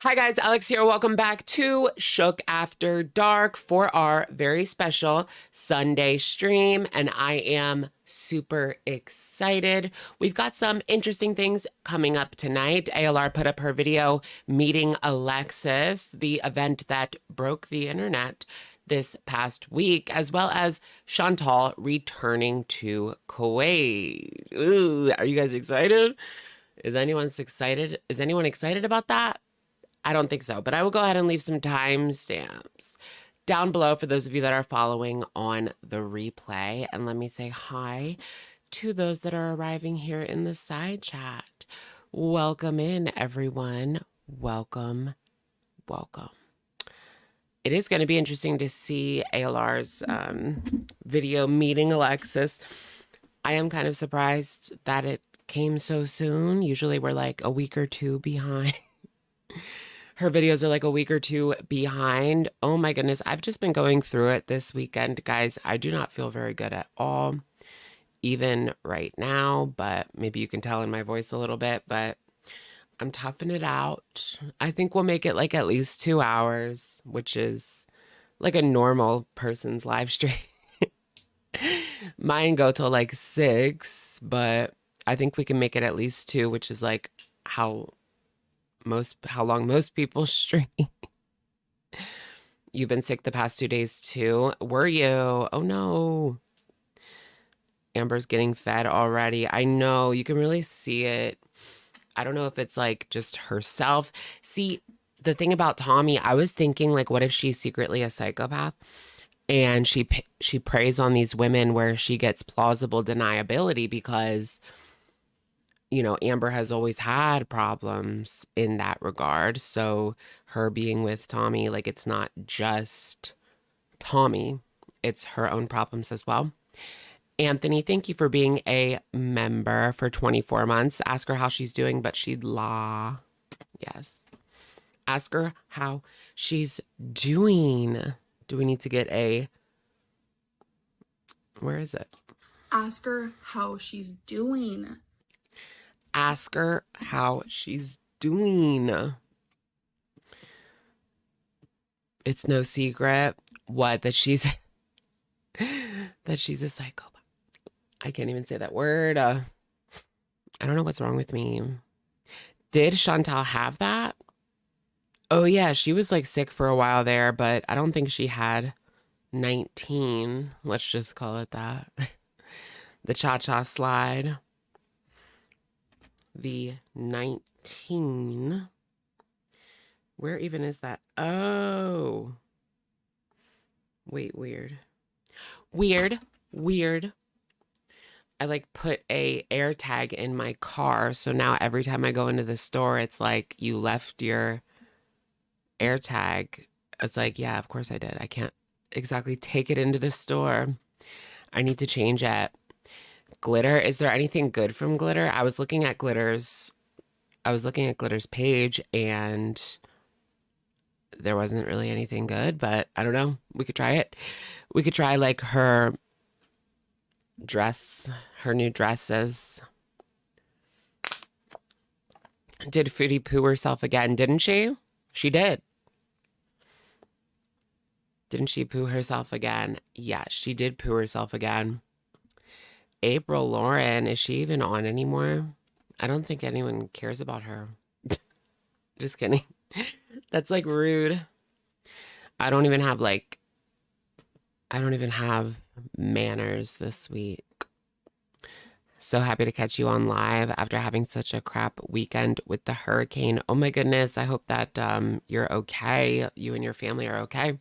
Hi guys, Alex here. Welcome back to Shook After Dark for our very special Sunday stream, and I am super excited. We've got some interesting things coming up tonight. ALR put up her video meeting Alexis, the event that broke the internet this past week, as well as Chantal returning to Kuwait. Ooh, are you guys excited? Is anyone excited? Is anyone excited about that? I don't think so, but I will go ahead and leave some timestamps down below for those of you that are following on the replay. And let me say hi to those that are arriving here in the side chat. Welcome in, everyone. Welcome, welcome. It is going to be interesting to see ALR's video meeting Alexis. I am kind of surprised that it came so soon. Usually we're like a week or two behind. Her videos are like a week or two behind. Oh my goodness. I've just been going through it this weekend, guys. I do not feel very good at all, even right now, but maybe you can tell in my voice a little bit, but I'm toughing it out. I think we'll make it like at least 2 hours, which is like a normal person's live stream. Mine go till like 6, but I think we can make it at least 2, which is like how long most people stream. You've been sick the past 2 days too. Were you? Oh no. Amber's getting fed already. I know, you can really see it. I don't know if it's like just herself. See, the thing about Tommy, I was thinking like, what if she's secretly a psychopath and she preys on these women where she gets plausible deniability because, you know, Amber has always had problems in that regard. So her being with Tommy, like, it's not just Tommy, it's her own problems as well. Anthony, thank you for being a member for 24 months. Ask her how she's doing, but she'd lie. Yes. Ask her how she's doing. Do we need to get a... Where is it? Ask her how she's doing. Ask her how she's doing. It's no secret. What? That she's a psychopath. I can't even say that word. I don't know what's wrong with me. Did Chantal have that? Oh yeah, she was like sick for a while there, but I don't think she had 19. Let's just call it that. The cha-cha slide. The 19. Where even is that? Oh. Wait, weird. Weird. I like put a air tag in my car, so now every time I go into the store, it's like, you left your air tag. It's like, yeah, of course I did. I can't exactly take it into the store. I need to change it. Glitter, is there anything good from Glitter? I was looking at Glitter's page and there wasn't really anything good, but I don't know. We could try it. We could try like her dress, her new dresses. Did Foodie poo herself again? Didn't she? She did. Didn't she poo herself again? Yes, she did poo herself again. April Lauren, is she even on anymore? I don't think anyone cares about her. Just kidding. That's like rude. I don't even have manners this week. So happy to catch you on live after having such a crap weekend with the hurricane. Oh my goodness. I hope that you're okay. You and your family are okay.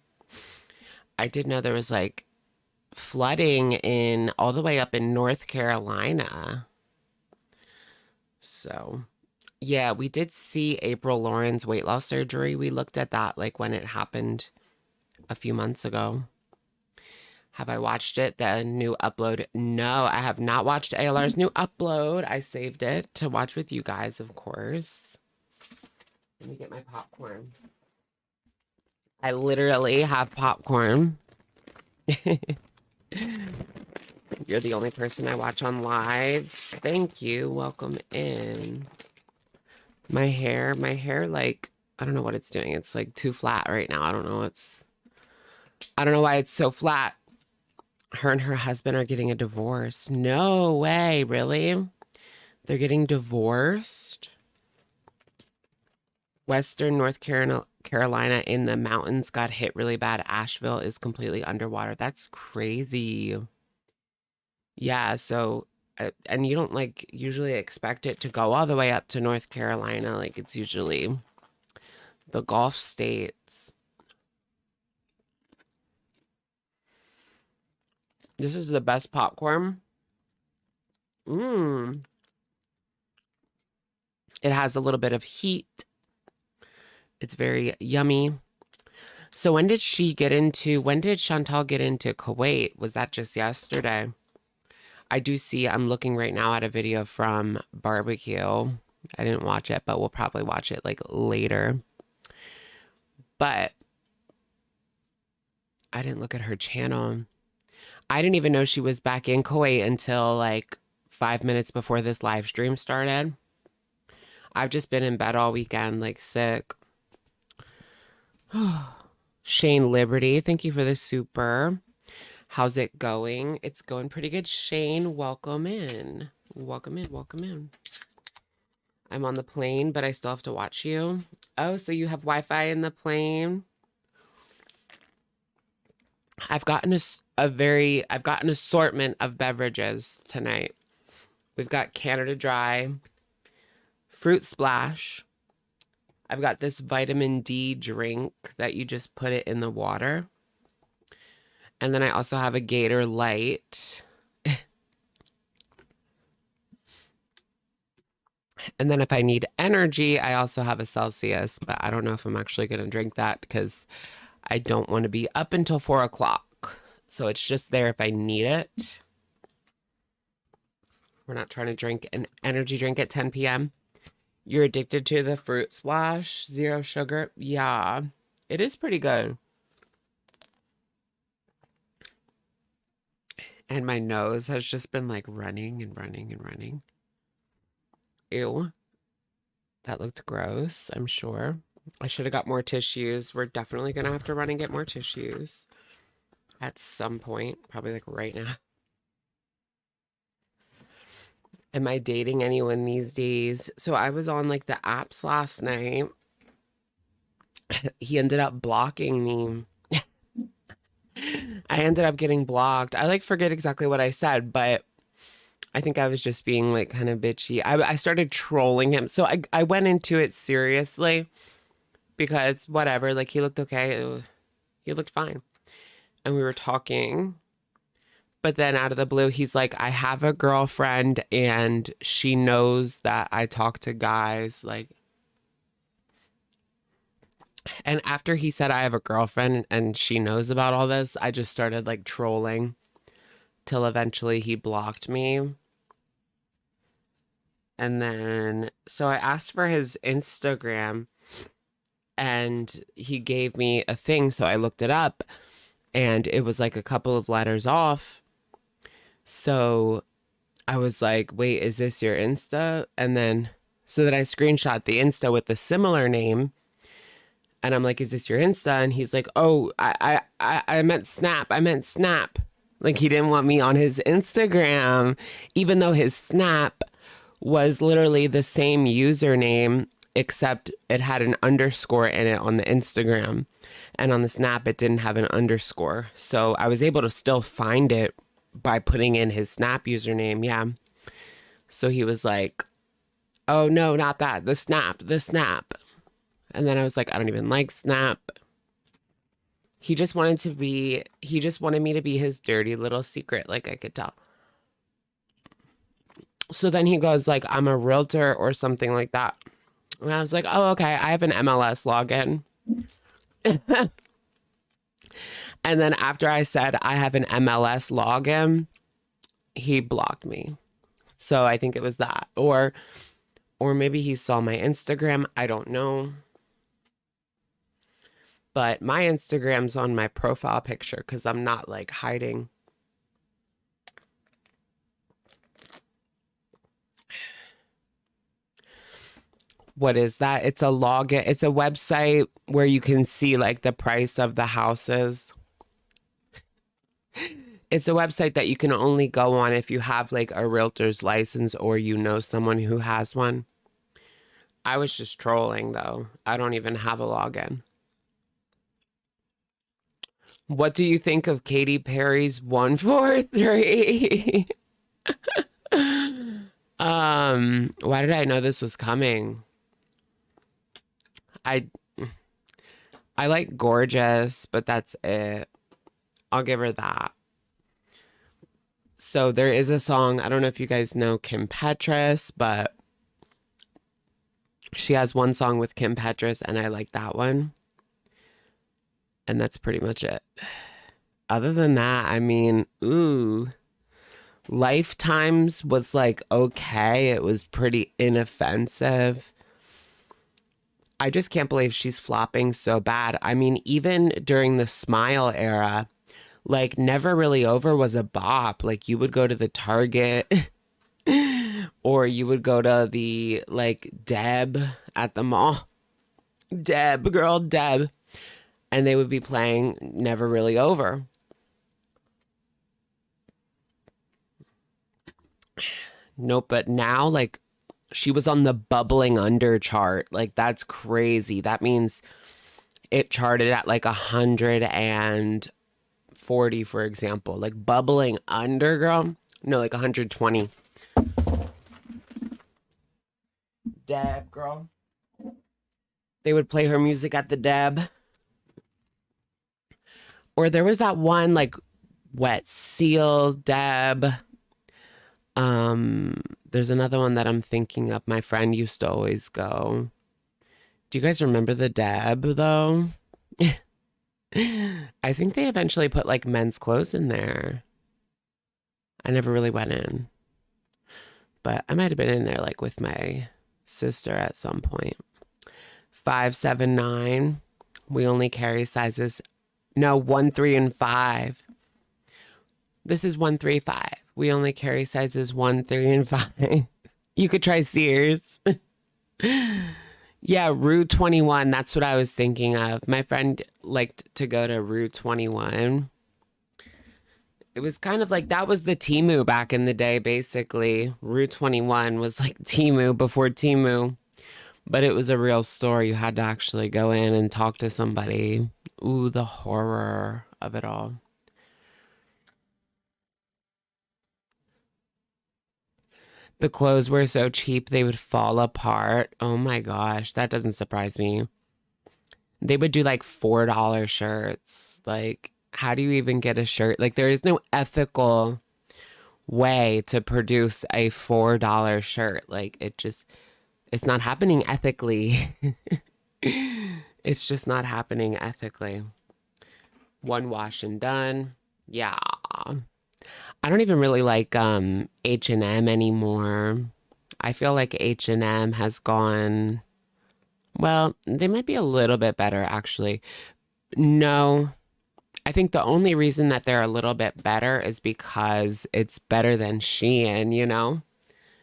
I did know there was like flooding in all the way up in North Carolina. So yeah, we did see April Lauren's weight loss surgery. We looked at that like when it happened a few months ago. Have I watched it? The new upload? No, I have not watched ALR's new upload. I saved it to watch with you guys, of course. Let me get my popcorn. I literally have popcorn. You're the only person I watch on live. Thank you. Welcome in. My hair like I don't know what it's doing. It's like too flat right now. I don't know why it's so flat. Her and her husband are getting a divorce. No way, really? They're getting divorced? Western North Carolina in the mountains got hit really bad. Asheville is completely underwater. That's crazy. Yeah, so and you don't like usually expect it to go all the way up to North Carolina. Like it's usually the Gulf states. This is the best popcorn. Mmm. It has a little bit of heat. It's very yummy. So when did Chantal get into Kuwait? Was that just yesterday? I do see, I'm looking right now at a video from Barbecue. I didn't watch it, but we'll probably watch it like later. But I didn't look at her channel. I didn't even know she was back in Kuwait until like 5 minutes before this live stream started. I've just been in bed all weekend, like sick. Shane Liberty, thank you for the super. How's it going? It's going pretty good. Shane, welcome in. Welcome in, welcome in. I'm on the plane, but I still have to watch you. Oh, so you have Wi-Fi in the plane? I've gotten I've got an assortment of beverages tonight. We've got Canada Dry, Fruit Splash. I've got this vitamin D drink that you just put it in the water. And then I also have a Gator Light. And then if I need energy, I also have a Celsius, but I don't know if I'm actually going to drink that because I don't want to be up until 4 o'clock. So it's just there if I need it. We're not trying to drink an energy drink at 10 p.m. You're addicted to the Fruit Splash, 0 sugar. Yeah, it is pretty good. And my nose has just been like running and running and running. Ew. That looked gross, I'm sure. I should have got more tissues. We're definitely going to have to run and get more tissues at some point, probably like right now. Am I dating anyone these days? So I was on like the apps last night. He ended up blocking me. I ended up getting blocked. I like forget exactly what I said, but I think I was just being like kind of bitchy. I started trolling him. So I went into it seriously because whatever, like he looked okay. He looked fine. And we were talking. But then out of the blue, he's like, I have a girlfriend and she knows that I talk to guys. Like, and after he said I have a girlfriend and she knows about all this, I just started like trolling till eventually he blocked me. And then, so I asked for his Instagram and he gave me a thing. So I looked it up and it was like a couple of letters off. So I was like, wait, is this your Insta? And then, so then I screenshot the Insta with the similar name. And I'm like, is this your Insta? And he's like, oh, I meant Snap. I meant Snap. Like he didn't want me on his Instagram, even though his Snap was literally the same username, except it had an underscore in it on the Instagram. And on the Snap, it didn't have an underscore. So I was able to still find it by putting in his Snap username. Yeah. So he was like, oh, no, not that. The Snap, the Snap. And then I was like, I don't even like Snap. He just wanted me to be his dirty little secret. Like I could tell. So then he goes like, I'm a realtor or something like that. And I was like, oh, okay. I have an MLS login. And then after I said I have an MLS login, he blocked me. So I think it was that. Or maybe he saw my Instagram. I don't know. But my Instagram's on my profile picture because I'm not like hiding. What is that? It's a login. It's a website where you can see like the price of the houses. It's a website that you can only go on if you have like a realtor's license or you know someone who has one. I was just trolling though. I don't even have a login. What do you think of Katy Perry's 143? Why did I know this was coming? I I like Gorgeous, but that's it. I'll give her that. So there is a song, I don't know if you guys know Kim Petras, but she has one song with Kim Petras and I like that one. And that's pretty much it. Other than that, I mean, ooh. Lifetimes was like okay. It was pretty inoffensive. I just can't believe she's flopping so bad. I mean, even during the Smile era, like Never Really Over was a bop. Like you would go to the Target or you would go to the like Deb at the mall. Deb, girl, Deb. And they would be playing Never Really Over. Nope, but now like she was on the bubbling under chart. Like that's crazy. That means it charted at like 140, for example. Like bubbling under, girl. No, like 120. Deb, girl. They would play her music at the Deb. Or there was that one like Wet Seal, Deb. There's another one that I'm thinking of. My friend used to always go. Do you guys remember the Deb though? I think they eventually put like men's clothes in there. I never really went in, but I might have been in there like with my sister at some point. 579. We only carry sizes. No, 1, 3, and 5. This is 1, 3, 5. We only carry sizes 1, 3, and 5. You could try Sears. Yeah, Rue 21. That's what I was thinking of. My friend liked to go to Rue 21. It was kind of like that was the Temu back in the day, basically. Rue 21 was like Temu before Temu. But it was a real store. You had to actually go in and talk to somebody. Ooh, the horror of it all. The clothes were so cheap they would fall apart. Oh my gosh, that doesn't surprise me. They would do like $4 shirts. Like, how do you even get a shirt? Like, there is no ethical way to produce a $4 shirt. Like, it's not happening ethically. It's just not happening ethically. One wash and done. Yeah. I don't even really like H&M anymore. I feel like H&M has gone, well, they might be a little bit better actually. No, I think the only reason that they're a little bit better is because it's better than Shein, you know?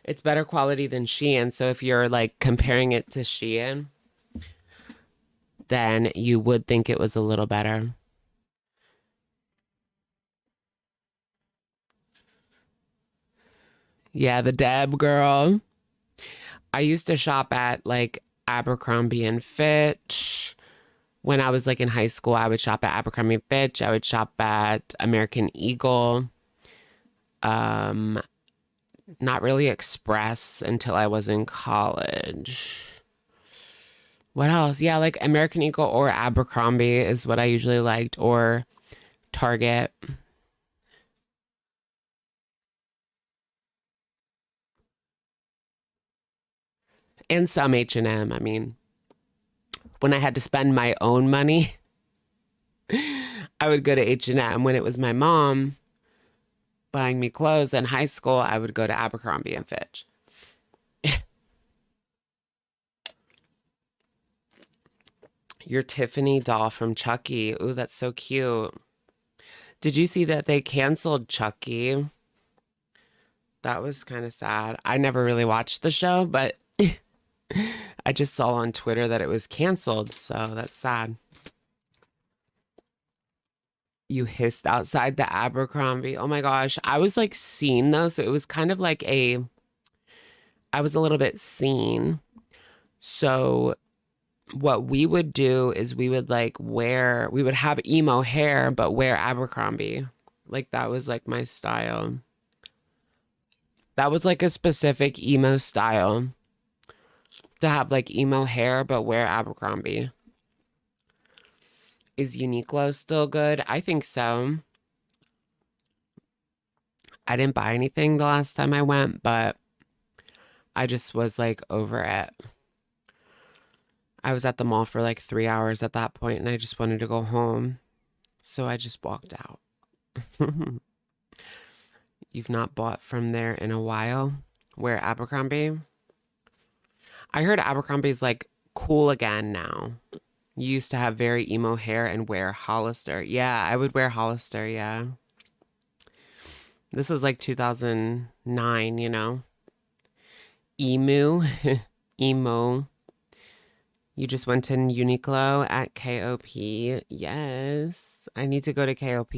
It's better quality than Shein. So if you're like comparing it to Shein, then you would think it was a little better. Yeah, the Deb girl. I used to shop at like Abercrombie and Fitch. When I was like in high school, I would shop at Abercrombie and Fitch. I would shop at American Eagle. Um, Not really Express until I was in college. What else? Yeah, like American Eagle or Abercrombie is what I usually liked, or Target. And some H&M. I mean, when I had to spend my own money, I would go to H&M. When it was my mom buying me clothes in high school, I would go to Abercrombie and Fitch. Your Tiffany doll from Chucky. Ooh, that's so cute. Did you see that they canceled Chucky? That was kind of sad. I never really watched the show, but I just saw on Twitter that it was canceled, so that's sad. You hissed outside the Abercrombie. Oh my gosh. I was like seen though, so it was kind of like I was a little bit seen. So what we would do is we would we would have emo hair, but wear Abercrombie. Like that was like my style. That was like a specific emo style to have like emo hair, but wear Abercrombie. Is Uniqlo still good? I think so. I didn't buy anything the last time I went, but I just was like over it. I was at the mall for like 3 hours at that point and I just wanted to go home. So I just walked out. You've not bought from there in a while? Where Abercrombie? I heard Abercrombie's like cool again now. You used to have very emo hair and wear Hollister. Yeah, I would wear Hollister, yeah. This is like 2009, you know? Emu. Emo. You just went to Uniqlo at KOP. Yes. I need to go to KOP.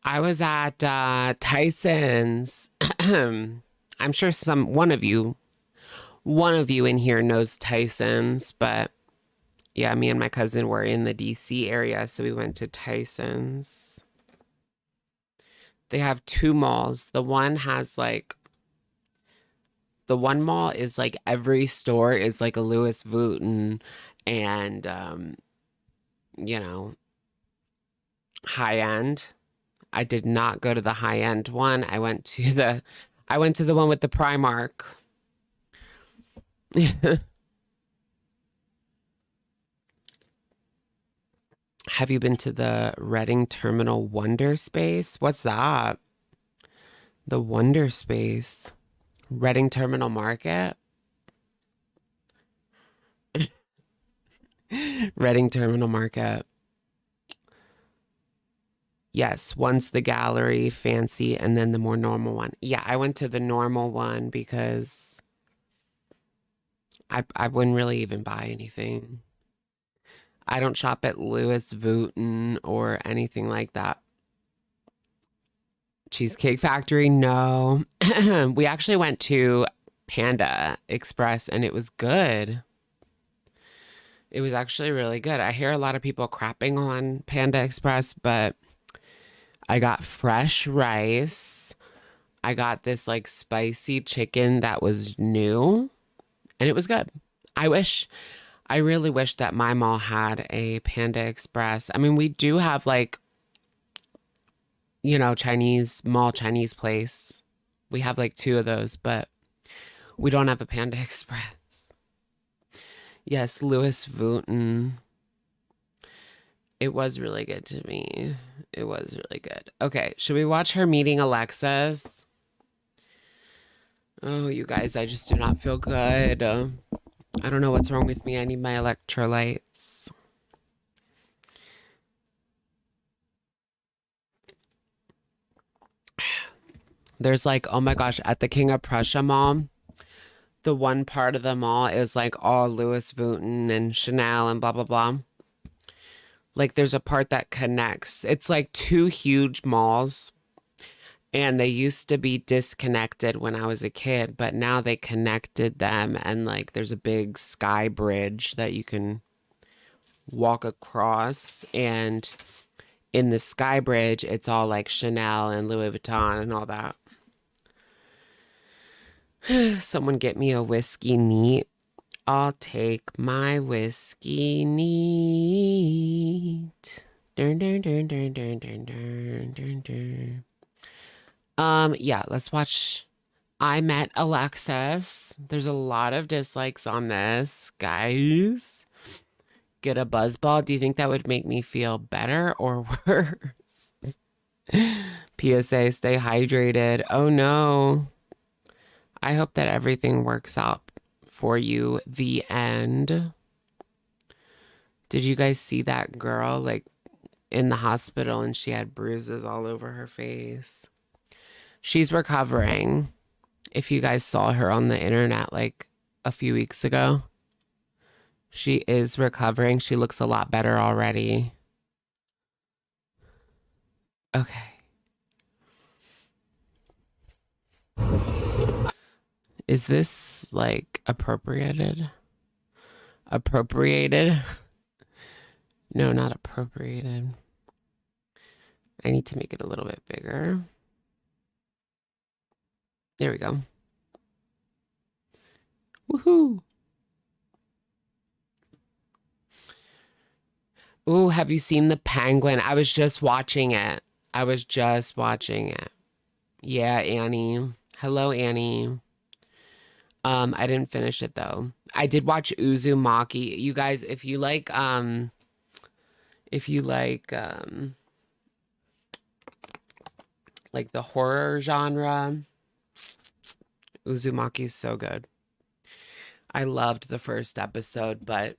I was at Tyson's. I'm sure one of you in here knows Tyson's, but yeah, me and my cousin were in the DC area, so we went to Tyson's. They have two malls. The one mall is like every store is like a Louis Vuitton and you know, high end. I did not go to the high end one. I went to the one with the Primark. Have you been to the Reading Terminal Wonder Space? What's that? The Wonder Space. Reading Terminal Market? Reading Terminal Market. Yes, one's the gallery, fancy, and then the more normal one. Yeah, I went to the normal one because I wouldn't really even buy anything. I don't shop at Louis Vuitton or anything like that. Cheesecake Factory, no. We actually went to Panda Express and it was good. It was actually really good. I hear a lot of people crapping on Panda Express, but I got fresh rice. I got this like spicy chicken that was new and it was good. I really wish that my mall had a Panda Express. I mean, we do have like, you know, Chinese place. We have like two of those, but we don't have a Panda Express. Yes, Louis Vuitton. It was really good to me. It was really good. Okay, should we watch her meeting Alexis? Oh, you guys, I just do not feel good. I don't know what's wrong with me. I need my electrolytes. There's like, oh my gosh, at the King of Prussia Mall, the one part of the mall is like all Louis Vuitton and Chanel and blah, blah, blah. Like there's a part that connects. It's like two huge malls and they used to be disconnected when I was a kid, but now they connected them and like there's a big sky bridge that you can walk across, and in the sky bridge it's all like Chanel and Louis Vuitton and all that. Someone get me a whiskey neat. I'll take my whiskey neat. Dun, dun, dun, dun, dun, dun, dun, dun, dun. Yeah, let's watch I Met Alexis. There's a lot of dislikes on this, guys. Get a buzz ball. Do you think that would make me feel better or worse? PSA, stay hydrated. Oh no. I hope that everything works out for you. The end. Did you guys see that girl like in the hospital and she had bruises all over her face? She's recovering. If you guys saw her on the internet, like a few weeks ago. She is recovering. She looks a lot better already. Okay. Is this like appropriated? Appropriated? No, not appropriated. I need to make it a little bit bigger. There we go. Woohoo! Ooh, have you seen The Penguin? I was just watching it. Yeah, Annie. Hello, Annie. I didn't finish it though. I did watch Uzumaki. You guys, if you like the horror genre, Uzumaki is so good. I loved the first episode, but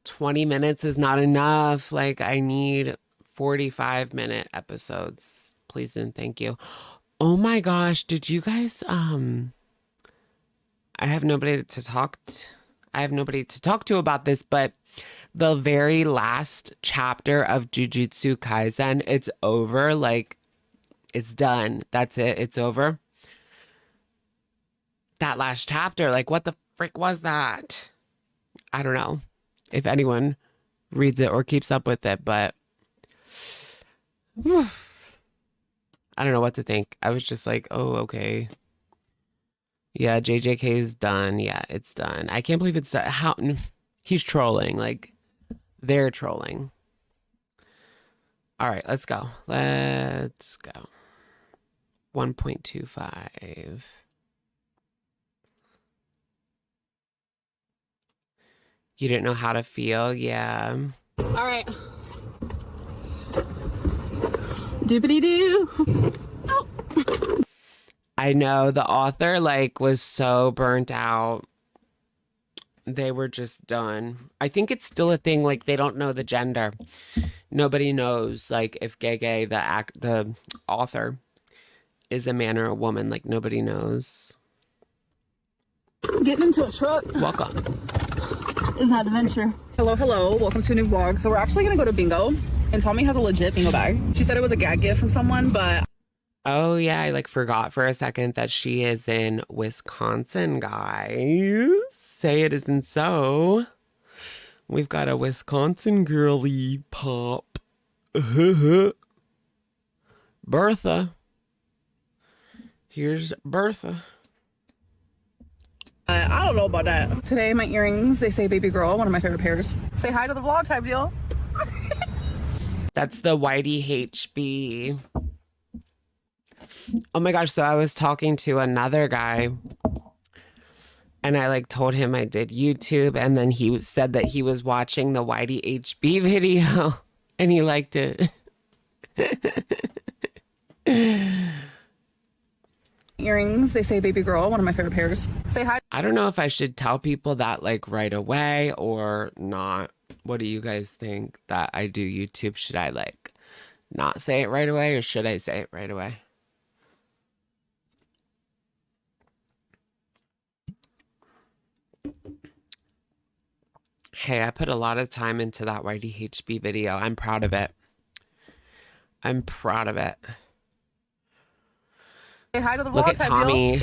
20 minutes is not enough. Like, I need 45-minute episodes. Please and thank you. Oh my gosh, did you guys I have nobody to talk to about this, but the very last chapter of Jujutsu Kaisen, it's over. Like, it's done. That's it. It's over. That last chapter, like, what the frick was that? I don't know if anyone reads it or keeps up with it, but I don't know what to think. I was just like, oh, okay. Yeah, JJK is done. Yeah, it's done. I can't believe it's done. How he's trolling. Like, they're trolling. All right, let's go. 1.25. You didn't know how to feel? Yeah. All right. Doobity-doo. I know the author was so burnt out. They were just done. I think it's still a thing. Like, they don't know the gender. Nobody knows if Gege, the author, is a man or a woman. Like, nobody knows. Getting into a truck. Welcome. Is an adventure. Hello. Welcome to a new vlog. So we're actually gonna go to bingo, and Tommy has a legit bingo bag. She said it was a gag gift from someone, but oh yeah, I forgot for a second that she is in Wisconsin, guys. Say it isn't so. We've got a Wisconsin girly pop. Bertha. Here's Bertha. I don't know about that. Today, my earrings, they say baby girl, one of my favorite pairs. Say hi to the vlog type deal. That's the Whitey HB. Oh my gosh, so I was talking to another guy and I told him I did YouTube, and then he said that he was watching the Whitey HB video and he liked it. Earrings, they say baby girl, one of my favorite pairs. Say hi. I don't know if I should tell people that right away or not. What do you guys think that I do YouTube? Should I not say it right away, or should I say it right away? Hey, I put a lot of time into that Whitey HB video. I'm proud of it. I'm proud of it. Say hi to the vlog. Look at Tommy.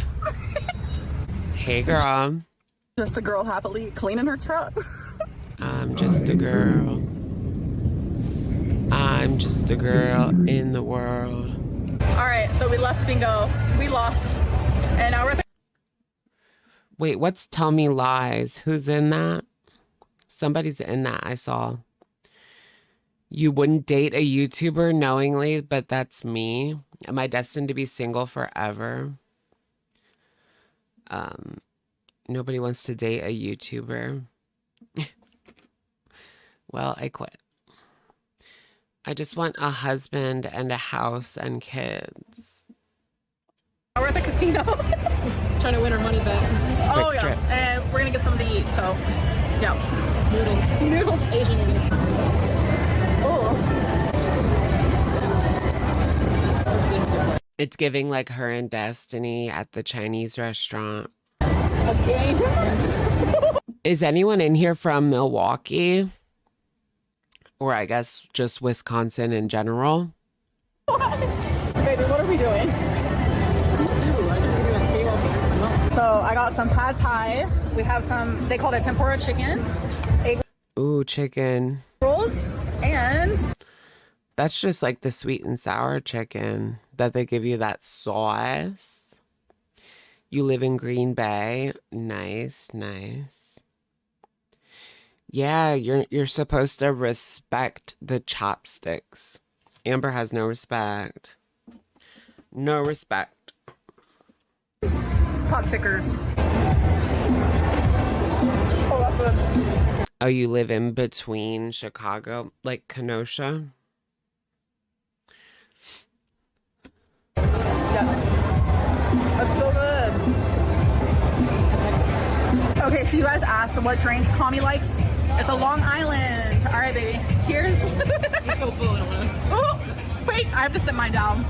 Hey, girl. Just a girl happily cleaning her truck. I'm just a girl. I'm just a girl in the world. All right, so we left bingo. We lost. And now we're... Wait, what's Tell Me Lies? Who's in that? Somebody's in that, I saw. You wouldn't date a YouTuber knowingly, but that's me. Am I destined to be single forever? Nobody wants to date a YouTuber. Well, I quit. I just want a husband and a house and kids. We're at the casino. Trying to win our money back. Oh, yeah. Trip. And we're going to get something to eat, so, yeah. Noodles. Asian noodles. Oh. It's giving Her and Destiny at the Chinese restaurant. Oh, Is anyone in here from Milwaukee? Or I guess just Wisconsin in general? Baby, what are we doing? So I got some pad thai. We have some, they call it tempura chicken. Egg Ooh, chicken. rolls. And That's just like the sweet and sour chicken that they give you that sauce. You live in Green Bay. Nice, nice. Yeah, you're supposed to respect the chopsticks. Amber has no respect. No respect. pot stickers. Oh, that's good. Oh, you live in between Chicago, like Kenosha? Yeah. That's so good. Okay, so you guys asked what drink Tommy likes. It's a Long Island. All right, baby. Cheers. You're so full. Oh, wait, I have to sit mine down.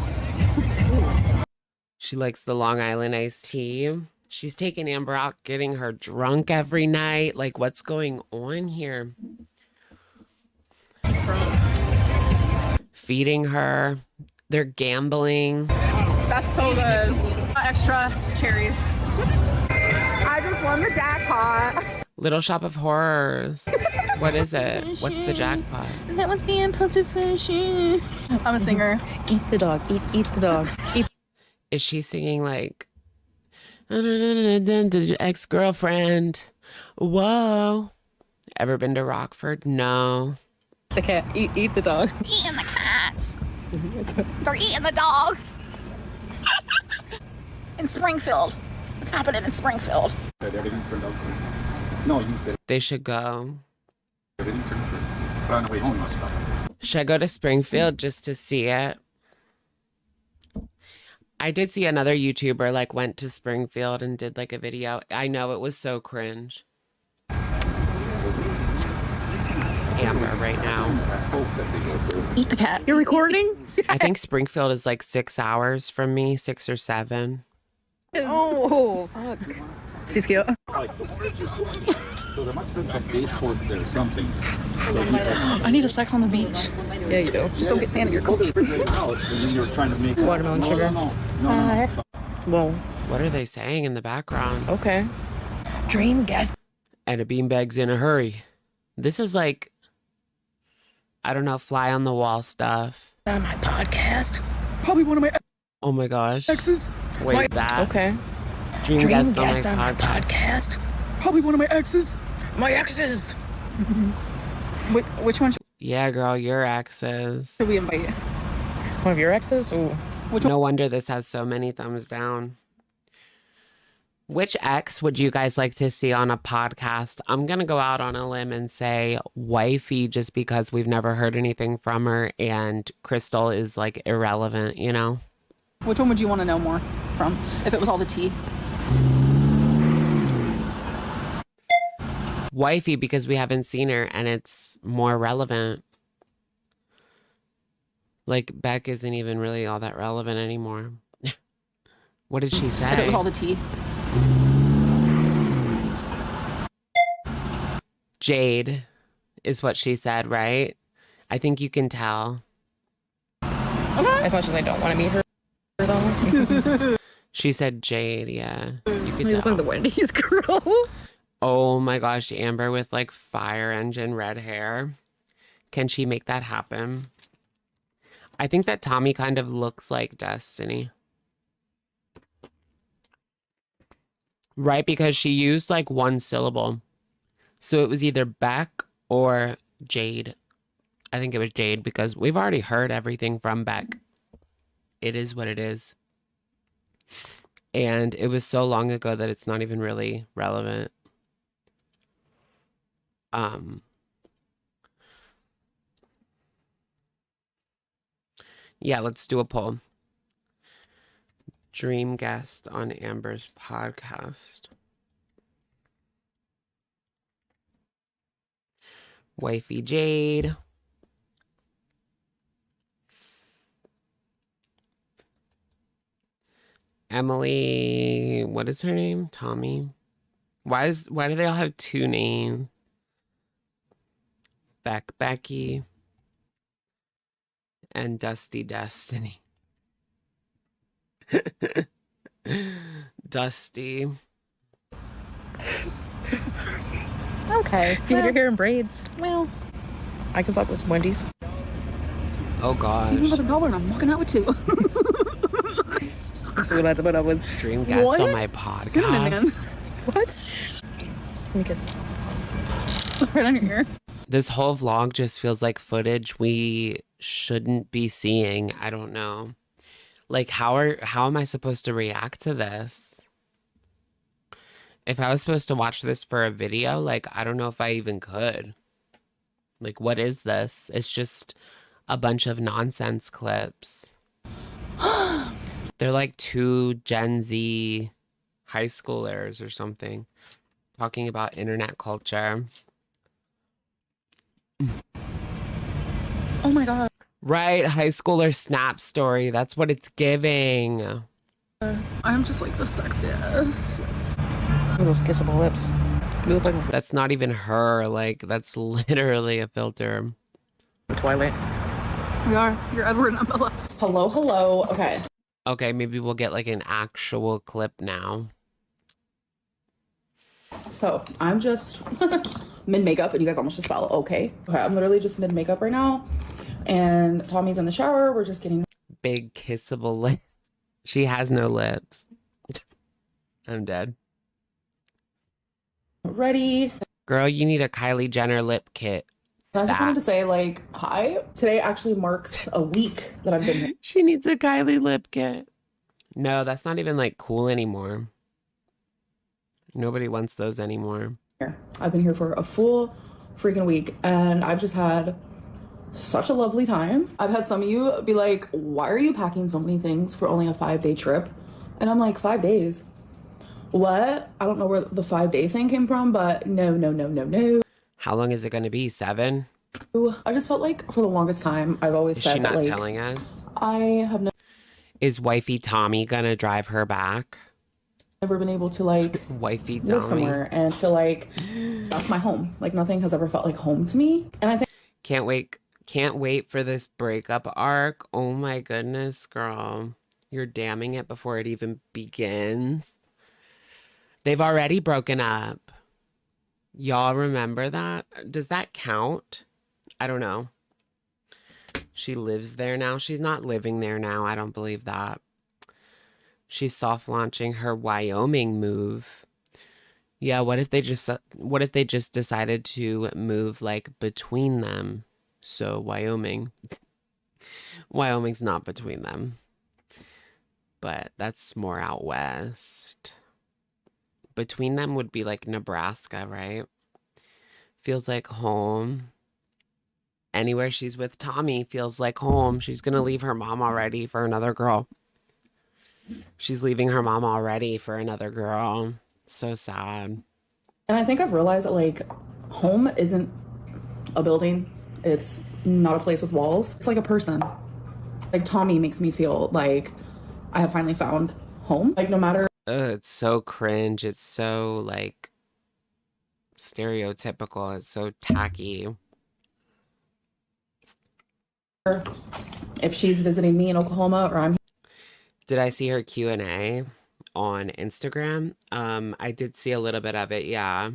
She likes the Long Island iced tea. She's taking Amber out, getting her drunk every night. Like, what's going on here? Feeding her. They're gambling. That's so good. Extra cherries. I just won the jackpot. Little Shop of Horrors. What is it? What's the jackpot? That one's getting posted finishing. I'm a singer. Eat the dog. Eat the dog. Eat. Is she singing like ex-girlfriend? Whoa. Ever been to Rockford? No. The cat. Eat the dog. Eating the cats. They're eating the dogs. In Springfield. What's happening in Springfield? No, you said They should go. everything turned out. But on the way home, you must stop. Should I go to Springfield just to see it? I did see another YouTuber like went to Springfield and did like a video. I know it was so cringe. Amber right now. Eat the cat. You're recording? I think Springfield is like 6 hours from me, 6 or 7. Oh, fuck. She's cute. So there must have been some baseboards there or something. I need a sex on the beach. Yeah, you do. Just don't get sand in your coat. And then you were trying to make Watermelon sugar. No. Well, What are they saying in the background? okay. Dream guest. And a beanbag's in a hurry. This is like, I don't know, fly on the wall stuff. On my podcast. Probably one of my Oh my gosh. exes. Wait, that? Okay. Dream, Dream guest, guest on my podcast. podcast. Probably one of my exes. My exes. Which one Yeah, girl, your exes. should we invite? One of your exes? Ooh. No wonder this has so many thumbs down. Which ex would you guys like to see on a podcast? I'm going to go out on a limb and say wifey just because we've never heard anything from her and Crystal is like irrelevant, you know? Which one would you want to know more from if it was all the tea? Wifey because we haven't seen her and it's more relevant. Like Beck isn't even really all that relevant anymore. What did she say? If it was all the tea. Jade is what she said, right? I think you can tell. As much as I don't want to meet her, though. She said Jade, yeah. You could You look like the tell. Wendy's girl. Oh my gosh, Amber with like fire engine red hair. Can she make that happen? I think that Tommy kind of looks like Destiny. Right? Because she used like one syllable. So it was either Beck or Jade. I think it was Jade because we've already heard everything from Beck. It is what it is. And it was so long ago that it's not even really relevant. Yeah, let's do a poll. Dream guest on Amber's podcast. Wifey Jade. Emily, what is her name? Tommy. Why do they all have two names? Becky and Dusty Destiny. Dusty. Okay. If you had your hair in braids, well, I can fuck with some Wendy's. Oh gosh. You have $1 and I'm walking out with two. So that's what I was. Dream guest What? on my podcast. Cinnamon man. What? Let me kiss. Right on your ear. This whole vlog just feels like footage we shouldn't be seeing. I don't know. Like how am I supposed to react to this? If I was supposed to watch this for a video, like I don't know if I even could. Like what is this? It's just a bunch of nonsense clips. They're like two Gen Z high schoolers or something talking about internet culture. Oh my god. Right, high schooler snap story. That's what it's giving. I'm just like the sexiest. Look at those kissable lips. You look like That's not even her. Like, that's literally a filter. Twilight. We are. You're Edward and I'm Bella. Hello, hello. Okay. Okay, maybe we'll get like an actual clip now. So I'm just mid makeup and you guys almost just fell. Okay. I'm literally just mid makeup right now. And Tommy's in the shower. We're just getting Big kissable lips. She has no lips. I'm dead. ready. Girl, you need a Kylie Jenner lip kit. And I just wanted to say, like, hi. Today actually marks a week that I've been here. She needs a Kylie lip kit. No, that's not even like cool anymore. Nobody wants those anymore. I've been here for a full freaking week and I've just had such a lovely time. I've had some of you be like, why are you packing so many things for only a 5-day trip? And I'm like, 5 days? What? I don't know where the 5-day thing came from, but no. How long is it going to be? 7? I just felt like for the longest time, I've always Is said she that, not like, telling us? I have Is wifey Tommy going to drive her back? never been able to, like, Wifey live Tommy. somewhere and feel like that's my home. Like, nothing has ever felt like home to me. And I think Can't wait for this breakup arc. Oh my goodness, girl. You're damning it before it even begins. They've already broken up. Y'all remember that? Does that count? I don't know. She lives there now. She's not living there now. I don't believe that. She's soft launching her Wyoming move. Yeah, what if they just decided to move like between them? So Wyoming's not between them. But that's more out west. Between them would be like Nebraska, right? Feels like home. Anywhere she's with Tommy feels like home. She's gonna leave her mom already for another girl. She's leaving her mom already for another girl. So sad. And I think I've realized that, like, home isn't a building. It's not a place with walls. It's like a person. Like, Tommy makes me feel like I have finally found home. Like, no matter It's so cringe. It's so, like, stereotypical. It's so tacky. if she's visiting me in Oklahoma or I'm Did I see her Q&A on Instagram? I did see a little bit of it, yeah.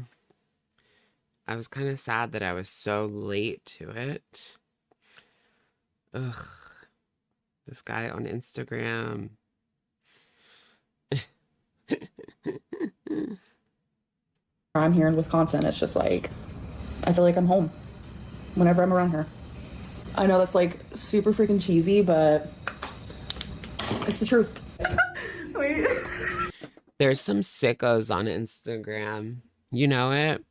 I was kind of sad that I was so late to it. Ugh. This guy on Instagram. I'm here in Wisconsin, it's just like I feel like I'm home whenever I'm around her. I know that's like super freaking cheesy, but it's the truth. Wait. There's some sickos on Instagram. You know it?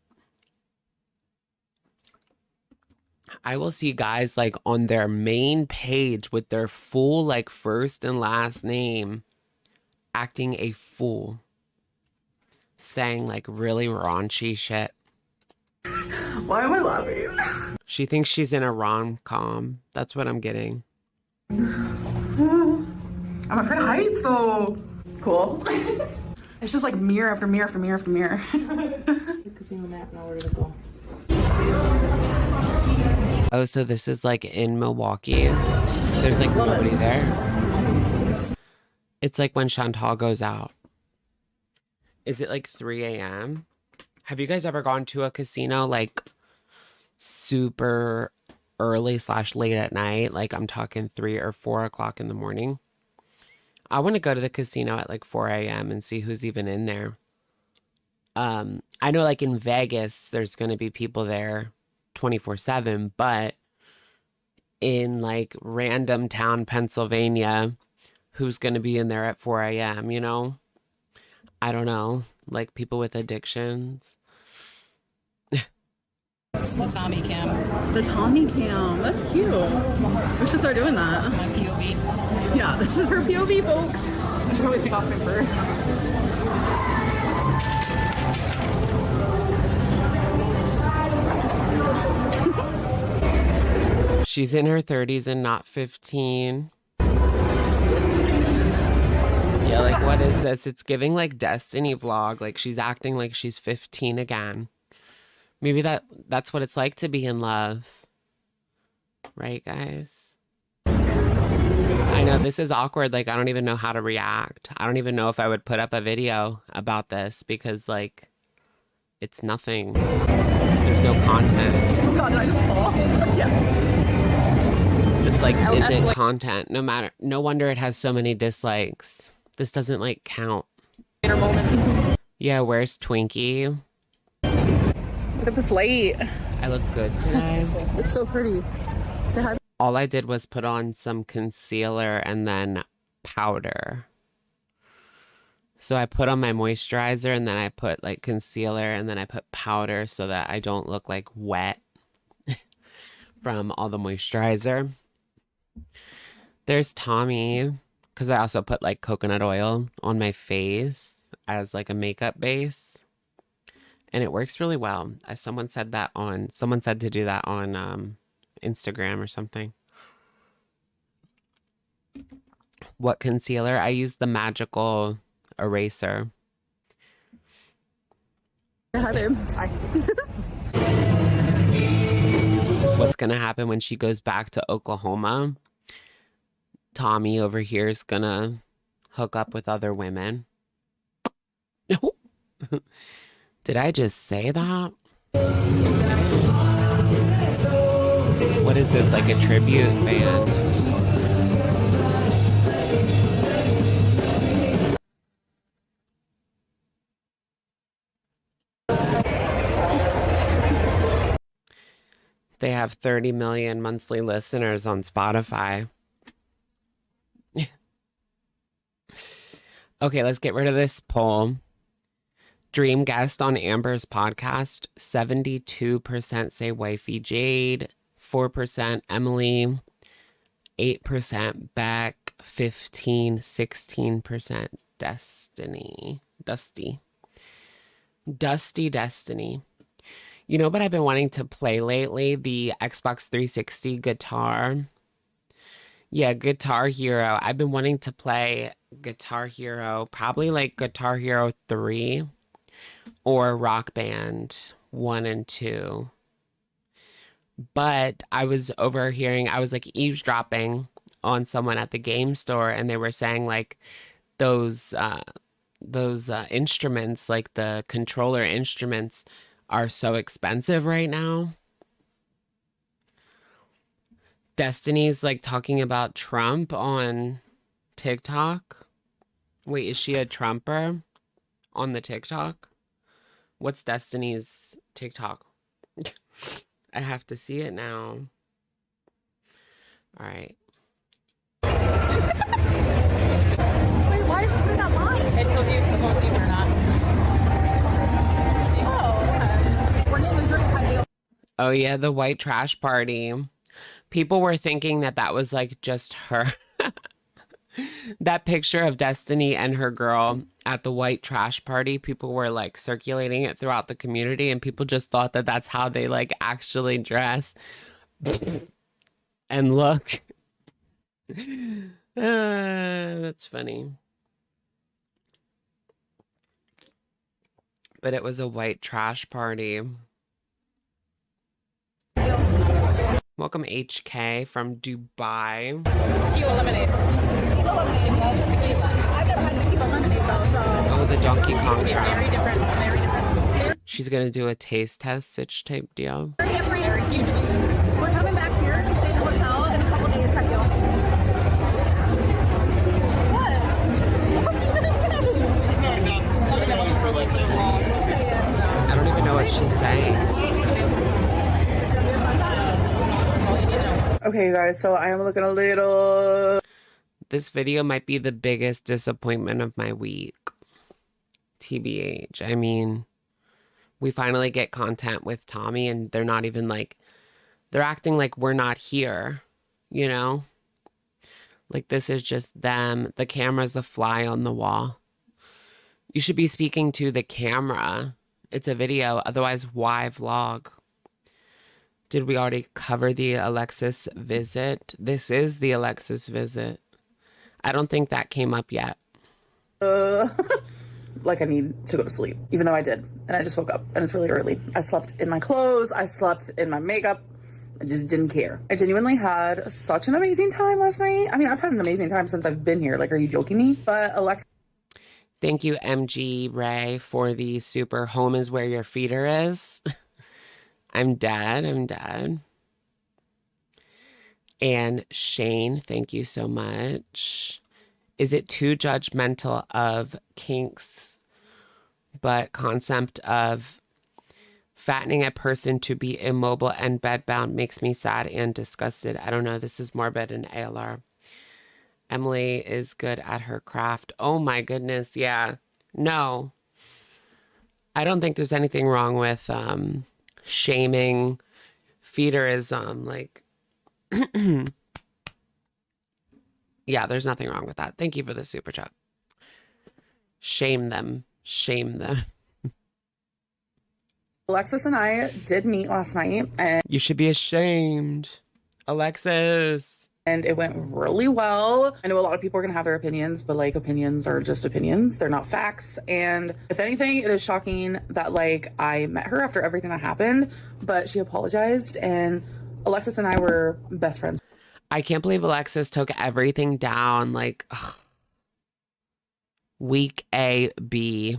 I will see guys like on their main page with their full like first and last name acting a fool. Saying like really raunchy shit. Why am I laughing? She thinks she's in a rom-com. That's what I'm getting. I'm afraid of heights though. Cool. It's just like mirror after mirror after mirror after mirror. Casino map, now where to go? Oh, so this is like in Milwaukee. There's like nobody there. It's like when Chantal goes out. Is it like 3 a.m.? Have you guys ever gone to a casino like super early / late at night? Like I'm talking 3 or 4 o'clock in the morning. I want to go to the casino at like 4 a.m. and see who's even in there. I know like in Vegas, there's going to be people there 24/7, but in like random town, Pennsylvania, who's going to be in there at 4 a.m., you know? I don't know. Like people with addictions. This is the Tommy cam. The Tommy cam. That's cute. We should start doing that. That's my POV. Yeah, this is her POV, folks. I should probably take off my first. She's in her 30s and not 15. Yeah, like what is this? It's giving like Destiny vlog. Like she's acting like she's 15 again. Maybe that's what it's like to be in love. Right, guys? I know this is awkward. Like I don't even know how to react. I don't even know if I would put up a video about this because like it's nothing. There's no content. Oh god, did I just fall? Yes. Just like isn't content. No wonder it has so many dislikes. This doesn't like count. Yeah, where's Twinkie? Look at this light. I look good today. It's so pretty. Say hi. All I did was put on some concealer and then powder. So I put on my moisturizer and then I put like concealer and then I put powder so that I don't look like wet from all the moisturizer. There's Tommy, because I also put like coconut oil on my face as like a makeup base. And it works really well. Someone said to do that on Instagram or something. What concealer? I use the magical eraser. Hi, babe. Hi. What's going to happen when she goes back to Oklahoma? Tommy over here is going to hook up with other women. Did I just say that? What is this, like a tribute band? They have 30 million monthly listeners on Spotify. Okay, let's get rid of this poll. Dream guest on Amber's podcast, 72% say wifey Jade, 4% Emily, 8% Beck, 16% Destiny. Dusty Destiny. You know what I've been wanting to play lately? The Xbox 360 guitar. Yeah, Guitar Hero. I've been wanting to play Guitar Hero, probably like Guitar Hero 3 or Rock Band 1 and 2. But I was overhearing, I was like eavesdropping on someone at the game store and they were saying like those instruments, like the controller instruments are so expensive right now. Destiny's like talking about Trump on TikTok. Wait, is she a Trumper on the TikTok? What's Destiny's TikTok? I have to see it now. All right. Wait, why is that mine? It tells you if the phone's even or not. Oh, okay. We're getting a drink time deal. Oh yeah, the white trash party. People were thinking that that was like just her. That picture of Destiny and her girl at the white trash party, people were like circulating it throughout the community and people just thought that that's how they like actually dress and look. That's funny. But it was a white trash party. Welcome HK from Dubai. Tequila lemonade. Just tequila. I've never had tequila lemonade though, so. Oh, the Donkey Kong Very trap. different. Very different. She's gonna do a taste test sitch type deal. Very huge. We're coming back here to stay in the hotel in a couple days, Kyle. What? What are you gonna say? Something that wasn't politically wrong. Say it. I don't even know what she's saying. It's gonna be a fun time. That's all you need to know. Okay, you guys, so I am looking a little... This video might be the biggest disappointment of my week. TBH. I mean, we finally get content with Tommy and they're not even like, they're acting like we're not here, you know? Like this is just them. The camera's a fly on the wall. You should be speaking to the camera. It's a video, otherwise why vlog? Did we already cover the Alexis visit? This is the Alexis visit. I don't think that came up yet. Like I need to go to sleep, even though I did. And I just woke up and it's really early. I slept in my clothes. I slept in my makeup. I just didn't care. I genuinely had such an amazing time last night. I mean, I've had an amazing time since I've been here. Like, are you joking me? But Alexa. Thank you, MG Ray, for the super home is where your feeder is. I'm dead. I'm dead. And Shane, thank you so much. Is it too judgmental of kinks, but concept of fattening a person to be immobile and bedbound makes me sad and disgusted? I don't know. This is morbid and ALR. Emily is good at her craft. Oh my goodness. Yeah. No. I don't think there's anything wrong with shaming feederism. Like, yeah, there's nothing wrong with that. Thank you for the super chat. Shame them. Shame them. Alexis and I did meet last night and You should be ashamed. Alexis. it went really well. I know a lot of people are going to have their opinions, but like opinions are just opinions. They're not facts. And if anything, it is shocking that like I met her after everything that happened, but she apologized and Alexis and I were best friends. I can't believe Alexis took everything down. Like, ugh. Week A, B.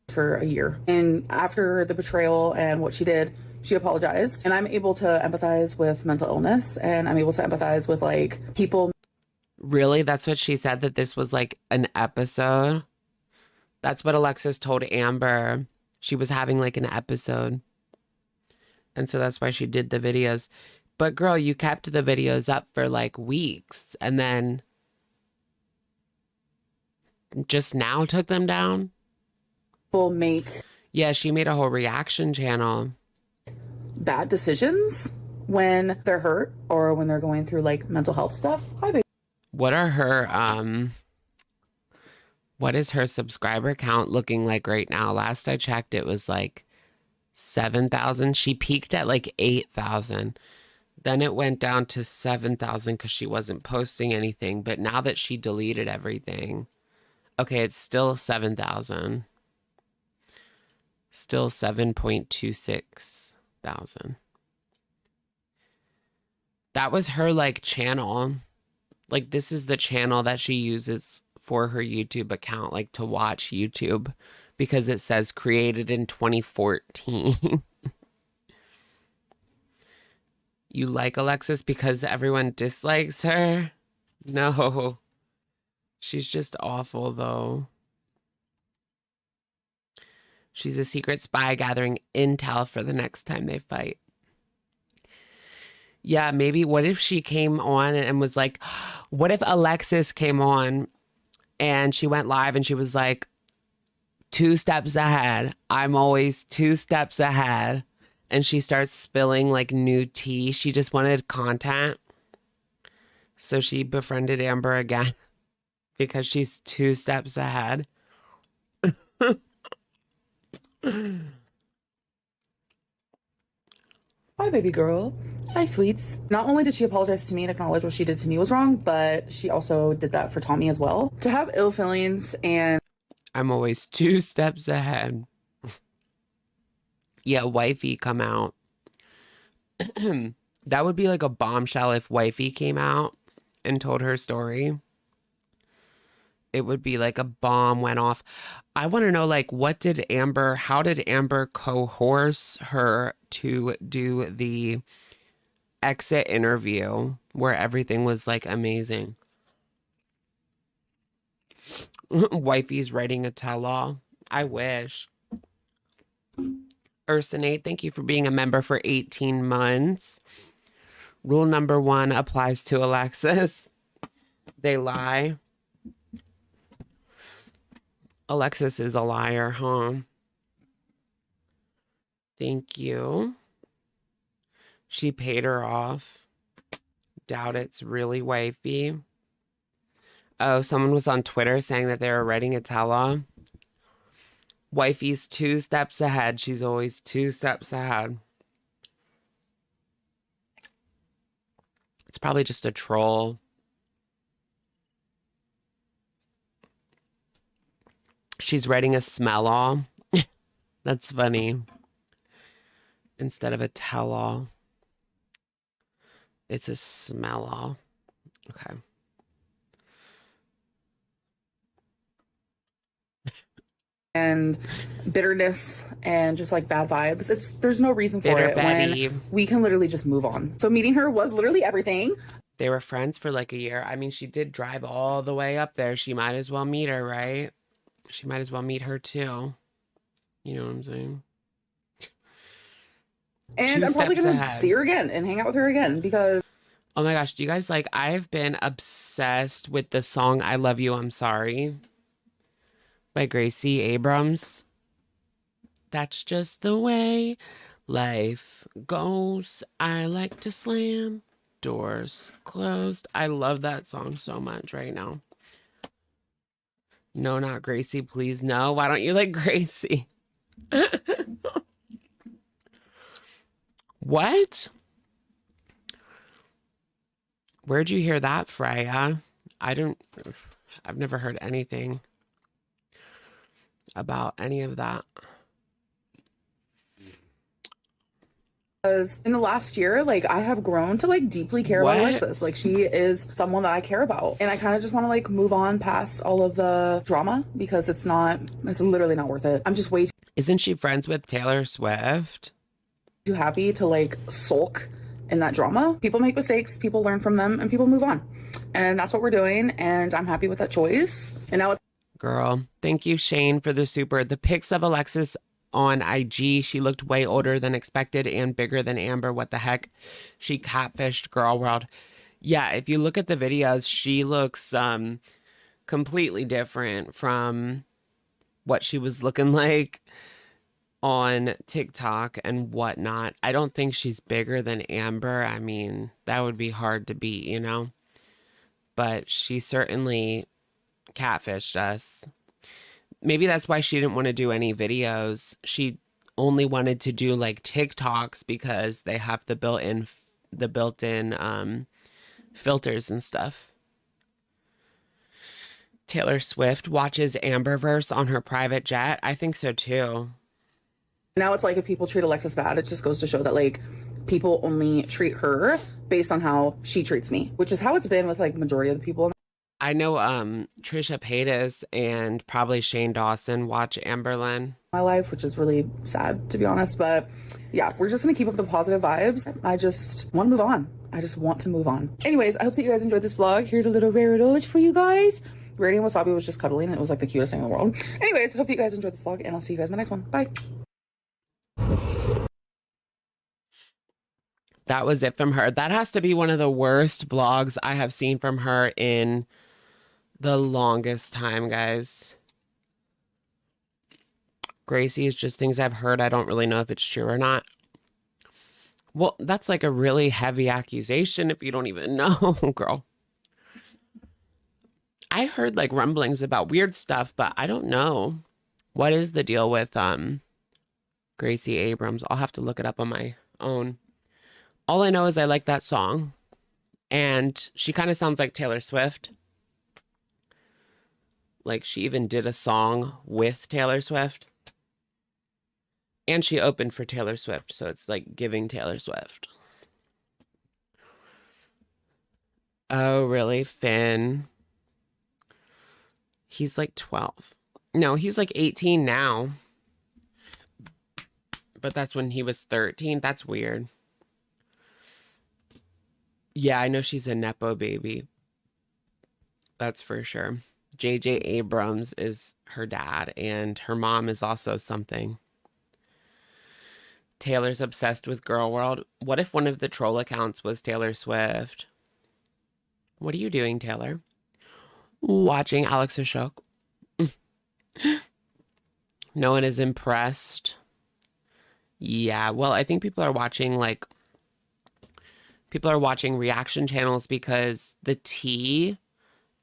For a year. And after the betrayal and what she did, she apologized. And I'm able to empathize with mental illness and I'm able to empathize with like people. Really? That's what she said, that this was like an episode? That's what Alexis told Amber. She was having like an episode. And so that's why she did the videos. But girl, you kept the videos up for like weeks and then just now took them down? People make Yeah, she made a whole reaction channel. bad decisions when they're hurt or when they're going through like mental health stuff. Hi, baby. What are her what is her subscriber count looking like right now? Last I checked it was like 7,000. She peaked at like 8,000. Then it went down to 7,000 because she wasn't posting anything. But now that she deleted everything, okay, it's still 7,000. Still 7.26 thousand. That was her like channel. Like this is the channel that she uses for her YouTube account, like to watch YouTube, because it says created in 2014. You like Alexis because everyone dislikes her? No. She's just awful though. She's a secret spy gathering intel for the next time they fight. Yeah, maybe what if she came on and was like, what if Alexis came on and she went live and she was like, 2 steps ahead. I'm always 2 steps ahead. And she starts spilling like new tea. She just wanted content. So she befriended Amber again because she's 2 steps ahead. Hi, baby girl. Hi, sweets. Not only did she apologize to me and acknowledge what she did to me was wrong, but she also did that for Tommy as well. To have ill feelings and I'm always 2 steps ahead. Yeah, wifey come out. That would be like a bombshell if wifey came out and told her story. It would be like a bomb went off. I want to know, like, how did Amber coerce her to do the exit interview where everything was like amazing? Wifey's writing a tell-all. I wish. Ursinate, thank you for being a member for 18 months. Rule number 1 applies to Alexis. They lie. Alexis is a liar, huh? Thank you. She paid her off. Doubt it's really wifey. Oh, someone was on Twitter saying that they were writing a tell-all. Wifey's 2 steps ahead. She's always 2 steps ahead. It's probably just a troll. She's writing a smell-all. That's funny. Instead of a tell-all. It's a smell-all. Okay. And bitterness and just like bad vibes. There's no reason for Bitter it Betty. when we can literally just move on. So meeting her was literally everything. They were friends for like a year. I mean, she did drive all the way up there. She might as well meet her, right? She might as well meet her too. You know what I'm saying? And 2 I'm probably steps gonna ahead. see her again and hang out with her again because Oh my gosh, do you guys like, I've been obsessed with the song I Love You, I'm Sorry by Gracie Abrams. That's just the way life goes. I like to slam doors closed. I love that song so much right now. No, not Gracie, please. No, why don't you like Gracie? What? Where'd you hear that, Freya? I've never heard anything about any of that. in the last year, like I have grown to like deeply care about What? Alexis. Like she is someone that I care about. And I kind of just want to like move on past all of the drama because it's literally not worth it. I'm just way Isn't she friends with Taylor Swift? too happy to like sulk in that drama. People make mistakes, people learn from them, and people move on. And that's what we're doing. And I'm happy with that choice. And now Girl, thank you, Shane, for the super. The pics of Alexis on IG, she looked way older than expected and bigger than Amber. What the heck? She catfished Girl World. Yeah, if you look at the videos, she looks completely different from what she was looking like on TikTok and whatnot. I don't think she's bigger than Amber. I mean, that would be hard to beat, you know? But she certainly catfished us. Maybe that's why she didn't want to do any videos. She only wanted to do like TikToks because they have the built-in filters and stuff. Taylor Swift watches Amberverse on her private jet. I think so too. now it's like if people treat Alexis bad, it just goes to show that like people only treat her based on how she treats me, which is how it's been with like majority of the people in I know Trisha Paytas and probably Shane Dawson watch Amberlynn. my life, which is really sad to be honest. But yeah, we're just gonna keep up the positive vibes. I just want to move on. I just want to move on. Anyways, I hope that you guys enjoyed this vlog. Here's a little rare dose for you guys. Rarity and Wasabi was just cuddling and it was like the cutest thing in the world. Anyways, hope that you guys enjoyed this vlog and I'll see you guys in my next one. Bye. That was it from her. That has to be one of the worst vlogs I have seen from her in the longest time, guys. Gracie is just things I've heard. I don't really know if it's true or not. Well, that's like a really heavy accusation if you don't even know, girl. I heard like rumblings about weird stuff, but I don't know. What is the deal with Gracie Abrams? I'll have to look it up on my own. All I know is I like that song. And she kind of sounds like Taylor Swift. Like she even did a song with Taylor Swift. And she opened for Taylor Swift, so it's like giving Taylor Swift. Oh, really? Finn? He's like 12. No, he's like 18 now. But that's when he was 13. That's weird. Yeah, I know she's a Nepo baby. That's for sure. J.J. Abrams is her dad, and her mom is also something. Taylor's obsessed with Girl World. What if one of the troll accounts was Taylor Swift? What are you doing, Taylor? Watching Alex Ashok. No one is impressed. Yeah, well, I think people are watching reaction channels because the tea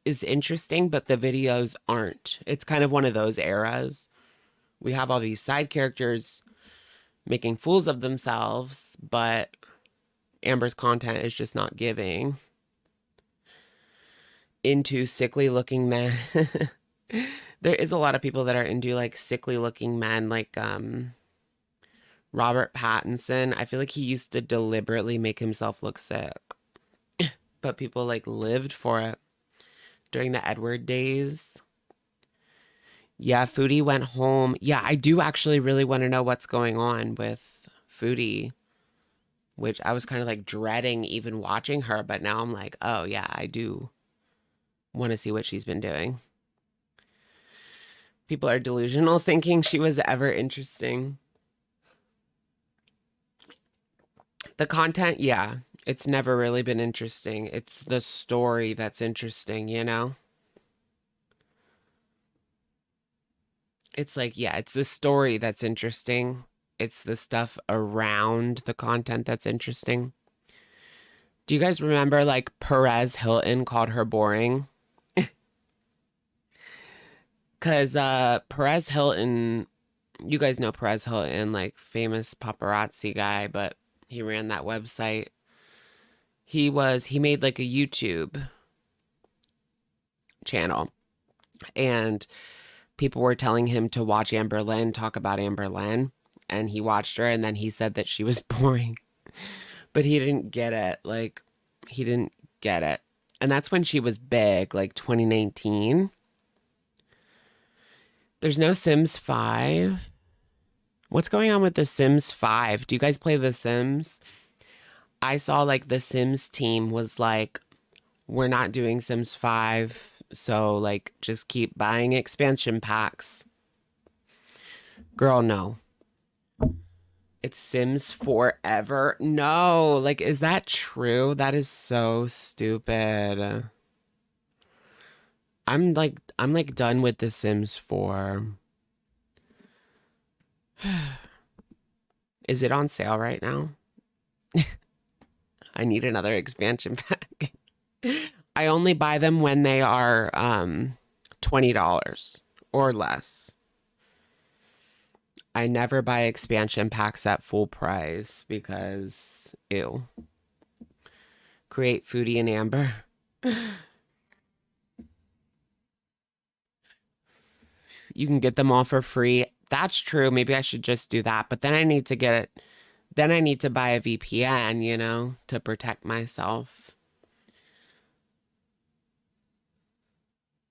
is interesting, but the videos aren't. It's kind of one of those eras. We have all these side characters making fools of themselves, but Amber's content is just not giving. Into sickly looking men. There is a lot of people that are into like sickly looking men, like Robert Pattinson. I feel like he used to deliberately make himself look sick, but people like lived for it during the Edward days. Yeah, Foodie went home. Yeah, I do actually really want to know what's going on with Foodie, which I was kind of like dreading even watching her, but now I'm like, oh yeah, I do want to see what she's been doing. People are delusional thinking she was ever interesting. The content, yeah, it's never really been interesting. It's the story that's interesting, you know? It's like, yeah, it's the story that's interesting. It's the stuff around the content that's interesting. Do you guys remember like Perez Hilton called her boring? Because Perez Hilton, you guys know Perez Hilton, like famous paparazzi guy, but he ran that website. He made like a YouTube channel, and people were telling him to watch Amber Lynn talk about Amber Lynn, and he watched her, and then he said that she was boring. But he didn't get it. Like, he didn't get it. And that's when she was big, like 2019. There's no Sims 5. What's going on with the Sims 5? Do you guys play The Sims? I saw like the Sims team was like, we're not doing Sims 5. So like, just keep buying expansion packs. Girl, no. It's Sims forever. No, like, is that true? That is so stupid. I'm like done with The Sims 4. Is it on sale right now? I need another expansion pack. I only buy them when they are $20 or less. I never buy expansion packs at full price because, ew. Create Foodie and Amber. You can get them all for free. That's true. Maybe I should just do that. But then I need to get it. Then I need to buy a VPN, you know, to protect myself.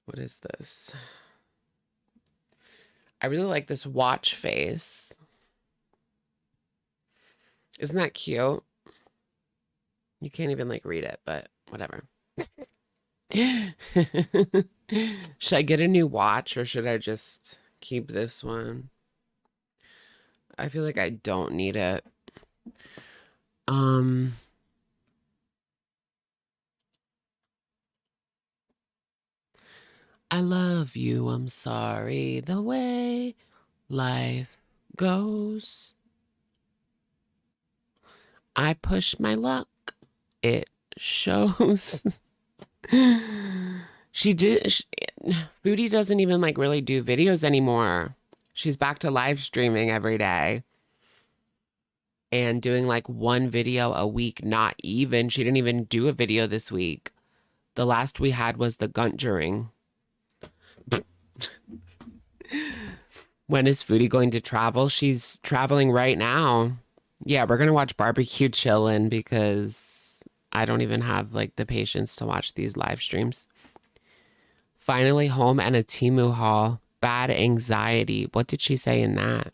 What is this? I really like this watch face. Isn't that cute? You can't even like read it, but whatever. Should I get a new watch or should I just keep this one? I feel like I don't need it. I love you, I'm sorry, the way life goes. I push my luck, it shows. Foodie doesn't even like really do videos anymore. She's back to live streaming every day and doing like one video a week. Not even. She didn't even do a video this week. The last we had was the Gunturing. When is Foodie going to travel? She's traveling right now. Yeah, we're going to watch bbqchillin because I don't even have like the patience to watch these live streams. Finally home and a Temu haul. Bad anxiety. What did she say in that?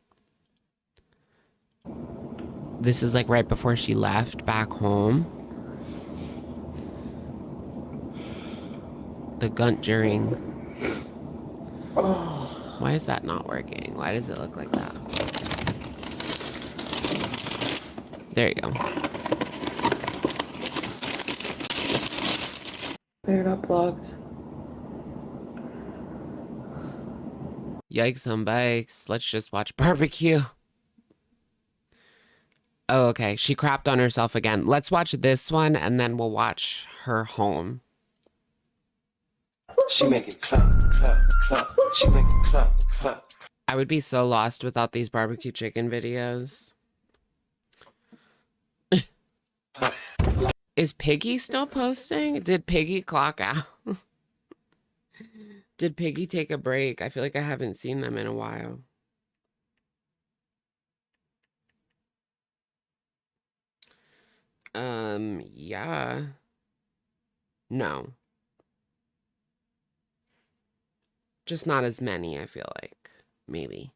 This is like right before she left back home. The gunt during. Why is that not working? Why does it look like that? There you go. They're not blocked. Yikes on bikes. Let's just watch barbecue. Oh, okay. She crapped on herself again. Let's watch this one and then we'll watch her home. She make it clap, clap, clap. She make it clap, clap. I would be so lost without these barbecue chicken videos. Is Piggy still posting? Did Piggy clock out? Did Piggy take a break? I feel like I haven't seen them in a while. Yeah. No. Just not as many, I feel like. Maybe.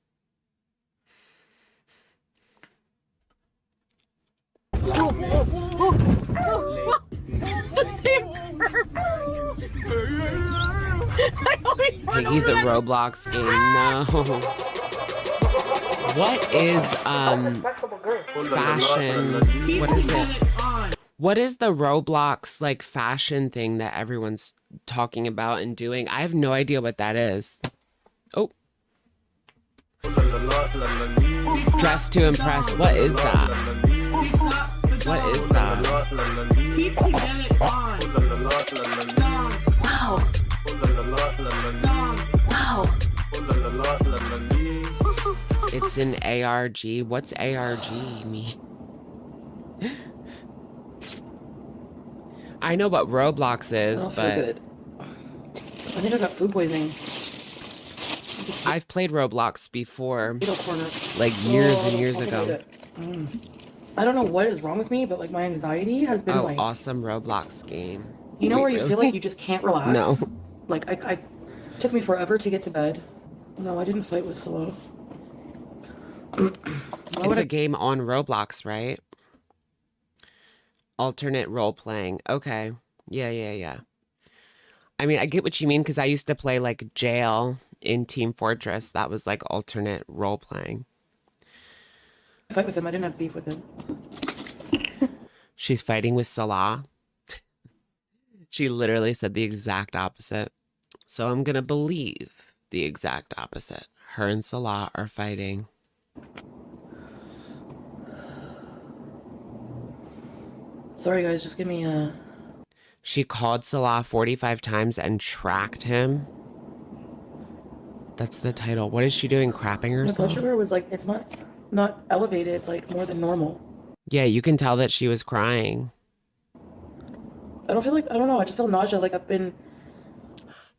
Piggy the Roblox game, no. What is fashion? What is it? What is the Roblox like fashion thing that everyone's talking about and doing? I have no idea what that is. Oh. Dress to impress. What is that? What is that? Wow. Wow. It's an ARG. What's ARG mean? I know what Roblox is, but Good. I think I got food poisoning. I've played Roblox before, Middle corner. like years and years ago. I don't know what is wrong with me, but like my anxiety has been Oh, like, awesome Roblox game. you know, Wait, where you really? feel like you just can't relax. No. Like I took me forever to get to bed. No, I didn't fight with Salah. It's a game on Roblox, right? Alternate role playing. Okay. Yeah. I mean, I get what you mean because I used to play like jail in Team Fortress. That was like alternate role playing. Fight with him. I didn't have beef with him. She's fighting with Salah. She literally said the exact opposite. So I'm going to believe the exact opposite. Her and Salah are fighting. Sorry, guys. Just give me a... She called Salah 45 times and tracked him. That's the title. What is she doing? Crapping My blood herself? sugar was like, it's not elevated, like more than normal. Yeah, you can tell that she was crying. I don't feel like, I don't know. I just feel nausea. Like I've been...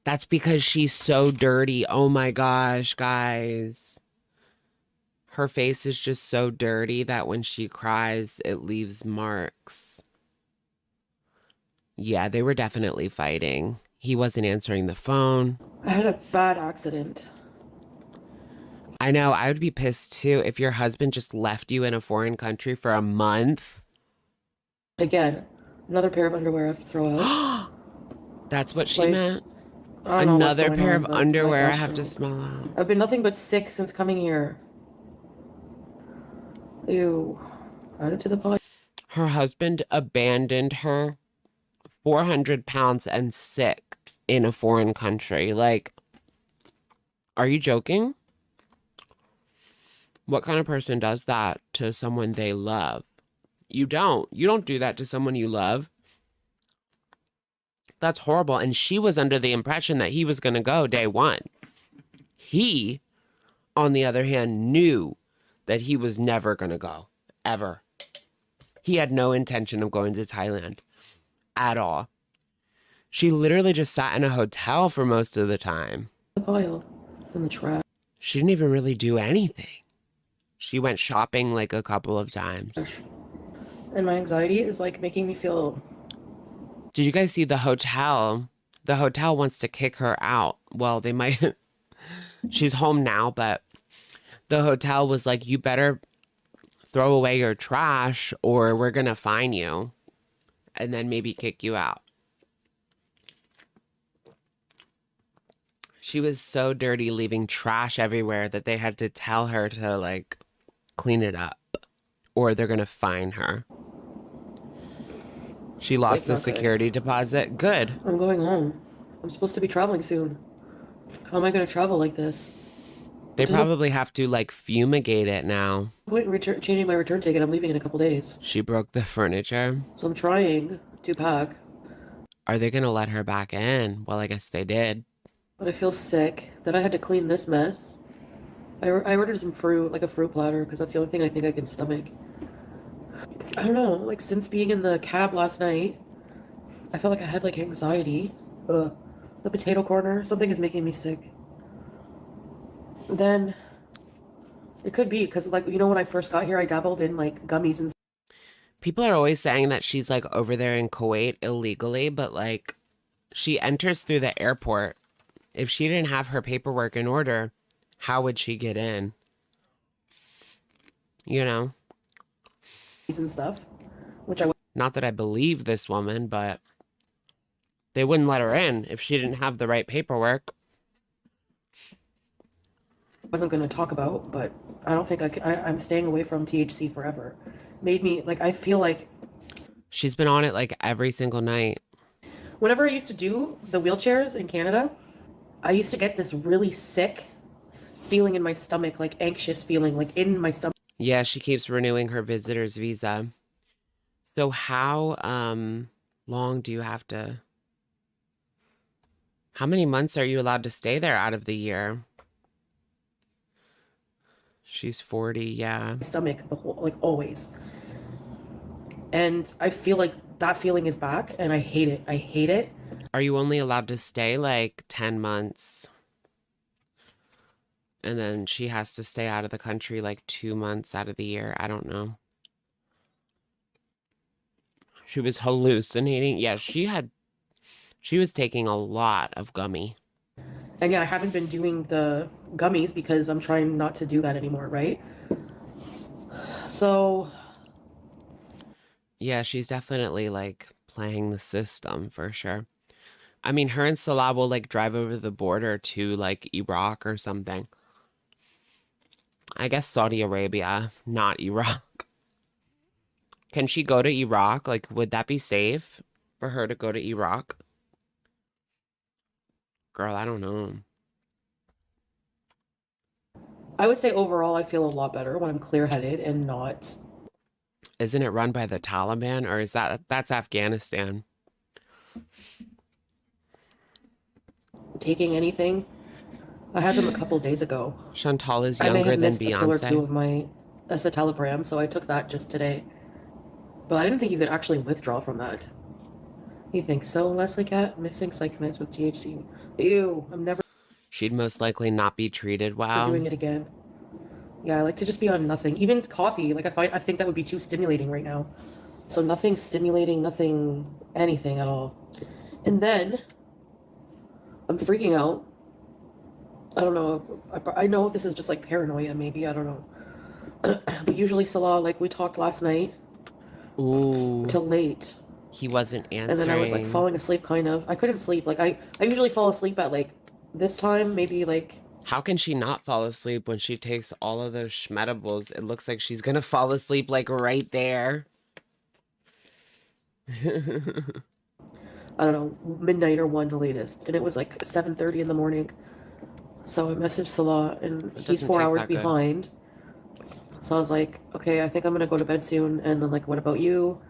That's because she's so dirty. Oh my gosh, guys. Her face is just so dirty that when she cries, it leaves marks. Yeah, they were definitely fighting. He wasn't answering the phone. I had a bad accident. I know, I would be pissed too if your husband just left you in a foreign country for a month. Again, another pair of underwear I have to throw out. That's what she Like, meant? I don't know what's Another going pair on, of but my underwear I gosh, have to smell out. I've been nothing but sick since coming here. Ew. Add it to the pot. Her husband abandoned her 400 pounds and sick in a foreign country. Like, are you joking? What kind of person does that to someone they love? You don't. You don't do that to someone you love. That's horrible. And she was under the impression that he was going to go day one. He, on the other hand, knew that he was never going to go. Ever. He had no intention of going to Thailand. At all. She literally just sat in a hotel for most of the time. The pile. It's in the trash. She didn't even really do anything. She went shopping like a couple of times. And my anxiety is like making me feel. Did you guys see the hotel? The hotel wants to kick her out. Well, they might. She's home now, but the hotel was like, you better throw away your trash or we're going to fine you and then maybe kick you out. She was so dirty leaving trash everywhere that they had to tell her to like clean it up or they're going to fine her. She lost the security deposit. Good. I'm going home. I'm supposed to be traveling soon. How am I going to travel like this? They probably have to like fumigate it now. Changing my return ticket. I'm leaving in a couple days. She broke the furniture. So I'm trying to pack. Are they going to let her back in? Well, I guess they did. But I feel sick. Then I had to clean this mess. I ordered some fruit, like a fruit platter, because that's the only thing I think I can stomach. I don't know, like since being in the cab last night, I felt like I had like anxiety. Ugh. The potato corner, something is making me sick. Then it could be because like, you know, when I first got here, I dabbled in like gummies and People are always saying that she's like over there in Kuwait illegally, but like she enters through the airport. If she didn't have her paperwork in order, how would she get in? You know? and stuff, which I Not that I believe this woman, but they wouldn't let her in if she didn't have the right paperwork. wasn't going to talk about, but I don't think I'm staying away from THC forever. Made me, like, I feel like She's been on it like every single night. whenever I used to do the wheelchairs in Canada, I used to get this really sick feeling in my stomach, like anxious feeling, like in my stomach. Yeah, she keeps renewing her visitor's visa. So how long do you have to... How many months are you allowed to stay there out of the year? She's 40, yeah. Stomach, the whole, like always. And I feel like that feeling is back and I hate it. I hate it. Are you only allowed to stay like 10 months? And then she has to stay out of the country like 2 months out of the year. I don't know. She was hallucinating. Yeah, she was taking a lot of gummy. And yeah, I haven't been doing the gummies because I'm trying not to do that anymore, right? So Yeah, she's definitely like playing the system for sure. I mean, her and Salah will like drive over the border to like Iraq or something. I guess Saudi Arabia, not Iraq. Can she go to Iraq? Like, would that be safe for her to go to Iraq? Girl, I don't know. I would say overall, I feel a lot better when I'm clear-headed and not Isn't it run by the Taliban or is that's Afghanistan? taking anything. I had them a couple days ago. Chantal is I may younger have than missed a pill or two Beyonce. of my escitalopram, so I took that just today. But I didn't think you could actually withdraw from that. You think so, Leslie Cat? Missing psych meds with THC. Ew, I'm never She'd most likely not be treated well. doing it again. Yeah, I like to just be on nothing. Even coffee, like I think that would be too stimulating right now. So nothing stimulating, nothing, anything at all. And then I'm freaking out. I don't know. I know this is just like paranoia, maybe. I don't know. But usually Salah, like we talked last night Ooh, till late. he wasn't answering. And then I was like falling asleep kind of. I couldn't sleep. Like I usually fall asleep at like this time, maybe like How can she not fall asleep when she takes all of those schmedibles? It looks like she's gonna fall asleep like right there. I don't know, midnight or 1 the latest. And it was like 7:30 in the morning. So I messaged Salah and he's doesn't 4 taste hours that good. behind. So I was like, okay, I think I'm gonna go to bed soon. And then like, what about you?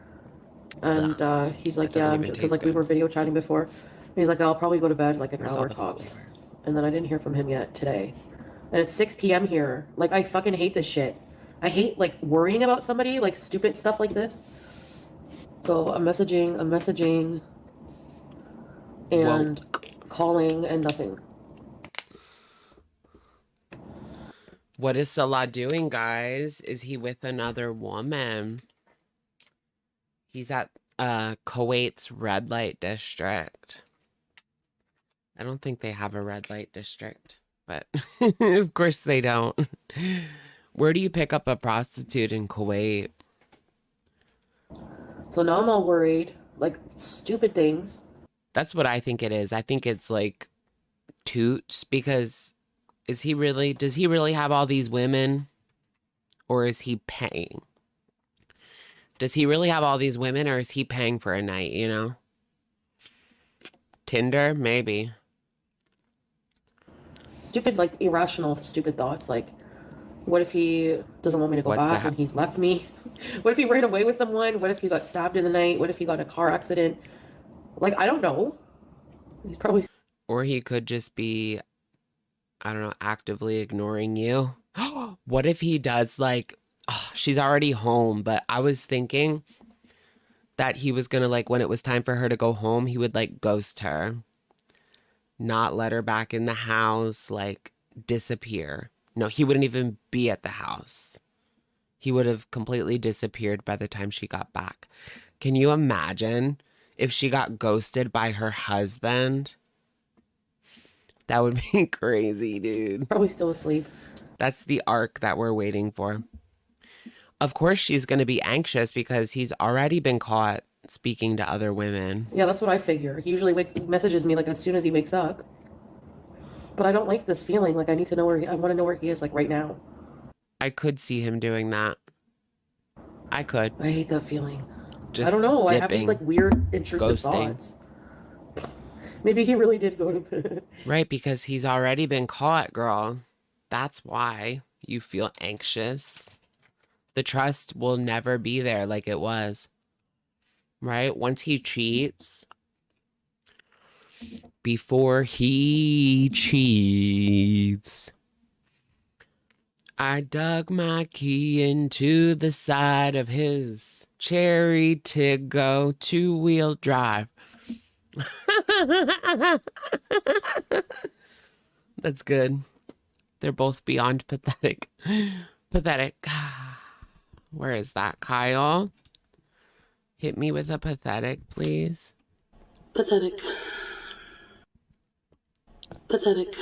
And he's like, That doesn't yeah, even because taste like we good. were video chatting before. And he's like, I'll probably go to bed like an Where's all hour the tops. flavor? And then I didn't hear from him yet today. And it's 6 p.m. here. Like I fucking hate this shit. I hate like worrying about somebody, like stupid stuff like this. So I'm messaging, and calling and nothing. What is Salah doing, guys? Is he with another woman? He's at Kuwait's red light district. I don't think they have a red light district, but of course they don't. Where do you pick up a prostitute in Kuwait? So now I'm all worried, like stupid things. That's what I think it is. I think it's like toots, because does he really have all these women, or is he paying? Does he really have all these women, or is he paying for a night, you know? Tinder, maybe. Stupid, like irrational, stupid thoughts. Like, what if he doesn't want me to go What's back that? and he's left me? What if he ran away with someone? What if he got stabbed in the night? What if he got in a car accident? Like, I don't know. He's probably Or he could just be, I don't know, actively ignoring you. What if he does, like, oh, she's already home, but I was thinking that he was gonna, like, when it was time for her to go home, he would, like, ghost her. Not let her back in the house, like, disappear. No, he wouldn't even be at the house. He would have completely disappeared by the time she got back. Can you imagine if she got ghosted by her husband? That would be crazy, dude. probably still asleep. That's the arc that we're waiting for. Of course, she's going to be anxious because he's already been caught speaking to other women. Yeah, that's what I figure. He usually messages me like as soon as he wakes up. But I don't like this feeling. Like I need to know I want to know where he is like right now. I could see him doing that. I could. I hate that feeling. Just I don't know. I have these dipping, like weird intrusive ghosting. thoughts. Maybe he really did go to Right, because he's already been caught, girl. That's why you feel anxious. The trust will never be there like it was. Right? Once he cheats, before he cheats, I dug my key into the side of his cherry to go two-wheel drive. That's good. They're both beyond pathetic. Pathetic. Where is that, Kyle? Hit me with a pathetic, please. pathetic. Pathetic.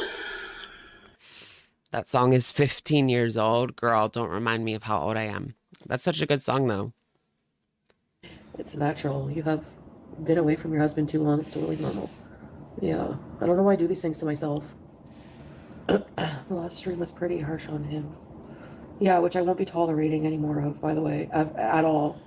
That song is 15 years old. Girl, don't remind me of how old I am. That's such a good song, though. It's natural. You have been away from your husband too long. It's totally normal. Yeah. I don't know why I do these things to myself. The last stream was pretty harsh on him. Yeah, which I won't be tolerating any more of, by the way, at all.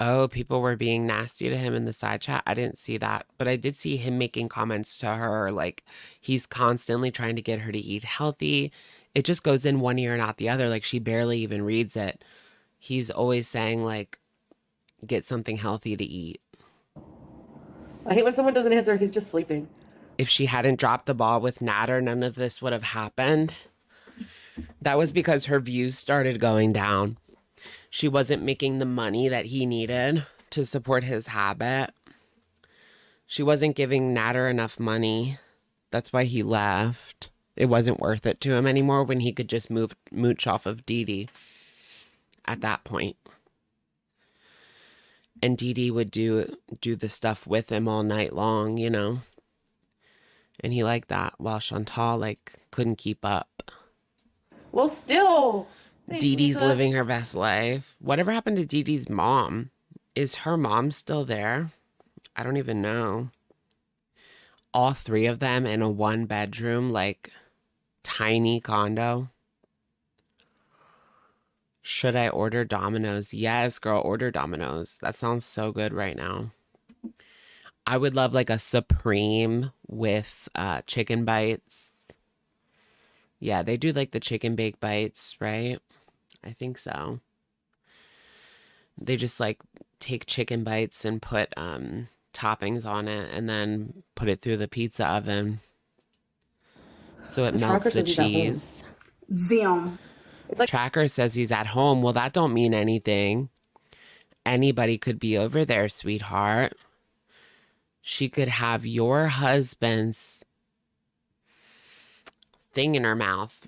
Oh, people were being nasty to him in the side chat. I didn't see that, but I did see him making comments to her. Like, he's constantly trying to get her to eat healthy. It just goes in one ear and out the other. Like, she barely even reads it. He's always saying, like, get something healthy to eat. I hate when someone doesn't answer. He's just sleeping. If she hadn't dropped the ball with Natter, none of this would have happened. That was because her views started going down. She wasn't making the money that he needed to support his habit. She wasn't giving Natter enough money. That's why he left. It wasn't worth it to him anymore when he could just mooch off of Dee Dee at that point. And Dee Dee would do the stuff with him all night long, you know. And he liked that, while Chantal, like, couldn't keep up. Well, still. Thanks, Dee Dee's Lisa. living her best life. Whatever happened to Dee Dee's mom? Is her mom still there? I don't even know. All three of them in a one-bedroom, like, tiny condo. Should I order Domino's? Yes, girl, order Domino's. That sounds so good right now. I would love like a Supreme with chicken bites. Yeah, they do like the chicken bake bites, right? I think so. They just like take chicken bites and put toppings on it and then put it through the pizza oven. So it melts Tracker the says he's at home. cheese. Zam. It's like Tracker says he's at home. Well, that don't mean anything. Anybody could be over there, sweetheart. She could have your husband's thing in her mouth.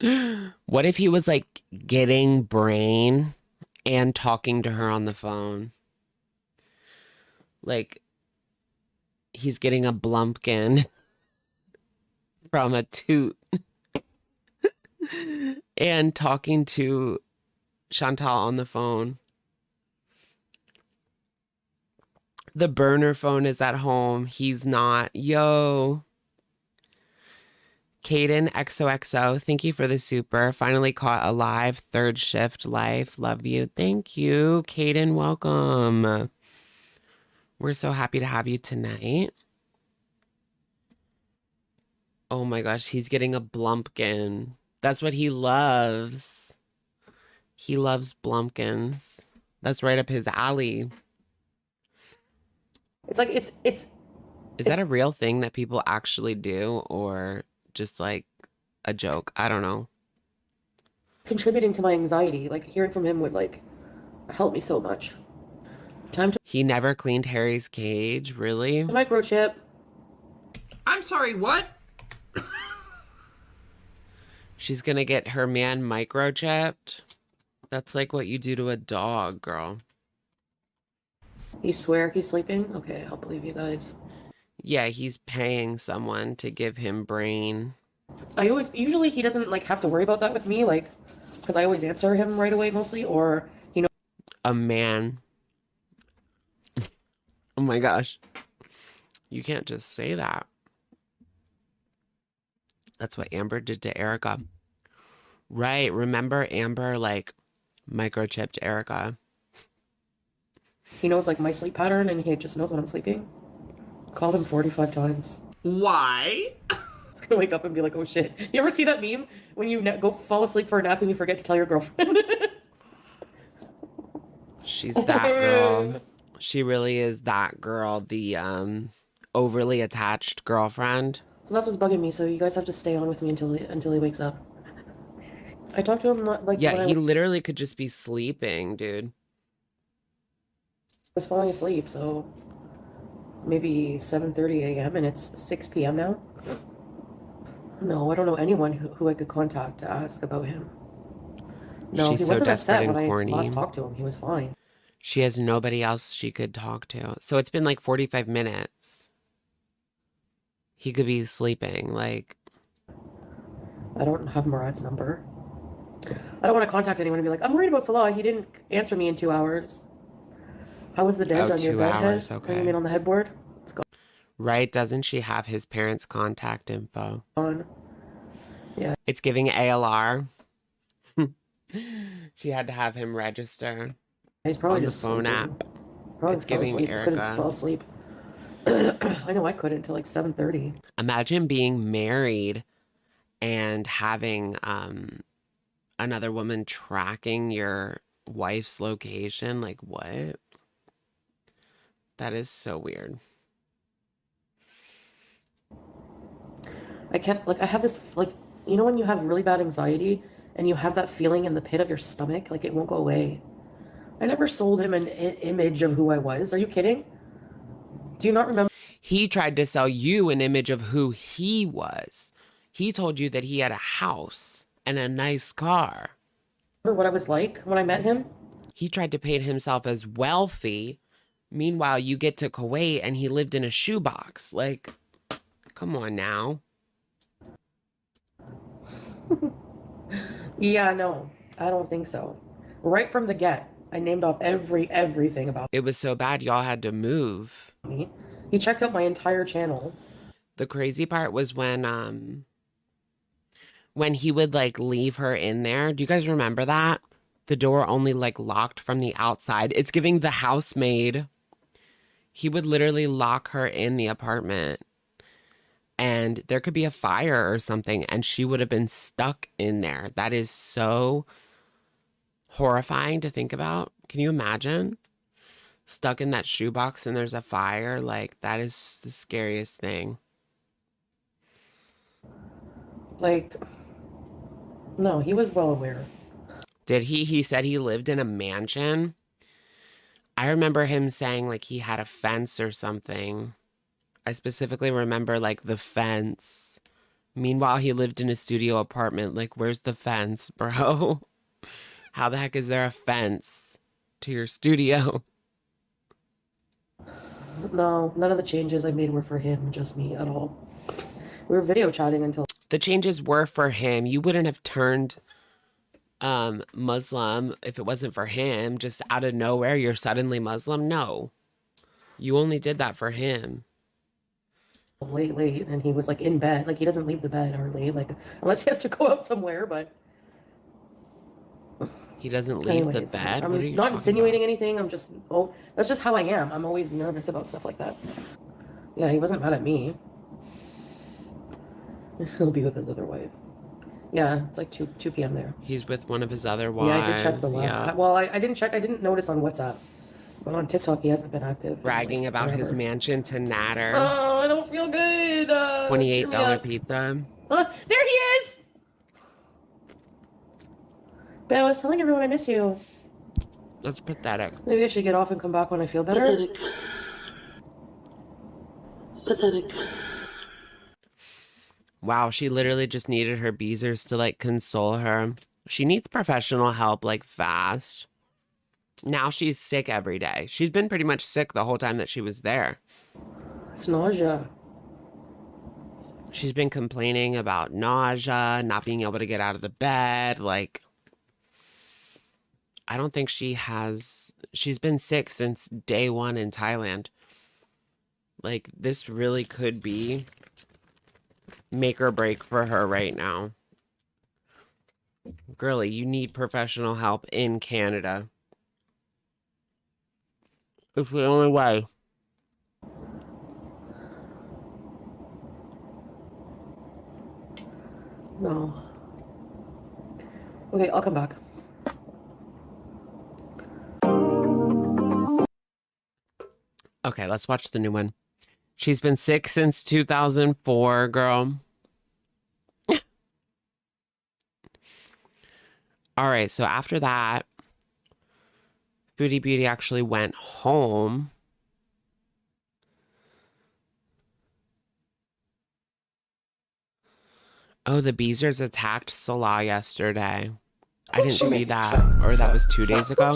What if he was like getting brain and talking to her on the phone? Like he's getting a blumpkin from a toot and talking to Chantal on the phone. The burner phone is at home. He's not. Yo. Caden XOXO, thank you for the super. Finally caught alive. Third shift life. Love you. Thank you. Caden, welcome. We're so happy to have you tonight. Oh my gosh, he's getting a blumpkin. That's what he loves. He loves blumpkins. That's right up his alley. It's like Is that a real thing that people actually do or just like a joke? I don't know. contributing to my anxiety. Like hearing from him would like help me so much. Time to He never cleaned Harry's cage, really? microchip. I'm sorry, what? She's gonna get her man microchipped. That's like what you do to a dog, girl. You swear he's sleeping? Okay, I'll believe you guys. Yeah, he's paying someone to give him brain. Usually he doesn't like have to worry about that with me, like, because I always answer him right away mostly, or you know. A man. Oh my gosh. You can't just say that. That's what Amber did to Erica. Right. Remember Amber like microchipped Erica? He knows like my sleep pattern and he just knows when I'm sleeping. Called him 45 times. Why? He's gonna wake up and be like, oh shit. You ever see that meme when you go fall asleep for a nap and you forget to tell your girlfriend? She's that girl. She really is that girl, the overly attached girlfriend. So that's what's bugging me. So you guys have to stay on with me until he wakes up. I talked to him like Yeah, when he I literally could just be sleeping, dude. was falling asleep. So maybe 7:30 a.m. and it's 6 p.m. now. No, I don't know anyone who I could contact to ask about him. No, She's he so wasn't desperate upset and when corny. I last talked to him. He was fine. She has nobody else she could talk to. So it's been like 45 minutes. He could be sleeping. Like, I don't have Murad's number. I don't want to contact anyone and be like, I'm worried about Salah. He didn't answer me in 2 hours. How was the dent oh, on your 2 bed hours. head? Okay. You mean on the headboard? It's Right? Doesn't she have his parents' contact info? gone. Yeah. It's giving ALR. She had to have him register He's probably on the just phone sleeping. app. Probably It's fell giving asleep. Couldn't Erica. fall asleep. I know I couldn't until like 7:30. Imagine being married and having another woman tracking your wife's location. Like, what? That is so weird. I can't, like, I have this, like, you know when you have really bad anxiety and you have that feeling in the pit of your stomach, like it won't go away. I never sold him an image of who I was. Are you kidding? Do you not remember He tried to sell you an image of who he was. He told you that he had a house and a nice car. what I was like when I met him? He tried to paint himself as wealthy. Meanwhile, you get to Kuwait and he lived in a shoebox. Like, come on now. Yeah, no, I don't think so. Right from the get, I named off everything about It was so bad y'all had to move. me. He checked out my entire channel. The crazy part was when he would like leave her in there. Do you guys remember that? The door only like locked from the outside. It's giving the housemaid. He would literally lock her in the apartment. And there could be a fire or something and she would have been stuck in there. That is so horrifying to think about. Can you imagine? Stuck in that shoebox and there's a fire. Like, that is the scariest thing. Like, no, he was well aware. Did he? He said he lived in a mansion. I remember him saying like he had a fence or something. I specifically remember like the fence Meanwhile, he lived in a studio apartment. Like, where's the fence, bro? How the heck is there a fence to your studio? No, none of the changes I made were for him, just me at all. We were video chatting until The changes were for him. You wouldn't have turned Muslim if it wasn't for him. Just out of nowhere, you're suddenly Muslim? No. You only did that for him. late, and he was like in bed. Like he doesn't leave the bed hardly, like unless he has to go out somewhere. But He doesn't leave the anyways, bed? I'm What are you not talking insinuating about? anything. I'm just that's just how I am. I'm always nervous about stuff like that. Yeah, he wasn't mad at me. He'll be with his other wife. Yeah, it's like 2 p.m. there. He's with one of his other wives. Yeah, I did check the last. Yeah. Well, I didn't check. I didn't notice on WhatsApp, but on TikTok he hasn't been active. Bragging like, about his forever. mansion to Natter. Oh, I don't feel good. cheer me $28 up. pizza. There he is. But I was telling everyone I miss you. That's pathetic. Maybe I should get off and come back when I feel better. Pathetic. Pathetic. Wow, she literally just needed her beezers to like console her. She needs professional help like fast. Now she's sick every day. She's been pretty much sick the whole time that she was there. It's nausea. She's been complaining about nausea, not being able to get out of the bed. Like, I don't think she's been sick since day one in Thailand. Like, this really could be make or break for her right now. Girlie, you need professional help in Canada. It's the only way. No. Okay, I'll come back. Okay, let's watch the new one. She's been sick since 2004, girl. All right, so after that, Foodie Beauty actually went home. Oh, the Beezers attacked Salah yesterday. I didn't see that. Or that was 2 days ago.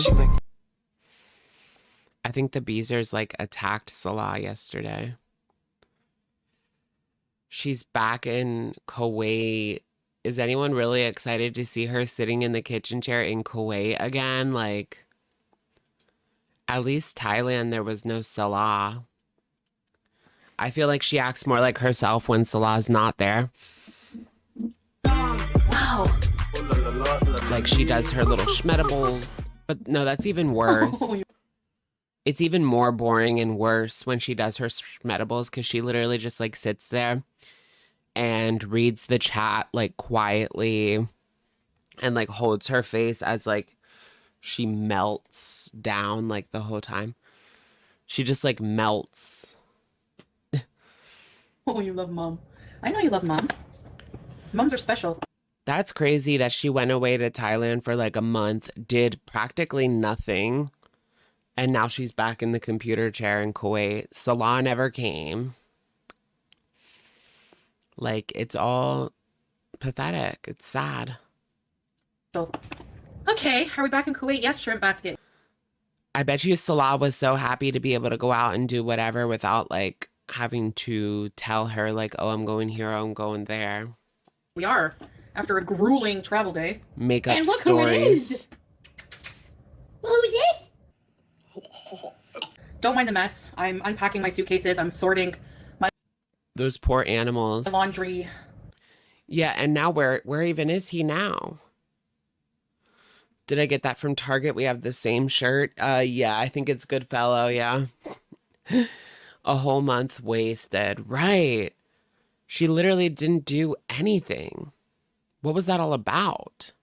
I think the Beezers like attacked Salah yesterday. She's back in Kuwait. Is anyone really excited to see her sitting in the kitchen chair in Kuwait again? Like, at least Thailand, there was no Salah. I feel like she acts more like herself when Salah's not there. Wow. Like, she does her little schmedible. But no, that's even worse. It's even more boring and worse when she does her schmedibles because she literally just, like, sits there and reads the chat, like, quietly and, like, holds her face as, like, she melts down, like, the whole time. She just, like, melts. Oh, you love mom. I know you love mom. Moms are special. That's crazy that she went away to Thailand for, like, a month, did practically nothing, and now she's back in the computer chair in Kuwait. Salah never came. Like, it's all pathetic. It's sad. Okay, are we back in Kuwait? Yes, shrimp basket. I bet you Salah was so happy to be able to go out and do whatever without, like, having to tell her, like, oh, I'm going here, oh, I'm going there. We are, after a grueling travel day. Make up And look stories. who it is! Who's this? Don't mind the mess. I'm unpacking my suitcases. I'm sorting my Those poor animals. laundry. Yeah, and now where even is he now? Did I get that from Target? We have the same shirt. Yeah, I think it's Goodfellow, yeah. A whole month wasted. Right. She literally didn't do anything. What was that all about?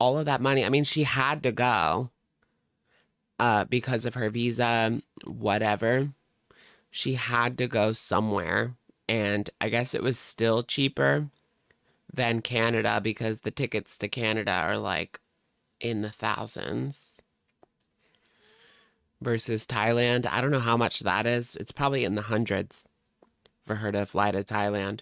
All of that money. I mean, she had to go because of her visa, whatever. She had to go somewhere. And I guess it was still cheaper than Canada because the tickets to Canada are like in the thousands. versus Thailand. I don't know how much that is. It's probably in the hundreds for her to fly to Thailand.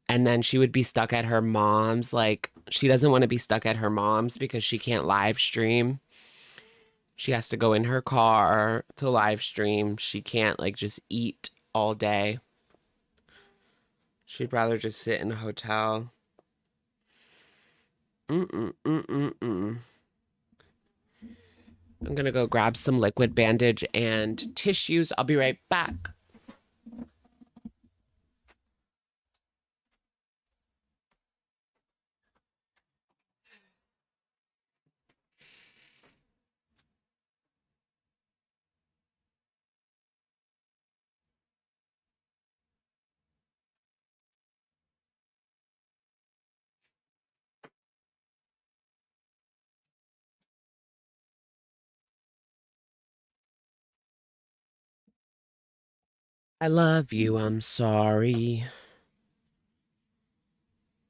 And then she would be stuck at her mom's. Like, she doesn't want to be stuck at her mom's because she can't live stream. She has to go in her car to live stream. She can't, like, just eat all day. She'd rather just sit in a hotel. I'm gonna go grab some liquid bandage and tissues. I'll be right back. I love you, I'm sorry.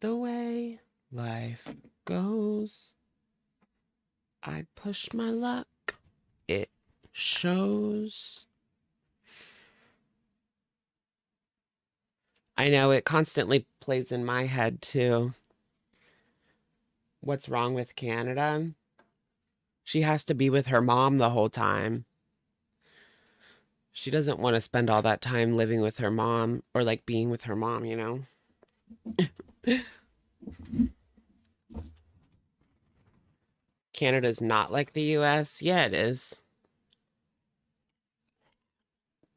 The way life goes, I push my luck, it shows. I know it constantly plays in my head too. What's wrong with Canada? She has to be with her mom the whole time. She doesn't want to spend all that time living with her mom or like being with her mom, you know? Canada's not like the US. Yeah, it is.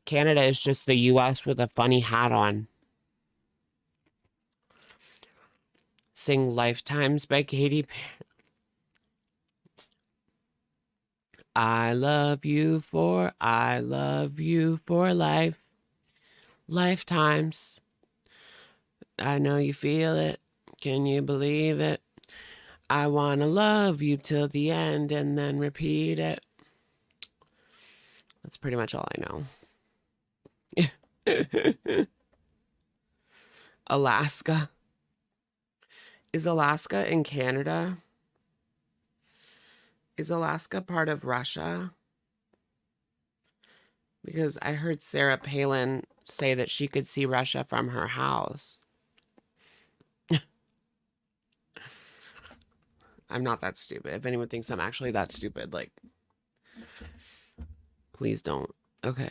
Canada is just the US with a funny hat on. Sing Lifetimes by Katy Perry. I love you for life. Lifetimes. I know you feel it. Can you believe it? I wanna love you till the end and then repeat it. That's pretty much all I know. Alaska. Is Alaska in Canada? Is Alaska part of Russia? Because I heard Sarah Palin say that she could see Russia from her house. I'm not that stupid. If anyone thinks I'm actually that stupid, like, please don't. Okay.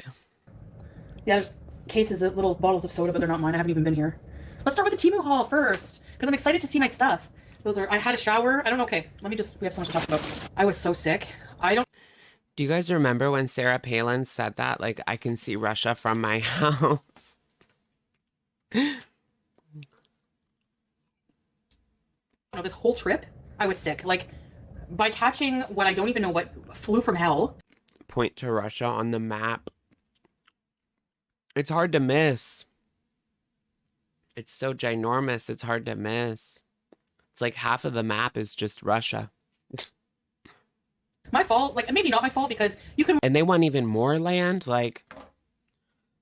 Yeah, there's cases of little bottles of soda, but they're not mine. I haven't even been here. Let's start with the Temu haul first, because I'm excited to see my stuff. I had a shower. I don't know. Okay, we have so much to talk about. I was so sick. Do you guys remember when Sarah Palin said that? Like, I can see Russia from my house. This whole trip, I was sick. Like, by catching what I don't even know what flew from hell. Point to Russia on the map. It's hard to miss. It's so ginormous, it's hard to miss. It's like half of the map is just Russia. My fault. Like, maybe not my fault, because you can... And they want even more land? Like,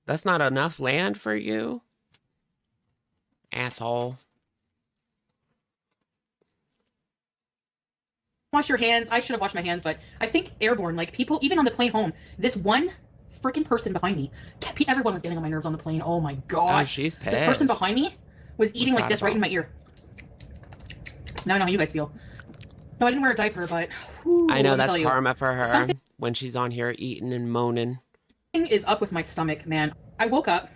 that's not enough land for you? Asshole. Wash your hands. I should have washed my hands, but I think airborne, like, people, even on the plane home, this one freaking person behind me, everyone was getting on my nerves on the plane. Oh my god. Oh, she's pissed. This person behind me was eating like this right in my ear. Now I know how you guys feel. No, I didn't wear a diaper, but whew, I know that's karma for her when she's on here eating and moaning. Something is up with my stomach, man. I woke up.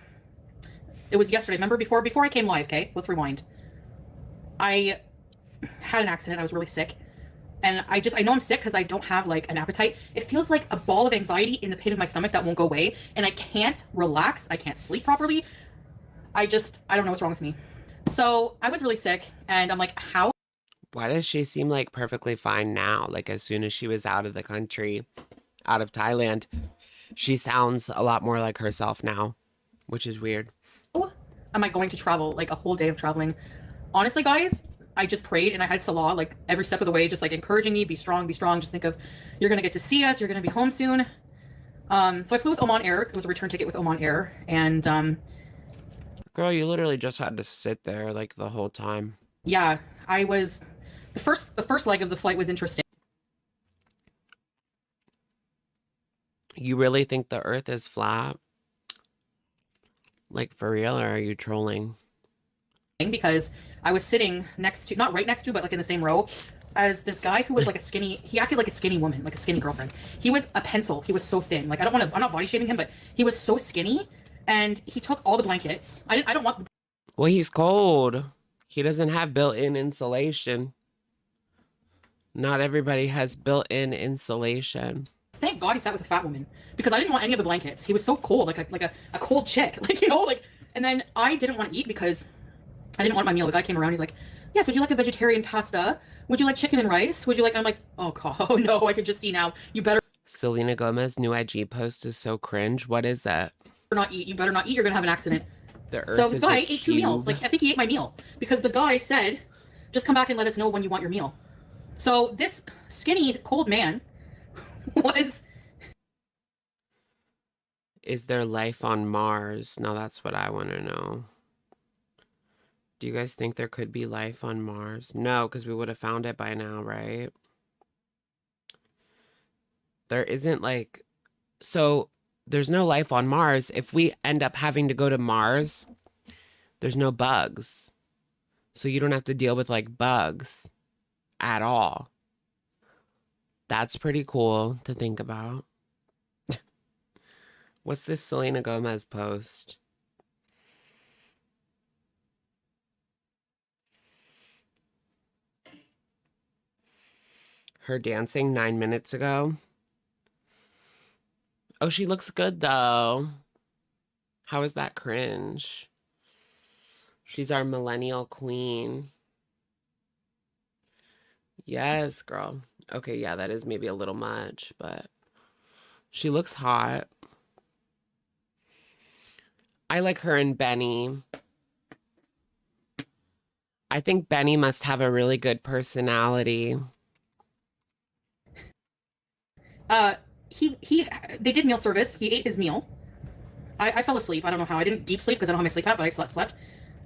It was yesterday. Remember before I came live, okay? Let's rewind. I had an accident. I was really sick. And I know I'm sick because I don't have like an appetite. It feels like a ball of anxiety in the pit of my stomach that won't go away. And I can't relax. I can't sleep properly. I don't know what's wrong with me. So I was really sick and I'm like, how? Why does she seem like perfectly fine now? Like as soon as she was out of the country, out of Thailand, she sounds a lot more like herself now, which is weird. Am I going to travel like a whole day of traveling? Honestly, guys, I just prayed and I had Salah like every step of the way, just like encouraging me, be strong, be strong. Just think of, you're going to get to see us. You're going to be home soon. So I flew with Oman Air. It was a return ticket with Oman Air. And girl, you literally just had to sit there like the whole time. Yeah, the first leg of the flight was interesting. You really think the earth is flat? Like for real, or are you trolling? Because I was sitting next to, not right next to, but like in the same row as this guy who was like a skinny, he acted like a skinny woman, like a skinny girlfriend. He was a pencil. He was so thin. Like, I'm not body shaming him, but he was so skinny, and he took all the blankets. I don't want. Well, he's cold. He doesn't have built-in insulation. Not everybody has built-in insulation. Thank God he sat with a fat woman, because I didn't want any of the blankets. He was so cold, like a cold chick, like, you know, like. And then I didn't want to eat because I didn't want my meal. The guy came around. He's like, "Yes, would you like a vegetarian pasta? Would you like chicken and rice? Would you like?" I'm like, "Oh God, oh no!" I could just see now. You better Selena Gomez's new IG post is so cringe. What is that? not eat. You better not eat. You're gonna have an accident. The earth So this is guy a ate 2 meals. cube. Like, I think he ate my meal because the guy said, "Just come back and let us know when you want your meal." So this skinny, cold man was. Is there life on Mars? Now that's what I want to know. Do you guys think there could be life on Mars? No, because we would have found it by now, right? There isn't like... So, there's no life on Mars. If we end up having to go to Mars, there's no bugs. So you don't have to deal with like bugs at all. That's pretty cool to think about. What's this Selena Gomez post? Her dancing 9 minutes ago. Oh, she looks good though. How is that cringe? She's our millennial queen. Yes, girl. Okay, yeah, that is maybe a little much, but she looks hot. I like her and Benny. I think Benny must have a really good personality. They did meal service. He ate his meal. I fell asleep. I don't know how. I didn't deep sleep because I don't have my sleep app, but I slept.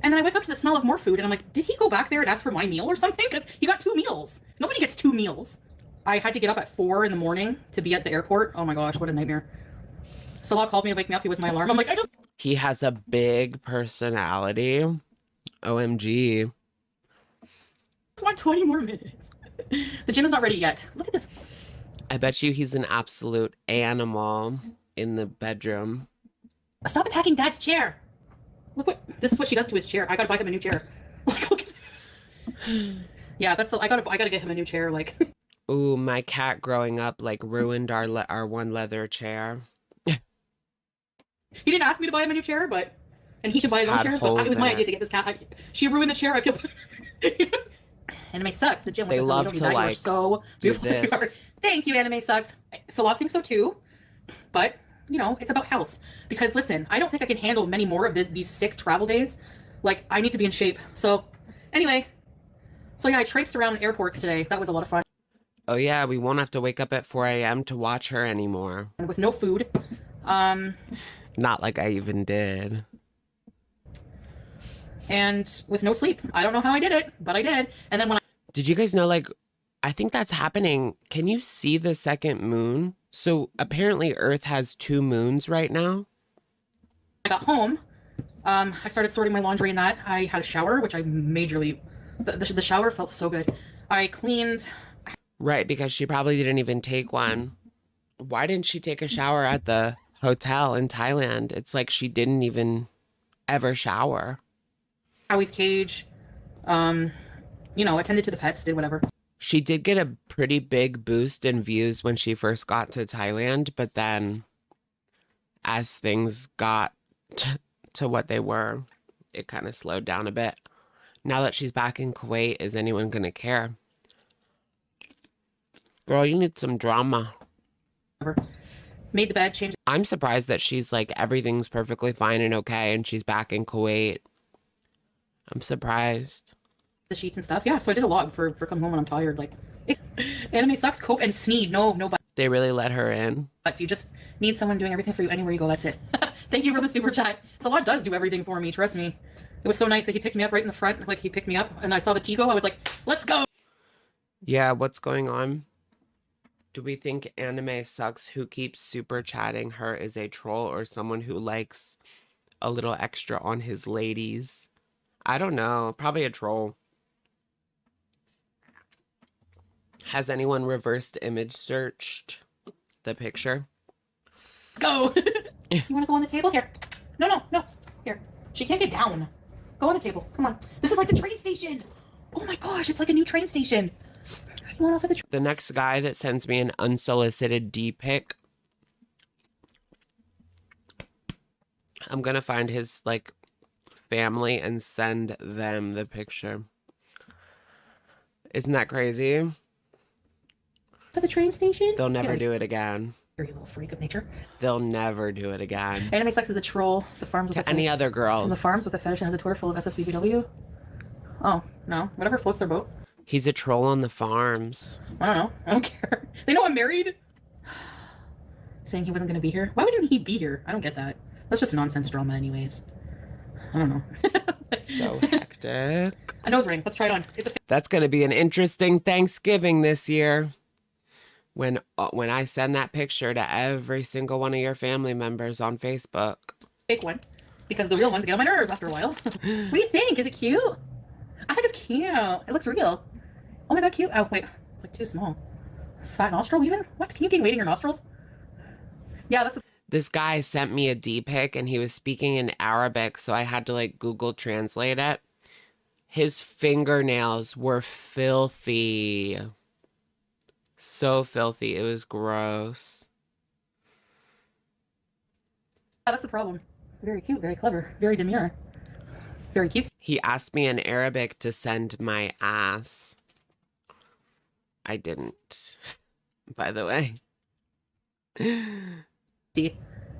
And then I wake up to the smell of more food, and I'm like, did he go back there and ask for my meal or something? Because he got 2 meals. Nobody gets 2 meals. I had to get up at 4 in the morning to be at the airport. Oh my gosh, what a nightmare. Salah called me to wake me up. He was my alarm. I'm like, He has a big personality. OMG. just want 20 more minutes. The gym is not ready yet. Look at this. I bet you he's an absolute animal in the bedroom. Stop attacking Dad's chair. Look what this is what she does to his chair. I gotta buy him a new chair. Like, look at this. Yeah, that's the I gotta get him a new chair. Like, Ooh, my cat growing up like ruined our one leather chair. he didn't ask me to buy him a new chair, and he should buy his own Had chairs. But holes it was my in idea it. to get this cat. She ruined the chair. I feel. Anime sucks. The gym. They What the hell? love You to, don't need that. You are like, so do beautiful as you are. this. Thank you. Anime sucks. Salah thinks so too, but you know it's about health. Because listen, I don't think I can handle many more of these sick travel days. Like, I need to be in shape. So anyway, so yeah, I traipsed around airports today. That was a lot of fun. Oh yeah, we won't have to wake up at 4 a.m. to watch her anymore. And with no food. Not like I even did. And with no sleep. I don't know how I did it, but I did. And then when Did you guys know, like, I think that's happening. Can you see the second moon? So apparently Earth has 2 moons right now. I got home, I started sorting my laundry and that. I had a shower, which I majorly... The shower felt so good. I cleaned... Right, because she probably didn't even take one. Why didn't she take a shower at the hotel in Thailand? It's like she didn't even ever shower. Howie's cage, you know, attended to the pets, did whatever. She did get a pretty big boost in views when she first got to Thailand, but then as things got to what they were, it kind of slowed down a bit. Now that she's back in Kuwait, is anyone going to care? Girl, you need some drama. Made the bed, changed I'm surprised that she's like, everything's perfectly fine and okay, and she's back in Kuwait. I'm surprised. the sheets and stuff. Yeah, so I did a lot for coming home when I'm tired. Like, anime sucks, cope, and Sneed. No They really let her in. buts. You just need someone doing everything for you anywhere you go. That's it. Thank you for the super chat. Salah does do everything for me. Trust me. It was so nice that he picked me up right in the front. Like, he picked me up, and I saw the Tico. I was like, let's go. Yeah, what's going on? Do we think anime sucks? Who keeps super chatting her is a troll or someone who likes a little extra on his ladies? I don't know. Probably a troll. Has anyone reversed image searched the picture? Go. You want to go on the table? Here. No, no, no. Here. She can't get down. Go on the table. Come on. This is like the train station. Oh my gosh, it's like a new train station. You want off at the The next guy that sends me an unsolicited D pic, I'm gonna find his like family and send them the picture. Isn't that crazy? at the train station? They'll never do it again. You're a little freak of nature. They'll never do it again. Anime sex is a troll. The farms with To any other From girls. the farms with a fetish and has a Twitter full of SSBBW. Oh, no. Whatever floats their boat. He's a troll on the farms. I don't know. I don't care. They know I'm married. Saying he wasn't going to be here. Why wouldn't he be here? I don't get that. That's just nonsense drama anyways. I don't know. So hectic. A nose ring. Let's try it on. It's a That's going to be an interesting Thanksgiving this year. When I send that picture to every single one of your family members on Facebook. fake one. Because the real ones get on my nerves after a while. What do you think? Is it cute? I think it's cute. It looks real. Oh my god, cute. Oh, wait. It's like too small. Fat nostril even? What? Can you gain weight in your nostrils? Yeah, that's... This guy sent me a D pic and he was speaking in Arabic, so I had to like Google translate it. His fingernails were filthy. So filthy. It was gross. Yeah, that's the problem. Very cute, very clever, very demure. Very cute. He asked me in Arabic to send my ass. I didn't, by the way.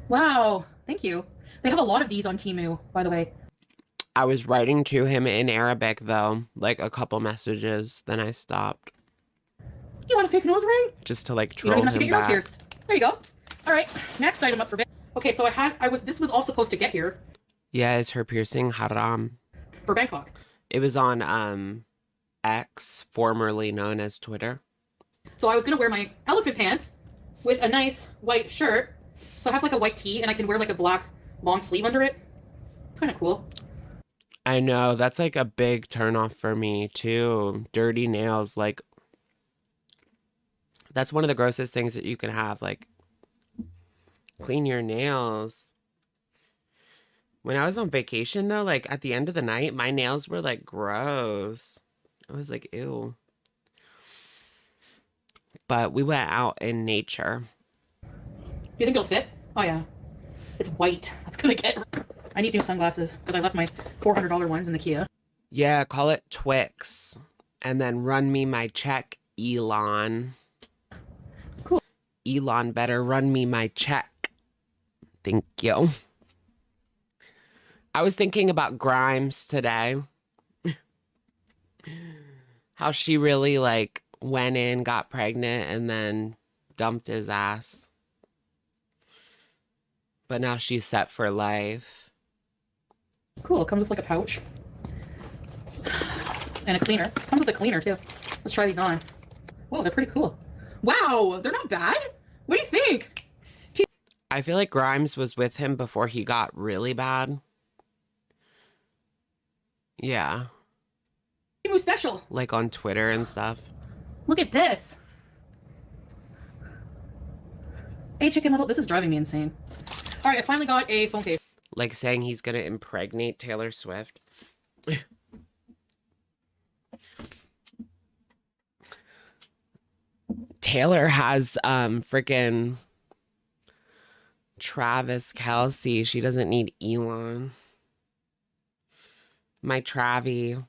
Wow, thank you. They have a lot of these on Temu, by the way. I was writing to him in Arabic, though, like a couple messages. Then I stopped. You want a fake nose ring? Just to like You don't troll even have to him get your nose back. pierced. There you go. All right, next item up for bid. Okay, so this was all supposed to get here Yeah, is her piercing haram? for Bangkok. It was on X, formerly known as Twitter. So I was gonna wear my elephant pants with a nice white shirt. So I have like a white tee and I can wear like a black long sleeve under it. Kind of cool. I know, that's like a big turnoff for me too. Dirty nails, like that's one of the grossest things that you can have. Like, clean your nails. When I was on vacation though, like at the end of the night, my nails were like gross. I was like, ew. But we went out in nature. Do you think it'll fit? Oh yeah. It's white. That's gonna get... I need new sunglasses because I left my $400 ones in the Kia. Yeah, call it Twix. And then run me my check, Elon. Cool. Elon better run me my check. Thank you. I was thinking about Grimes today. How she really like went in, got pregnant, and then dumped his ass. But now she's set for life. Cool. It comes with like a pouch. And a cleaner. Comes with a cleaner too. Let's try these on. Whoa, they're pretty cool. Wow, they're not bad. What do you think? I feel like Grimes was with him before he got really bad. Yeah. Temu special. Like on Twitter and stuff. Look at this. Hey, chicken little. This is driving me insane. All right, I finally got a phone case. Like saying he's gonna impregnate Taylor Swift. Taylor has freaking Travis Kelce. She doesn't need Elon. My Travie.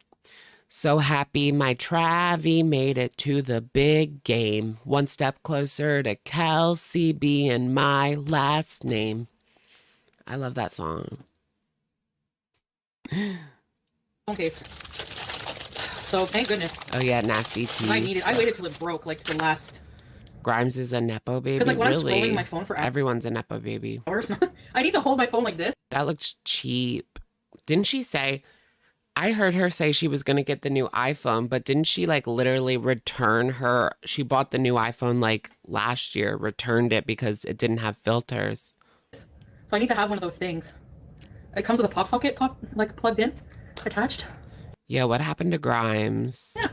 So happy my Travie made it to the big game. One step closer to Kelce being my last name. I love that song. Phone case. So thank goodness. Oh yeah, Nasty T. I need it. I waited till it broke, like to the last Grimes is a Nepo baby. Because like when really? I'm scrolling my phone for Everyone's a Nepo baby. hours, I need to hold my phone like this. That looks cheap. Didn't she say, I heard her say she was going to get the new iPhone, but didn't she like literally return her? She bought the new iPhone like last year, returned it because it didn't have filters. So I need to have one of those things. It comes with a pop socket, like plugged in, attached. Yeah, what happened to Grimes? Yeah.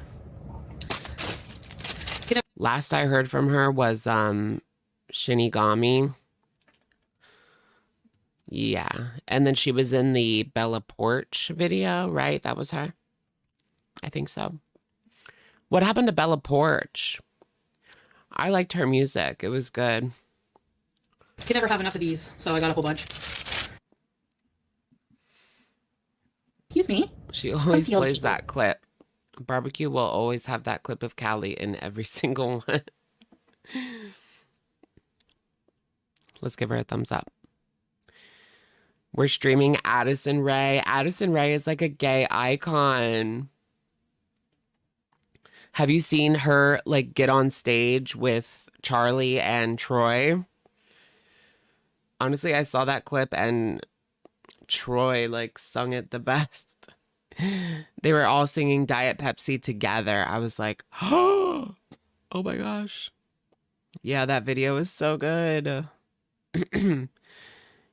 Last I heard from her was Shinigami. Yeah. And then she was in the Bella Porch video, right? That was her? I think so. What happened to Bella Porch? I liked her music. It was good. Can never have enough of these, so I got a whole bunch. Excuse me. She always plays that clip. Barbecue will always have that clip of Callie in every single one. Let's give her a thumbs up. We're streaming Addison Rae. Addison Rae is like a gay icon. Have you seen her like get on stage with Charlie and Troy? Honestly, I saw that clip and Troy like sung it the best. They were all singing Diet Pepsi together. I was like, oh my gosh. Yeah, that video is so good.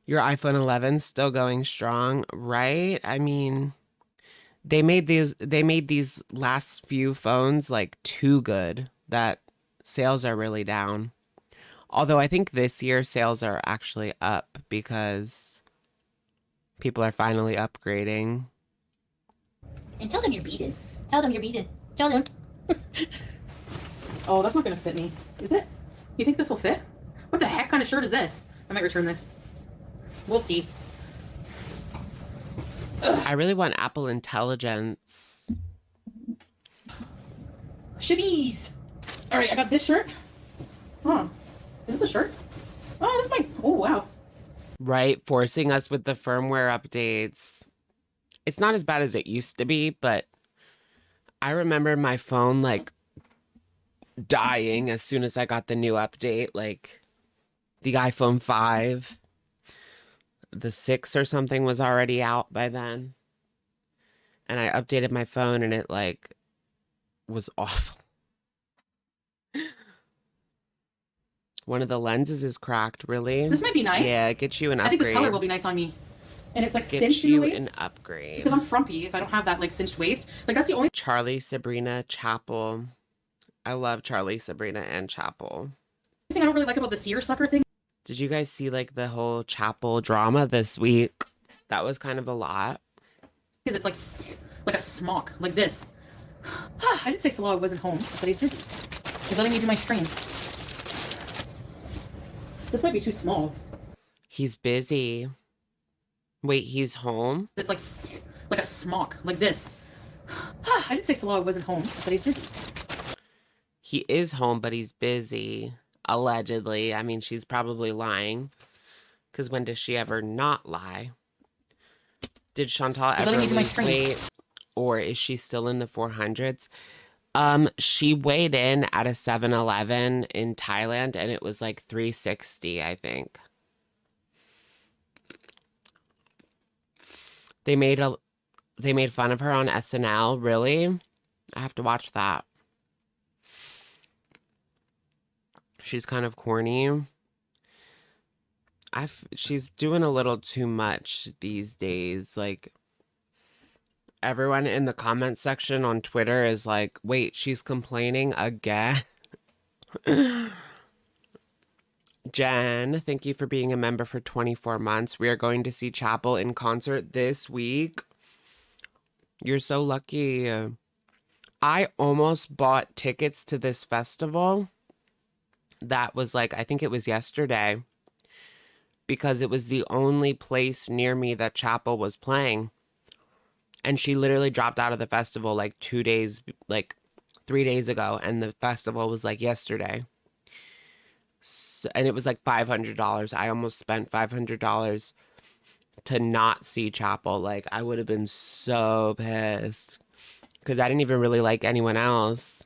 Your iPhone 11 still going strong, right? I mean, they made these last few phones like too good that sales are really down. Although I think this year sales are actually up because people are finally upgrading. And tell them you're beaten. Tell them you're beaten. Tell them. Oh, that's not gonna fit me. Is it? You think this will fit? What the heck kind of shirt is this? I might return this. We'll see. I really want Apple Intelligence. Shibbies! Alright, I got this shirt. Huh. Is this a shirt? Oh, this might... Oh, wow. Right? Forcing us with the firmware updates. It's not as bad as it used to be, but I remember my phone, like, dying as soon as I got the new update. Like, the iPhone 5. The 6 or something was already out by then. And I updated my phone and it, like, was awful. One of the lenses is cracked, really? This might be nice. Yeah, get you an I upgrade. think this color will be nice on me. And it's like Get cinched in you the waist. an upgrade. Because I'm frumpy if I don't have that like cinched waist. Like that's the only Charlie, Sabrina, Chapel. I love Charlie, Sabrina, and Chapel. thing I don't really like about the seersucker thing. Did you guys see like the whole Chapel drama this week? That was kind of a lot. Because it's like a smock, like this. I didn't say Salah wasn't home. I said he's busy. He's letting me do my stream. This might be too small. He's busy. Wait, he's home? It's like a smock, like this. I didn't say Salah wasn't home. I said he's busy. He is home, but he's busy. Allegedly. I mean, she's probably lying. Because when does she ever not lie? Did Chantal ever lose weight? Or is she still in the 400s? She weighed in at a 7-Eleven in Thailand, and it was like 360, I think. They made fun of her on SNL, really? I have to watch that. She's kind of corny. She's doing a little too much these days. Like, everyone in the comment section on Twitter is like, wait, she's complaining again? Jen, thank you for being a member for 24 months. We are going to see Chapel in concert this week. You're so lucky. I almost bought tickets to this festival. That was like, I think it was yesterday. Because it was the only place near me that Chapel was playing. And she literally dropped out of the festival like 3 days ago. And the festival was like yesterday. So, and it was like $500. I almost spent $500 to not see Chapel. Like, I would have been so pissed. Because I didn't even really like anyone else.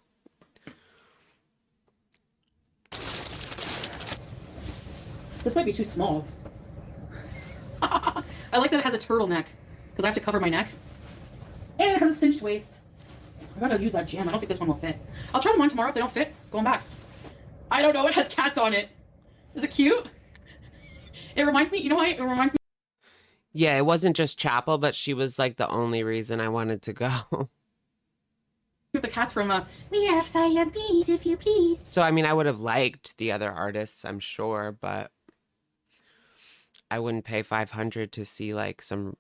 This might be too small. I like that it has a turtleneck. Because I have to cover my neck. a cinched waist. I gotta use that jam. I don't think this one will fit. I'll try them on tomorrow. If they don't fit, going back. I don't know. It has cats on it. Is it cute? It reminds me, you know what? It reminds me Yeah, it wasn't just Chapel, but she was like the only reason I wanted to go. of the cats from We Are Siamese, if you please. So, I mean, I would have liked the other artists, I'm sure, but I wouldn't pay $500 to see like some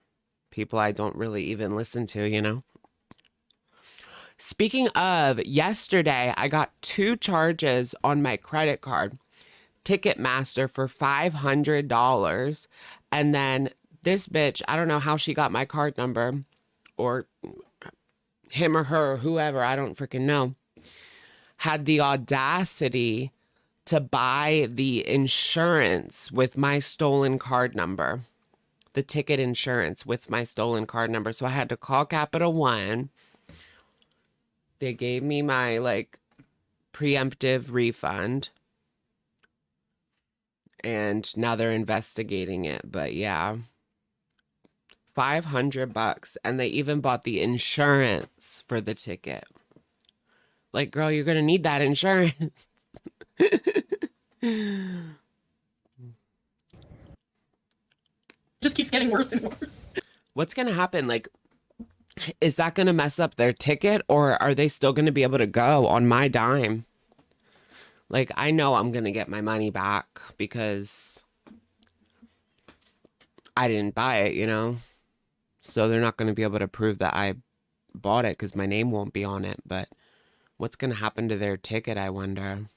people I don't really even listen to, you know? Speaking of, yesterday I got 2 charges on my credit card. Ticketmaster for $500. And then this bitch, I don't know how she got my card number, or him or her, whoever, I don't freaking know, had the audacity to buy the insurance with my stolen card number, the ticket insurance with my stolen card number. So I had to call Capital One. They gave me my like preemptive refund. And now they're investigating it. But yeah, $500. And they even bought the insurance for the ticket. Like, girl, you're going to need that insurance. Just keeps getting worse and worse. What's going to happen? Like, is that going to mess up their ticket, or are they still going to be able to go on my dime? Like, I know I'm going to get my money back because I didn't buy it, you know? So they're not going to be able to prove that I bought it because my name won't be on it. But what's going to happen to their ticket, I wonder?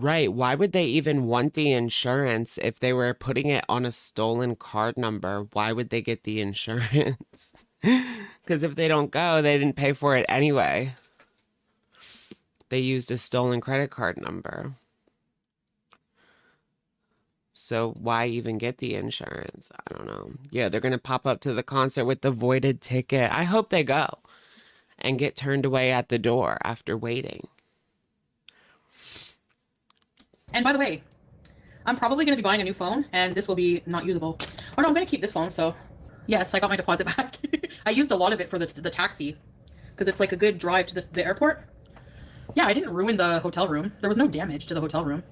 Right. Why would they even want the insurance if they were putting it on a stolen card number? Why would they get the insurance? Because if they don't go, they didn't pay for it anyway. They used a stolen credit card number. So why even get the insurance? I don't know. Yeah, they're going to pop up to the concert with the voided ticket. I hope they go and get turned away at the door after waiting. And by the way, I'm probably going to be buying a new phone, and this will be not usable. Or no, I'm going to keep this phone, so... Yes, I got my deposit back. I used a lot of it for the taxi, because it's like a good drive to the airport. Yeah, I didn't ruin the hotel room. There was no damage to the hotel room.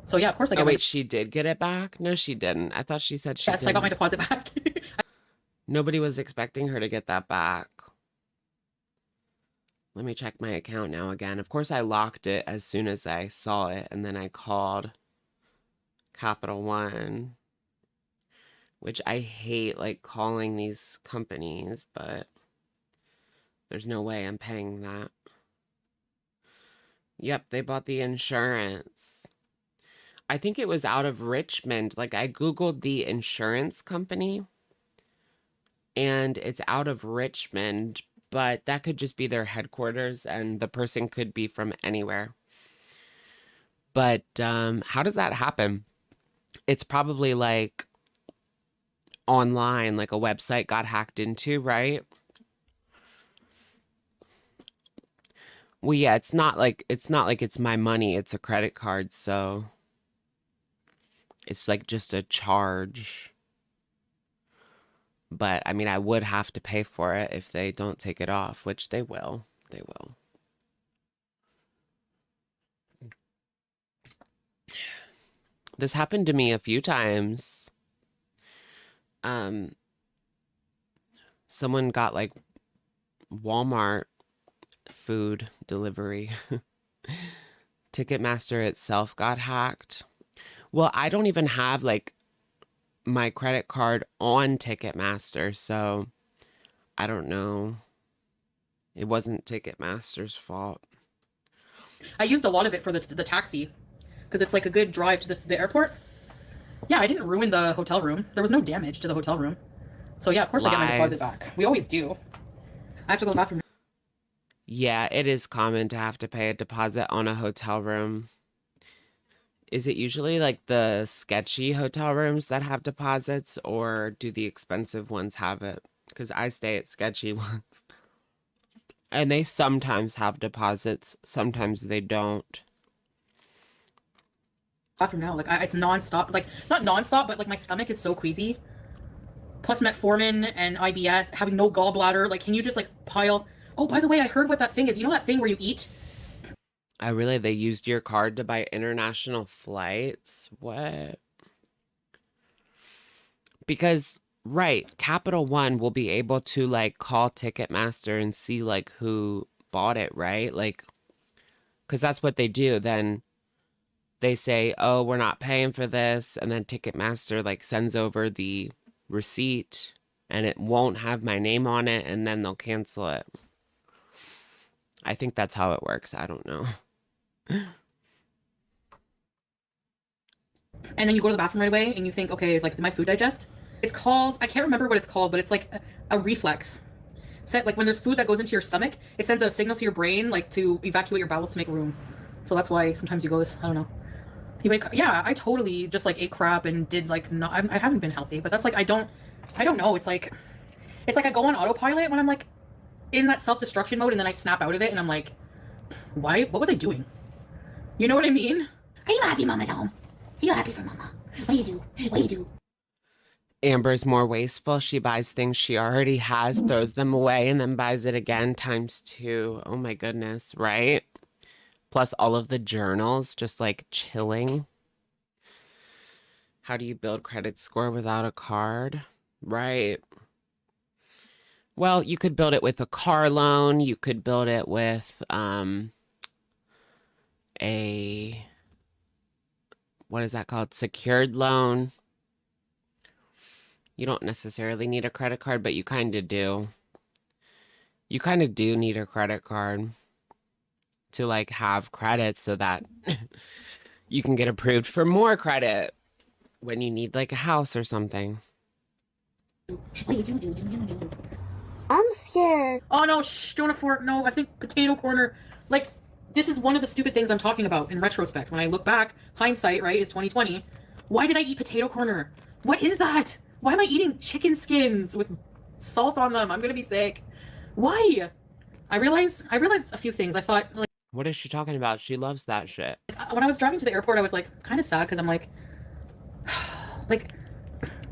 So yeah, of course I got wait, she did get it back? No, she didn't. I thought she said she Yes, didn't. I got my deposit back. Nobody was expecting her to get that back. Let me check my account now again. Of course, I locked it as soon as I saw it, and then I called Capital One, which I hate, like, calling these companies, but there's no way I'm paying that. Yep, they bought the insurance. I think it was out of Richmond. Like, I Googled the insurance company, and it's out of Richmond, but that could just be their headquarters, and the person could be from anywhere. But how does that happen? It's probably like online, like a website got hacked into, right? Well, yeah, it's not like it's my money, it's a credit card, so it's like just a charge. But I mean, I would have to pay for it if they don't take it off, which they will. They will. This happened to me a few times. Someone got like Walmart food delivery. Ticketmaster itself got hacked. Well, I don't even have like my credit card on Ticketmaster, so I don't know. It wasn't Ticketmaster's fault. I used a lot of it for the taxi, because it's like a good drive to the airport. Yeah, I didn't ruin the hotel room. There was no damage to the hotel room. So yeah, of course I get my deposit back. We always do. I have to go to the bathroom. Yeah, it is common to have to pay a deposit on a hotel room. Is it usually like the sketchy hotel rooms that have deposits, or do the expensive ones have it? Because I stay at sketchy ones. And they sometimes have deposits, sometimes they don't. bathroom now. Like it's nonstop. Like not nonstop, but like my stomach is so queasy. Plus metformin and IBS, having no gallbladder. Like, can you just like pile? Oh, by the way, I heard what that thing is. You know that thing where you eat? Oh, really? They used your card to buy international flights? What? Because, right, Capital One will be able to like call Ticketmaster and see like who bought it, right? Like, because that's what they do. Then they say, oh, we're not paying for this. And then Ticketmaster like sends over the receipt and it won't have my name on it. And then they'll cancel it. I think that's how it works. I don't know. And then you go to the bathroom right away and you think, okay, like, did my food digest? It's called, I can't remember what it's called, but it's like a reflex. Like when there's food that goes into your stomach, it sends a signal to your brain, like to evacuate your bowels to make room. So that's why sometimes you go this, I don't know. You wake up, yeah, I totally just like ate crap and did like, not, I haven't been healthy, but that's like, I don't know. It's like I go on autopilot when I'm like in that self-destruction mode and then I snap out of it and I'm like, what was I doing? You know what I mean? Are you happy Mama's home? Are you happy for Mama? What do you do? What do you do? Amber's more wasteful. She buys things she already has, throws them away, and then buys it again ×2. Oh my goodness, right? Plus all of the journals, just like chilling. How do you build credit score without a card? Right. Well, you could build it with a car loan. You could build it with what is that called? Secured loan. You don't necessarily need a credit card, but you kind of do. You kind of do need a credit card to like have credit so that you can get approved for more credit when you need like a house or something. What do you do? I'm scared. Oh no, shh, don't afford, no, I think potato corner, like, this is one of the stupid things I'm talking about in retrospect. When I look back, hindsight, right, is 2020. Why did I eat potato corner? What is that? Why am I eating chicken skins with salt on them? I'm gonna be sick. Why? I realized a few things. I thought, like, What is she talking about? She loves that shit. when I was driving to the airport, I was like kind of sad because I'm like, like,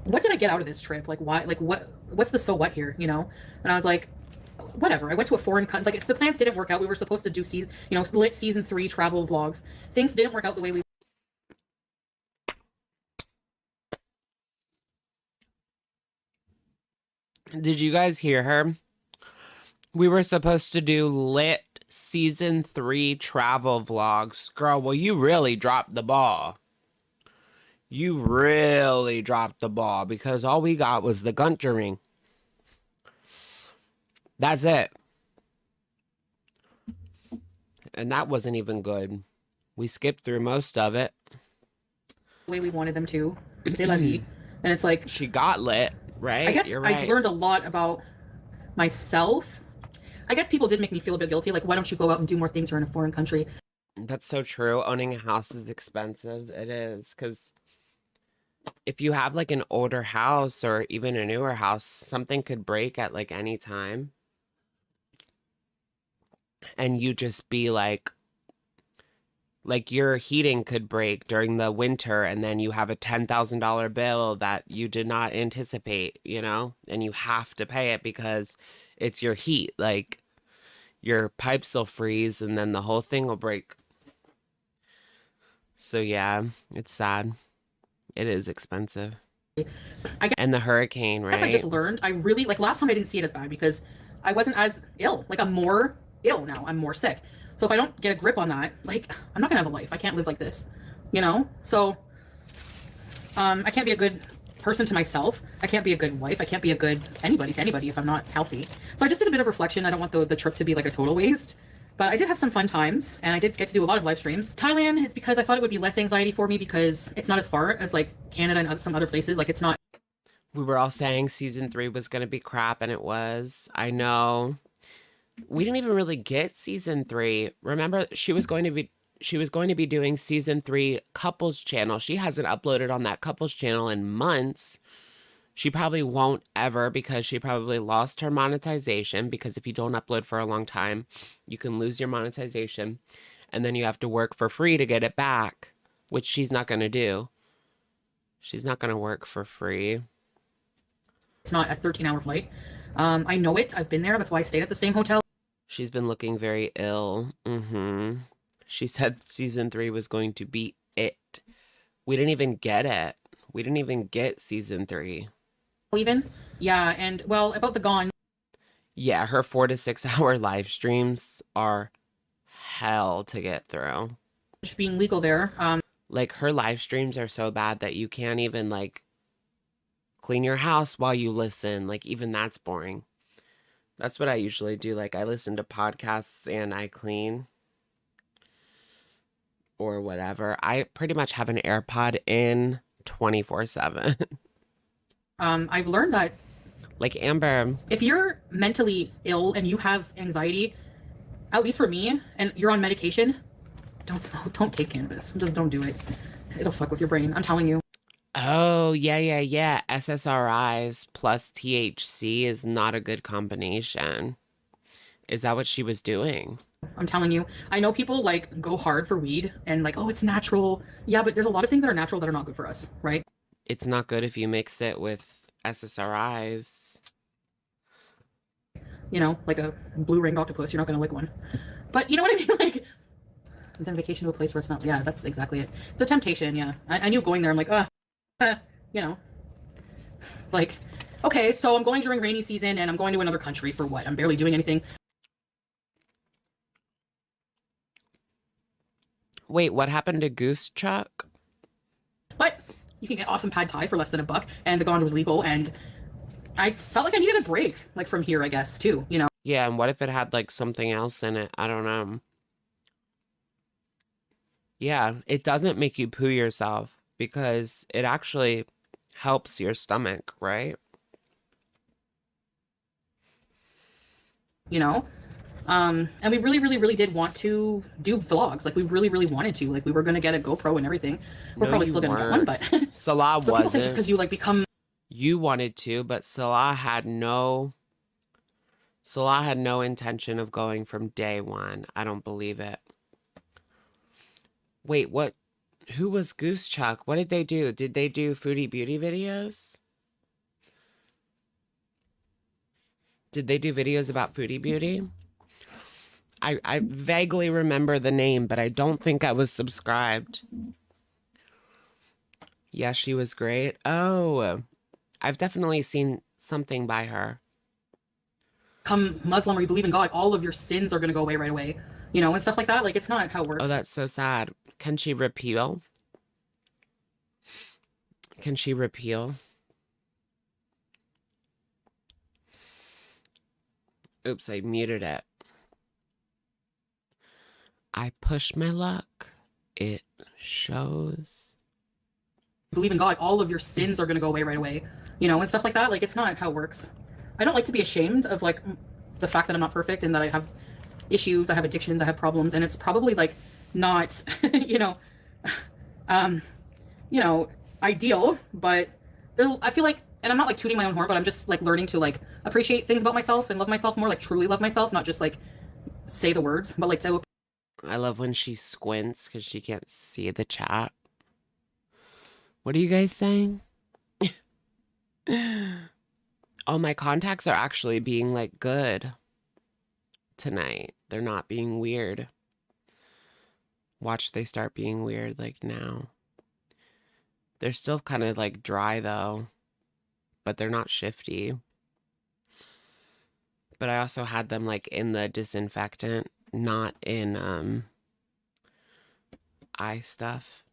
what did I get out of this trip? Like, why? Like, what's the so what here? You know? And I was like, whatever. I went to a foreign country. Like, if the plans didn't work out, we were supposed to do lit season 3 travel vlogs. Things didn't work out the way we. Did you guys hear her? We were supposed to do lit season 3 travel vlogs. Girl, well, you really dropped the ball. You really dropped the ball because all we got was the Gunter. That's it. And that wasn't even good. We skipped through most of it. The way we wanted them to. C'est la vie. And it's like, She got lit, right? I guess You're right. I learned a lot about myself. I guess people did make me feel a bit guilty. Like, why don't you go out and do more things? You're in a foreign country. That's so true. Owning a house is expensive. It is, because if you have like an older house or even a newer house, something could break at like any time. And you just be like your heating could break during the winter and then you have a $10,000 bill that you did not anticipate, you know, and you have to pay it because it's your heat. Like, your pipes will freeze and then the whole thing will break. So yeah, it's sad. It is expensive. And the hurricane, right? As I just learned, I really, like, last time I didn't see it as bad because I wasn't as ill. Like, I'm more ill now. I'm more sick. So if I don't get a grip on that, like, I'm not gonna have a life. I can't live like this, you know? So, I can't be a good person to myself. I can't be a good wife. I can't be a good anybody to anybody if I'm not healthy. So I just did a bit of reflection. I don't want the trip to be like a total waste. But I did have some fun times, and I did get to do a lot of live streams. Thailand is because I thought it would be less anxiety for me because it's not as far as, like, Canada and some other places. Like, it's not. We were all saying season 3 was going to be crap, and it was. I know. We didn't even really get season 3. Remember, she was going to be doing season 3 couples channel. She hasn't uploaded on that couples channel in months. She probably won't ever because she probably lost her monetization, because if you don't upload for a long time, you can lose your monetization and then you have to work for free to get it back. which she's not going to do. She's not going to work for free. It's not a 13-hour flight. I know it. I've been there. That's why I stayed at the same hotel. She's been looking very ill. She said season 3 was going to be it. We didn't even get it. We didn't even get season 3. Even? Yeah, and well, about the Gone. Yeah, her 4 to 6 hour live streams are hell to get through. Being legal there. Like, her live streams are so bad that you can't even, like, clean your house while you listen. Like, even that's boring. That's what I usually do. Like, I listen to podcasts and I clean. Or whatever. I pretty much have an AirPod in 24/7. I've learned that like, Amber, if you're mentally ill and you have anxiety, at least for me, and you're on medication, don't smoke, don't take cannabis. Just don't do it. It'll fuck with your brain. I'm telling you. oh, yeah. SSRIs plus THC is not a good combination. Is that what she was doing? I'm telling you. I know people, like, go hard for weed and, like, oh, it's natural. Yeah, but there's a lot of things that are natural that are not good for us, right? It's not good if you mix it with SSRIs. You know, like a blue-ringed octopus, you're not going to lick one. But you know what I mean? Like, then vacation to a place where it's not. Yeah, that's exactly it. It's a temptation, yeah. I knew going there, I'm like, you know. Like, okay, so I'm going during rainy season and I'm going to another country for what? I'm barely doing anything. Wait, what happened to Goose Chuck? But you can get awesome pad thai for less than $1, and the ganja was legal, and I felt like I needed a break, like, from here, I guess, too, you know? Yeah, and what if it had, like, something else in it? I don't know. Yeah, it doesn't make you poo yourself because it actually helps your stomach, right? You know? And we really did want to do vlogs. Like, we really wanted to. Like, we were going to get a GoPro and everything. We're No, probably you still going to get one, weren't. but... Salah But people think just wasn't. because you, like, become... You wanted to, but Salah had no intention of going from day one. I don't believe it. Wait, what? Who was Goose Chuck? What did they do? Did they do foodie beauty videos? Did they do videos about foodie beauty? I vaguely remember the name, but I don't think I was subscribed. Yeah, she was great. Oh, I've definitely seen something by her. Become Muslim or you believe in God, all of your sins are going to go away right away. You know, and stuff like that. Like, it's not how it works. Oh, that's so sad. Can she repeal? Can she repeal? Oops, I muted it. I push my luck. It shows. Believe in God, all of your sins are going to go away right away. You know, and stuff like that. Like, it's not how it works. I don't like to be ashamed of, like, the fact that I'm not perfect and that I have issues, I have addictions, I have problems, and it's probably, like, not, you know, ideal, but I feel like, and I'm not, like, tooting my own horn, but I'm just, like, learning to, like, appreciate things about myself and love myself more, like, truly love myself, not just, like, say the words, but, like, to... I love when she squints because she can't see the chat. What are you guys saying? Oh, my contacts are actually being, like, good tonight. They're not being weird. Watch they start being weird, like, now. They're still kind of, like, dry, though. But they're not shifty. But I also had them, like, in the disinfectant, not in, eye stuff.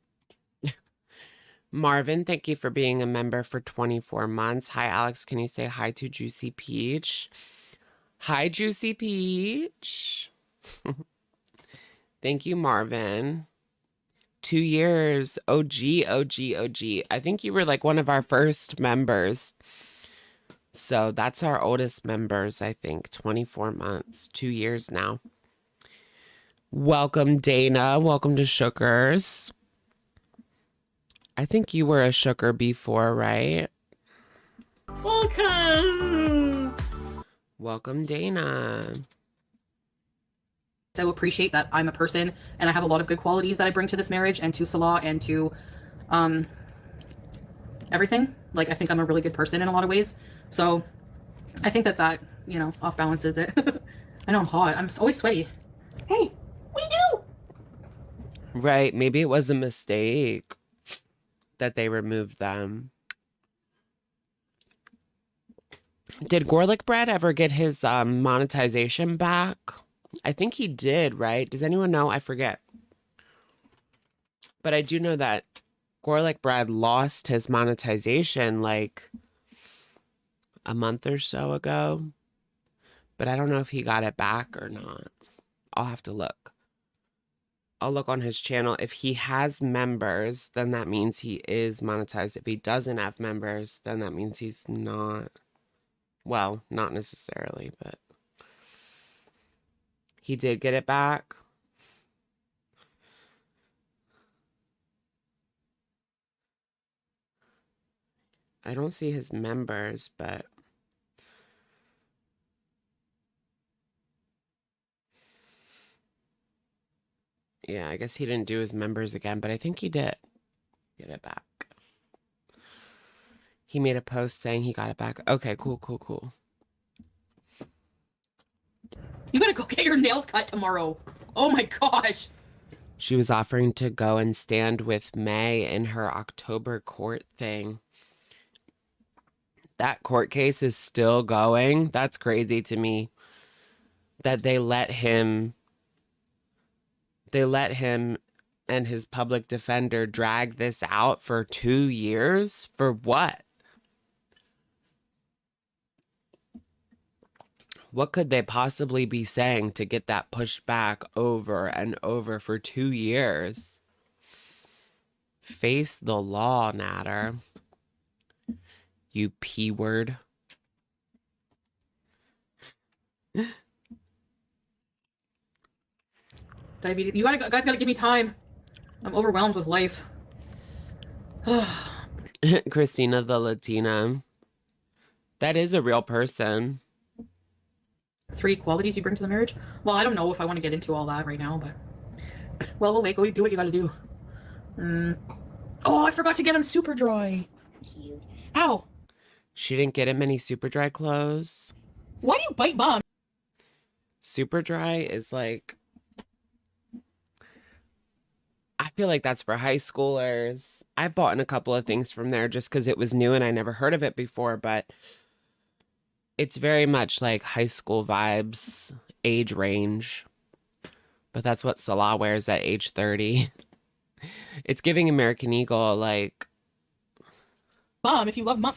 Marvin, thank you for being a member for 24 months. Hi, Alex. Can you say hi to Juicy Peach? Hi, Juicy Peach. Thank you, Marvin. 2 years. OG. I think you were like one of our first members. So that's our oldest members, I think. 24 months. 2 years now. Welcome, Dana. Welcome to Shookers. I think you were a Shooker before, right? Welcome! Welcome, Dana. So appreciate that I'm a person and I have a lot of good qualities that I bring to this marriage and to Salah and to everything. Like, I think I'm a really good person in a lot of ways. So I think that, you know, off balances it. I know I'm hot. I'm always sweaty. Hey, what do you do? Right. Maybe it was a mistake that they removed them. Did Garlic Bread ever get his monetization back? I think he did, right? Does anyone know? I forget. But I do know that Garlic Bread lost his monetization like a month or so ago. But I don't know if he got it back or not. I'll have to look. I'll look on his channel. If he has members, then that means he is monetized. If he doesn't have members, then that means he's not. Well, not necessarily, but he did get it back. I don't see his members, but yeah, I guess he didn't do his members again, but I think he did get it back. He made a post saying he got it back. Okay, cool, cool, cool. You gotta go get your nails cut tomorrow. Oh my gosh. She was offering to go and stand with May in her October court thing. That court case is still going. That's crazy to me. That they let him and his public defender drag this out for 2 years? For what? What could they possibly be saying to get that pushed back over and over for 2 years? Face the law, Natter. You P-word. Diabetes. You guys gotta give me time. I'm overwhelmed with life. Christina the Latina. That is a real person. 3 qualities you bring to the marriage? Well, I don't know if I want to get into all that right now, but... Well, we'll wait. Go do what you gotta do. Oh, I forgot to get him super dry. Cute. Ow! She didn't get him any super dry clothes. Why do you bite Mom? Super dry is like... I feel like that's for high schoolers. I've bought in a couple of things from there just because it was new and I never heard of it before, but it's very much like high school vibes, age range. But that's what Salah wears at age 30. It's giving American Eagle, like... Mom, if you love Mom...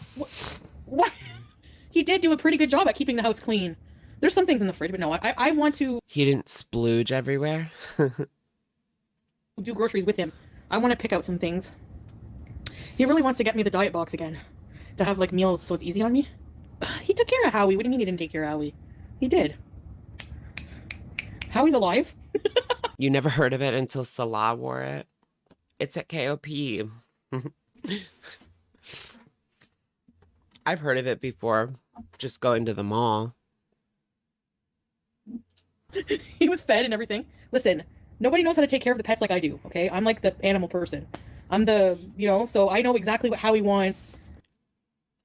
What? He did do a pretty good job at keeping the house clean. There's some things in the fridge, but no, I want to... He didn't splooge everywhere. Do groceries with him. I want to pick out some things. He really wants to get me the diet box again. To have, like, meals so it's easy on me. He took care of Howie. What do you mean he didn't take care of Howie? He did. Howie's alive. You never heard of it until Salah wore it. It's at KOP. I've heard of it before, just going to the mall. He was fed and everything. Listen, nobody knows how to take care of the pets like I do, okay? I'm like the animal person. I'm the, you know, so I know exactly what Howie wants.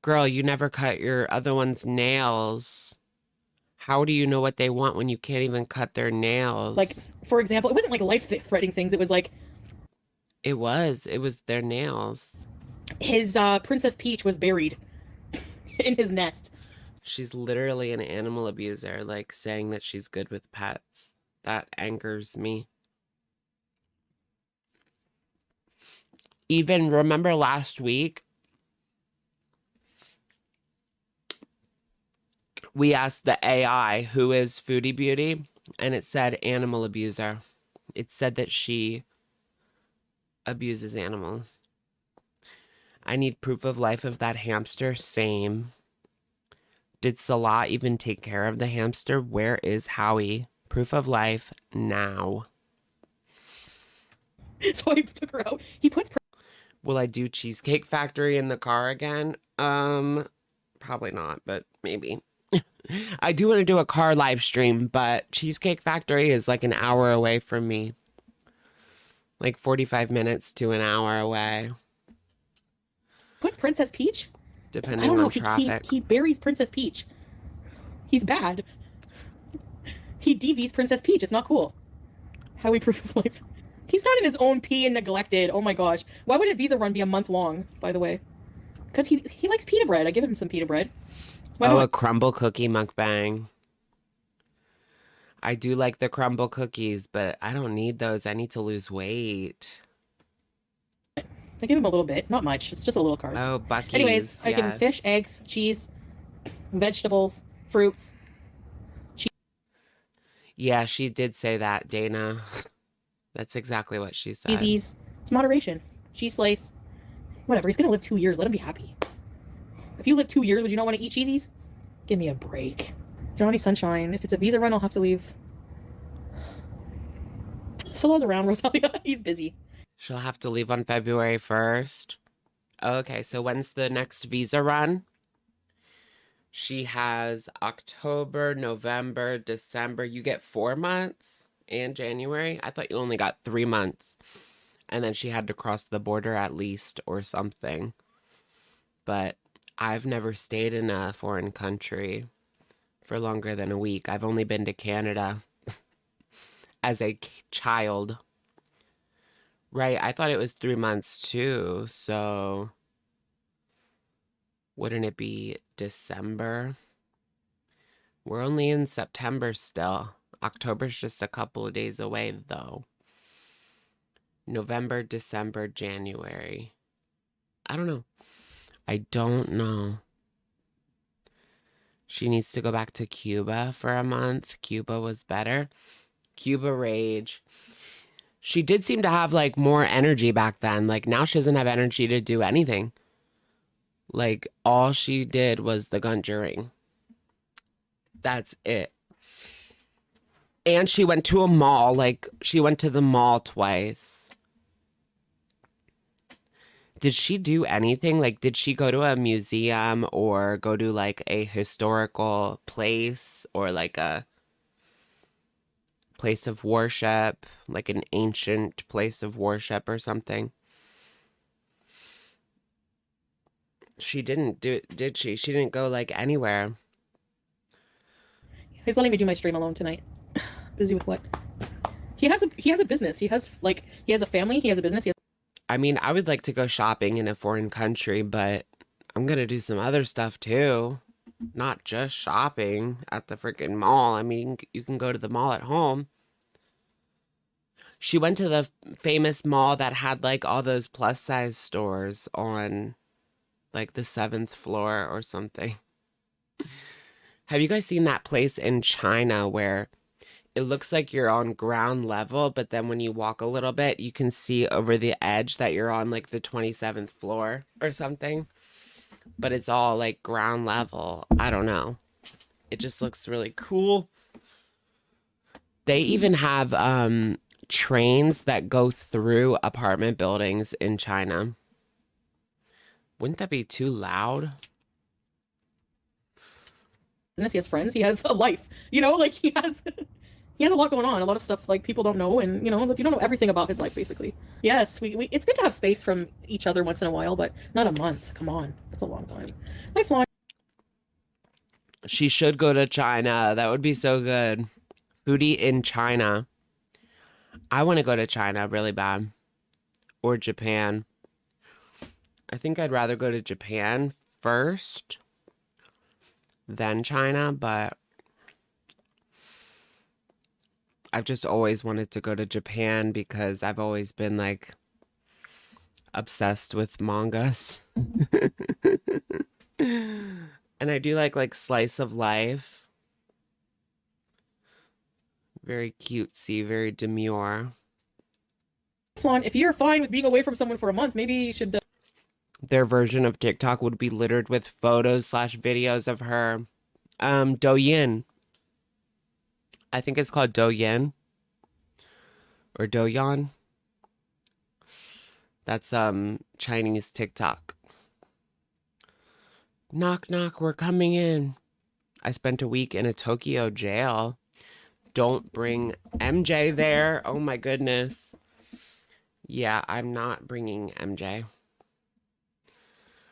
Girl, you never cut your other one's nails. How do you know what they want when you can't even cut their nails? Like, for example, it wasn't like life-threatening things. It was like... It was their nails. His Princess Peach was buried in his nest. She's literally an animal abuser, like saying that she's good with pets. That angers me. Even remember last week, we asked the AI who is Foodie Beauty, and it said animal abuser. It said that she abuses animals. I need proof of life of that hamster. Same. Did Salah even take care of the hamster? Where is Howie? Proof of life now. So I took her out. He puts... Will I do Cheesecake Factory in the car again? Probably not, but maybe. I do want to do a car live stream, but Cheesecake Factory is like an hour away from me. Like 45 minutes to an hour away, What's Princess Peach? I depending don't know. on traffic. He buries Princess Peach. He's bad. He DVs Princess Peach. It's not cool. How we proof of life. He's not in his own pee and neglected. Oh my gosh. Why would a visa run be a month long, by the way? Because he likes pita bread. I give him some pita bread. Why Oh, not? a crumble cookie mukbang. I do like the crumble cookies, but I don't need those. I need to lose weight. I give him a little bit. Not much. It's just a little carbs. Oh, Buc-ee's. Anyways, I give him fish, yes. eggs, cheese, vegetables, fruits. Yeah, she did say that, Dana. That's exactly what she said. Cheesies. It's moderation. Cheese slice. Whatever. He's going to live 2 years. Let him be happy. If you live 2 years, would you not want to eat cheesies? Give me a break. Johnny Sunshine. If it's a visa run, I'll have to leave. Salah's around, Rosalia. He's busy. She'll have to leave on February 1st. Okay, so when's the next visa run? She has October, November, December. You get 4 months and January. I thought you only got 3 months. And then she had to cross the border at least or something. But I've never stayed in a foreign country for longer than a week. I've only been to Canada as a child. Right, I thought it was 3 months too, so wouldn't it be December? We're only in September still. October's just a couple of days away though. November, December, January. I don't know. I don't know. She needs to go back to Cuba for a month. Cuba was better. Cuba rage. She did seem to have like more energy back then. Like now she doesn't have energy to do anything. Like all she did was the conjuring. That's it. And she went to a mall. Like she went to the mall twice. Did she do anything? Like did she go to a museum or go to like a historical place or like a place of worship, like an ancient place of worship or something? She didn't do it, did she? She didn't go like anywhere. He's letting me do my stream alone tonight. Busy with what? He has a business. He has a family. He has a business. I mean, I would like to go shopping in a foreign country, but I'm gonna do some other stuff too. Not just shopping at the freaking mall. I mean, you can go to the mall at home. She went to the famous mall that had like all those plus size stores on like the 7th floor or something. Have you guys seen that place in China where it looks like you're on ground level, but then when you walk a little bit, you can see over the edge that you're on like the 27th floor or something? But it's all like ground level. I don't know. It just looks really cool. They even have trains that go through apartment buildings in China. Wouldn't that be too loud? He has friends. He has a life. You know, like he has a lot going on. A lot of stuff like people don't know, and you know, like, you don't know everything about his life basically. Yes, we it's good to have space from each other once in a while, but not a month. Come on, that's a long time. My flaw. She should go to China. That would be so good. Foodie in China. I want to go to China really bad. Or Japan. I think I'd rather go to Japan first than China, but I've just always wanted to go to Japan because I've always been like obsessed with mangas. And I do like slice of life. Very cutesy, very demure. Flan, if you're fine with being away from someone for a month, maybe you should. Their version of TikTok would be littered with photos / videos of her. Douyin. I think it's called Douyin. Or Douyin. That's Chinese TikTok. Knock knock, we're coming in. I spent a week in a Tokyo jail. Don't bring MJ there. Oh my goodness. Yeah, I'm not bringing MJ.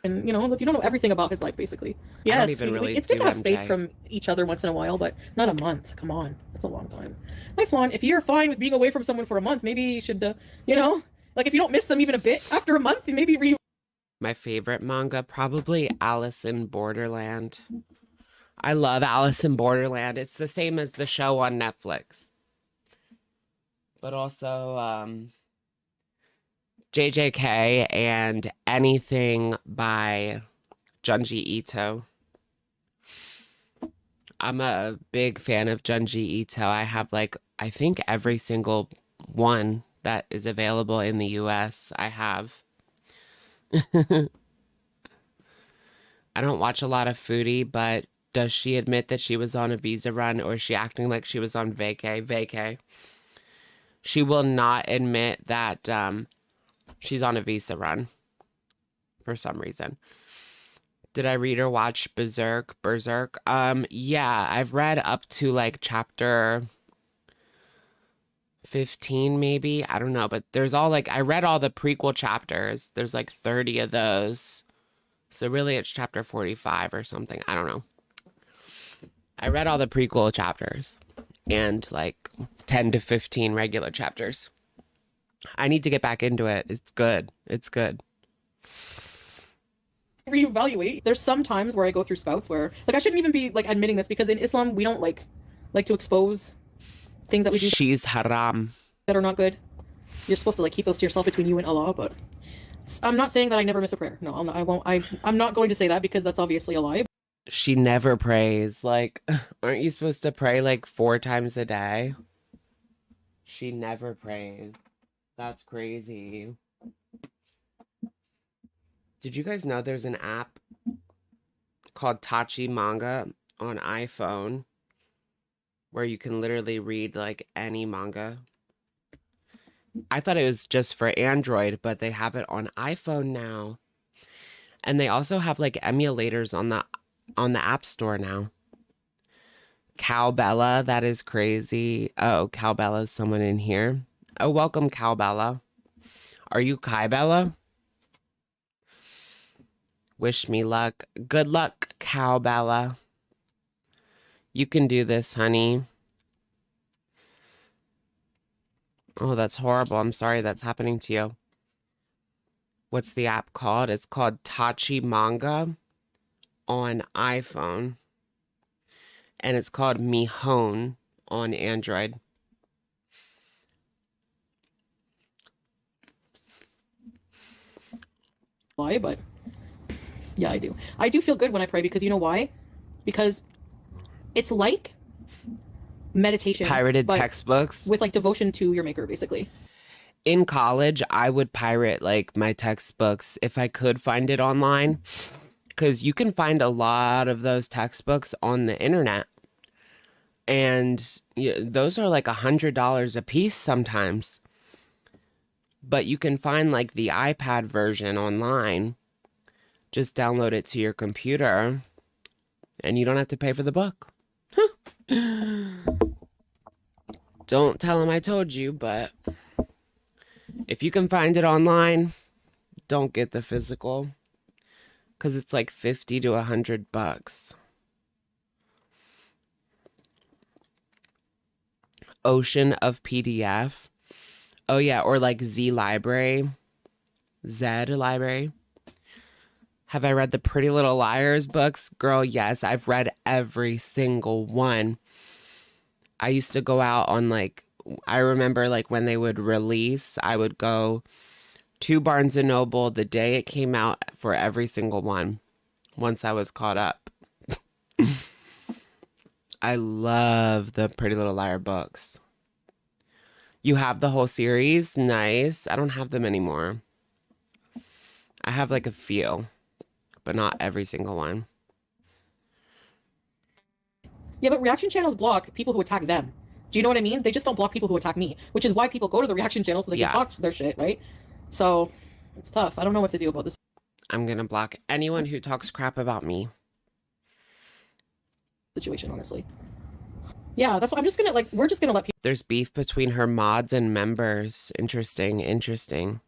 And you don't know everything about his life, basically. I don't Yes, even really it's good do to have space MJ. from each other once in a while, but not a month. Come on, that's a long time. Hi, Flan. If you're fine with being away from someone for a month, maybe you should, like if you don't miss them even a bit after a month, maybe My favorite manga, probably Alice in Borderland. I love Alice in Borderland. It's the same as the show on Netflix. But also, JJK and anything by Junji Ito. I'm a big fan of Junji Ito. I have I think every single one that is available in the US. I have. I don't watch a lot of foodie, but does she admit that she was on a visa run, or is she acting like she was on vacay? Vacay. She will not admit that she's on a visa run for some reason. Did I read or watch Berserk? Yeah, I've read up to chapter 15 maybe. I don't know, but there's all I read all the prequel chapters. There's 30 of those. So really it's chapter 45 or something. I don't know. I read all the prequel chapters and 10 to 15 regular chapters. I need to get back into it. It's good. It's good. reevaluate. There's some times where I go through spouts where I shouldn't even be admitting this, because in Islam we don't like to expose things that we do She's haram. that are not good. You're supposed to keep those to yourself between you and Allah. But I'm not saying that I never miss a prayer. No, I won't. I'm not going to say that, because that's obviously a lie. She never prays. Aren't you supposed to pray 4 times a day? She never prays. That's crazy. Did you guys know there's an app called Tachi Manga on iPhone where you can literally read any manga? I thought it was just for Android, but they have it on iPhone now. And they also have emulators on the App Store now. Cowbella, that is crazy. Oh, Cowbella's someone in here. Oh, welcome, Cowbella. Are you Kybella? Wish me luck. Good luck, Cowbella. You can do this, honey. Oh, that's horrible. I'm sorry that's happening to you. What's the app called? It's called Tachi Manga on iPhone. And it's called Mihone on Android. Lie, but yeah, I do. I do feel good when I pray, because you know why? Because it's like meditation, Pirated but textbooks. with devotion to your maker, basically. In college, I would pirate my textbooks if I could find it online, because you can find a lot of those textbooks on the internet, and those are $100 a piece sometimes. But you can find the iPad version online. Just download it to your computer, and you don't have to pay for the book. Don't tell them I told you, but if you can find it online, don't get the physical, because it's $50 to $100. Ocean of PDF. Oh yeah, or Z Library. Zed Library. Have I read the Pretty Little Liars books? Girl, yes, I've read every single one. I used to go out on I remember when they would release, I would go to Barnes & Noble the day it came out for every single one, once I was caught up. I love the Pretty Little Liar books. You have the whole series? Nice. I don't have them anymore. I have a few, but not every single one. Yeah, but reaction channels block people who attack them. Do you know what I mean? They just don't block people who attack me, which is why people go to the reaction channel, so they can talk their shit, right? So it's tough. I don't know what to do about this. I'm gonna block anyone who talks crap about me. situation, honestly. Yeah, that's what I'm just gonna, like, we're just gonna let There's beef between her mods and members. Interesting, interesting.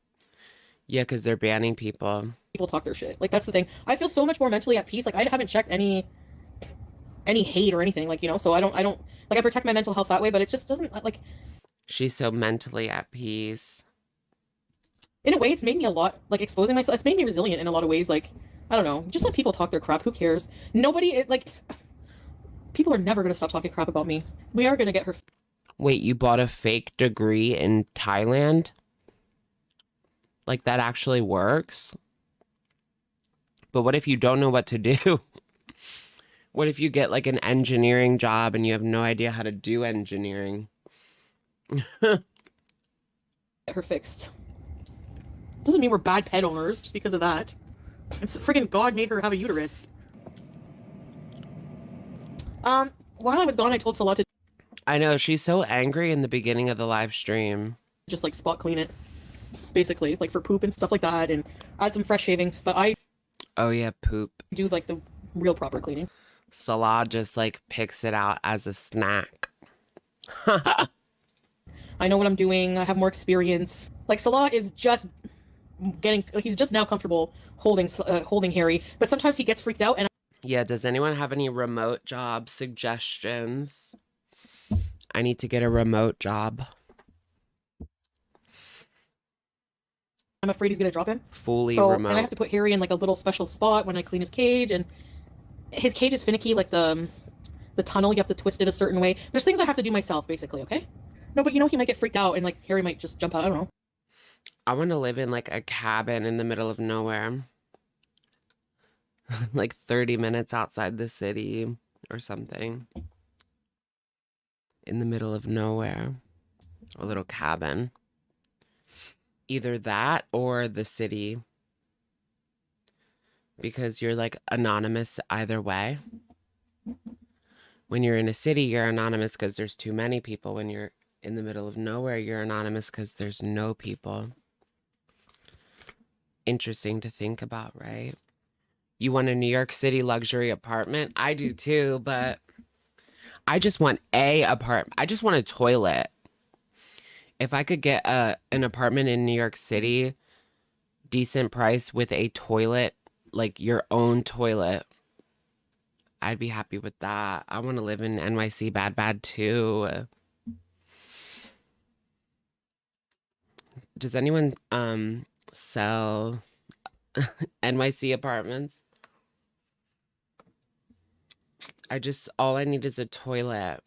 Yeah, because they're banning people. people talk their shit. Like, that's the thing. I feel so much more mentally at peace. Like, I haven't checked any hate or anything, like, you know, so I don't, like, I protect my mental health that way, but it just doesn't, like, She's so mentally at peace. in a way, it's made me a lot, like, exposing myself, it's made me resilient in a lot of ways, like, I don't know, just let people talk their crap, who cares? Nobody, like, people are never gonna stop talking crap about me. We are gonna get her. Wait, you bought a fake degree in Thailand? Like, that actually works? But what if you don't know what to do? What if you get, like, an engineering job and you have no idea how to do engineering? Get her fixed. Doesn't mean we're bad pet owners just because of that. It's friggin' God made her have a uterus. While I was gone, I told Salah to I know, she's so angry in the beginning of the live stream. just, like, spot clean it. Basically, like, for poop and stuff like that, and add some fresh shavings, but I Oh yeah, poop. do, like, the real proper cleaning. Salah just, like, picks it out as a snack. I know what I'm doing. I have more experience. Like, Salah is just getting, like, he's just now comfortable holding Harry, but sometimes he gets freaked out, and Yeah, does anyone have any remote job suggestions? I need to get a remote job. I'm afraid he's gonna drop him. Fully So, remote. and I have to put Harry in, like, a little special spot when I clean his cage, and his cage is finicky, like the tunnel, you have to twist it a certain way. There's things I have to do myself, basically, okay? No, but you know, he might get freaked out, and, like, Harry might just jump out, I don't know. I want to live in, like, a cabin in the middle of nowhere. Like 30 minutes outside the city or something. In the middle of nowhere. A little cabin. Either that or the city. Because you're, like, anonymous either way. When you're in a city, you're anonymous because there's too many people. When you're in the middle of nowhere, you're anonymous because there's no people. Interesting to think about, right? You want a New York City luxury apartment? I do too, but I just want a apartment. I just want a toilet. If I could get an apartment in New York City, decent price with a toilet, like your own toilet, I'd be happy with that. I want to live in NYC bad too. Does anyone sell NYC apartments? All I need is a toilet.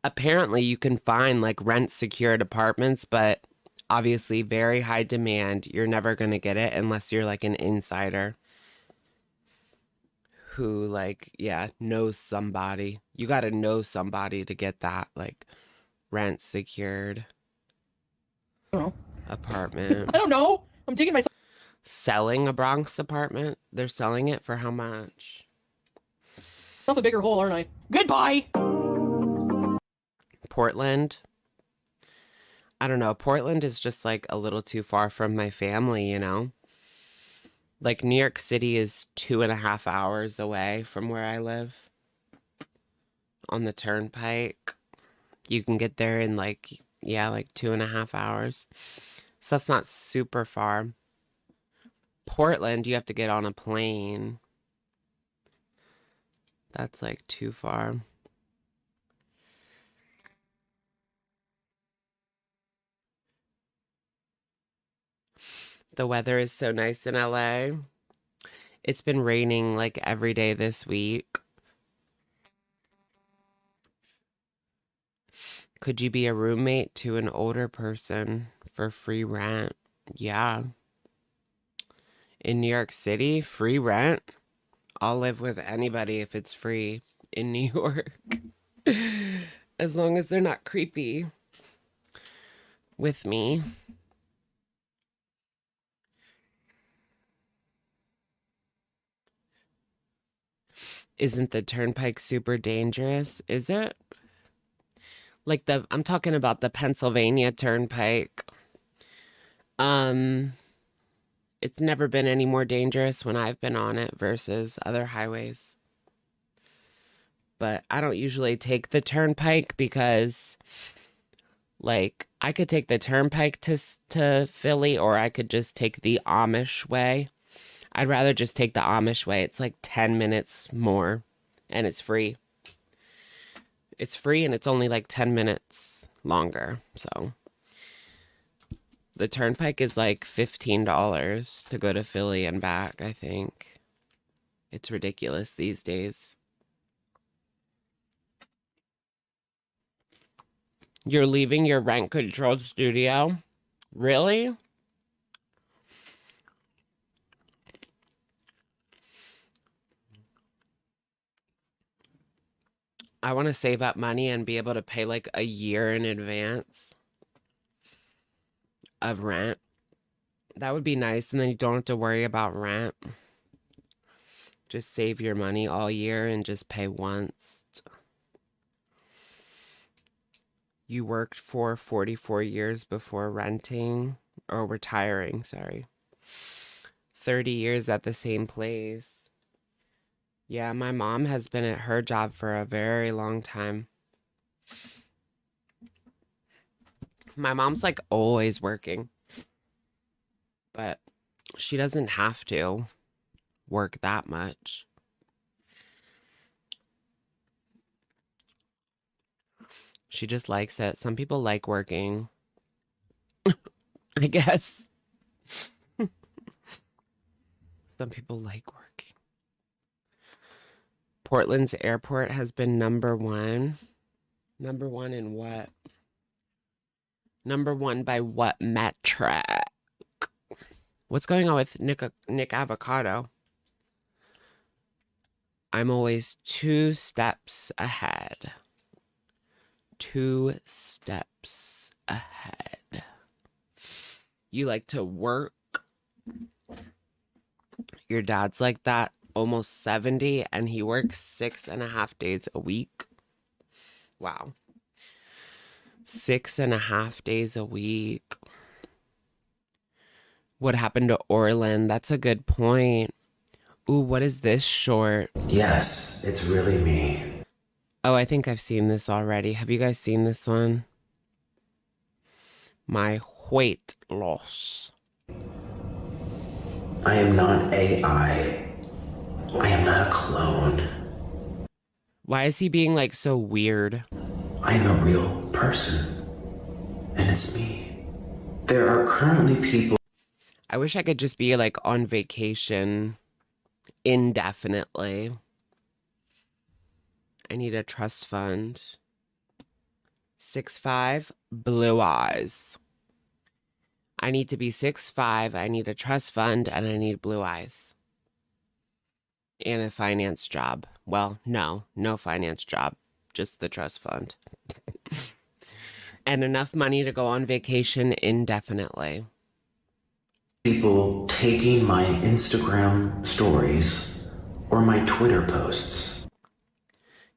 Apparently you can find, like, rent secured apartments, but obviously very high demand. You're never going to get it unless you're, like, an insider who, like, yeah, knows somebody. You got to know somebody to get that, like, rent secured I don't know. apartment. I don't know! I'm taking myself Selling a Bronx apartment? They're selling it for how much? a bigger hole, aren't I? Goodbye! Portland? I don't know. Portland is just, like, a little too far from my family, you know? Like, New York City is 2.5 hours away from where I live. On the turnpike. You can get there in, like, yeah, like 2.5 hours. So that's not super far. Portland, you have to get on a plane. That's, like, too far. The weather is so nice in LA. It's been raining, like, every day this week. Could you be a roommate to an older person for free rent? Yeah. In New York City, free rent? I'll live with anybody if it's free in New York. As long as they're not creepy with me. Isn't the turnpike super dangerous? Is it? Like I'm talking about the Pennsylvania turnpike. It It's never been any more dangerous when I've been on it versus other highways. But I don't usually take the turnpike because, like, I could take the turnpike to Philly, or I could just take the Amish way. I'd rather just take the Amish way. It's like 10 minutes more, and it's free. It's free, and it's only like 10 minutes longer, so... The turnpike is like $15 to go to Philly and back, I think. It's ridiculous these days. You're leaving your rent-controlled studio? Really? I want to save up money and be able to pay like a year in advance of rent. That would be nice, and then you don't have to worry about rent. Just save your money all year and just pay once. You worked for 44 years before renting or retiring, sorry. 30 years at the same place. Yeah, my mom has been at her job for a very long time. My mom's like always working, but she doesn't have to work that much. She just likes it. Some people like working, I guess. Some people like working. Portland's airport has been number one. Number one in what? Number one by what metric? What's going on with Nick Avocado? I'm always 2 steps ahead. 2 steps ahead. You like to work. Your dad's like that, almost 70, and he works 6.5 days a week. Wow. 6.5 days a week. What happened to Orland? That's a good point. Ooh, what is this short? Yes, it's really me. Oh, I think I've seen this already. Have you guys seen this one? My weight loss. I am not AI. I am not a clone. Why is he being like so weird? I am a real person. And it's me. There are currently people. I wish I could just be like on vacation indefinitely. I need a trust fund. 6'5", blue eyes. I need to be 6'5", I need a trust fund, and I need blue eyes. And a finance job. Well, no finance job. Just the trust fund. And enough money to go on vacation indefinitely. People taking my Instagram stories or my Twitter posts.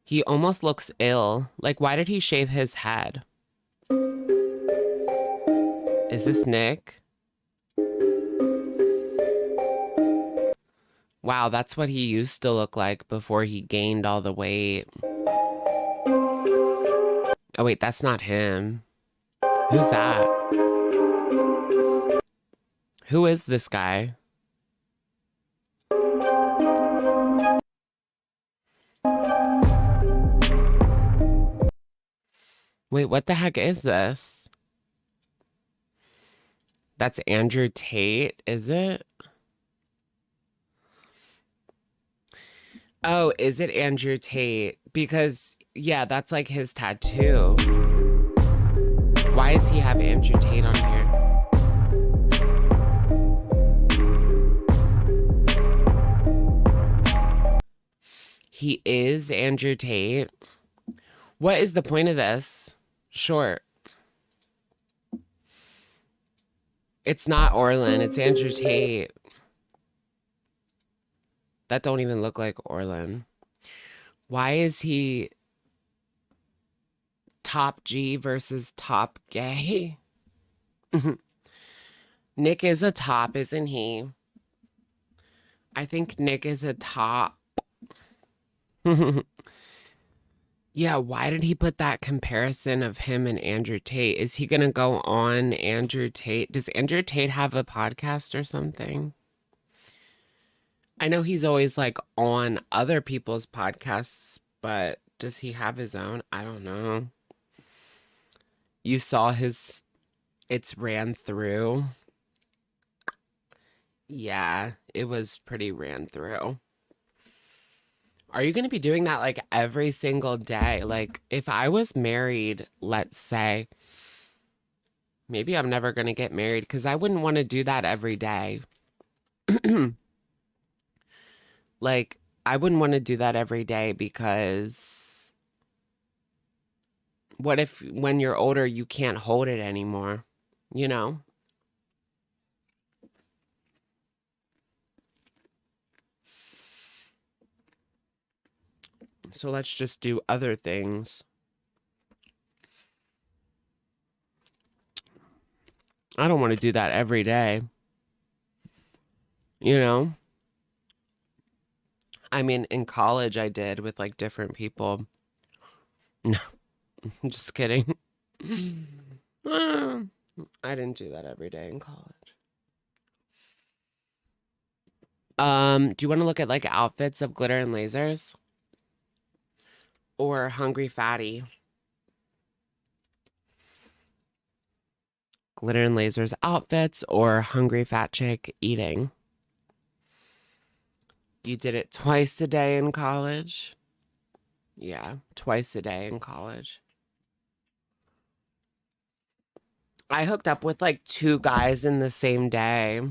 He almost looks ill. Like, why did he shave his head? Is this Nick? Wow, that's what he used to look like before he gained all the weight. Oh, wait, that's not him. Who's that? Who is this guy? Wait, what the heck is this? That's Andrew Tate, is it? Oh, is it Andrew Tate? Because, yeah, that's like his tattoo. Why does he have Andrew Tate on here? He is Andrew Tate. What is the point of this? Short. It's not Orland, it's Andrew Tate. That don't even look like Orland. Why is he top G versus top gay? Nick is a top, isn't he? I think Nick is a top. Yeah, why did he put that comparison of him and Andrew Tate? Is he going to go on Andrew Tate? Does Andrew Tate have a podcast or something? I know he's always like on other people's podcasts, but does he have his own? I don't know. You saw his, it's ran through. Yeah, it was pretty ran through. Are you going to be doing that like every single day? Like if I was married, let's say, maybe I'm never going to get married because I wouldn't want to do that every day. Like I wouldn't want to do that every day because what if when you're older, you can't hold it anymore, you know? So let's just do other things. I don't want to do that every day. You know? I mean, in college I did with like different people. No, I'm just kidding. I didn't do that every day in college. Do you want to look at like outfits of glitter and lasers? Or hungry fatty? Glitter and lasers outfits or hungry fat chick eating? You did it twice a day in college? Yeah, twice a day in college. I hooked up with like 2 guys in the same day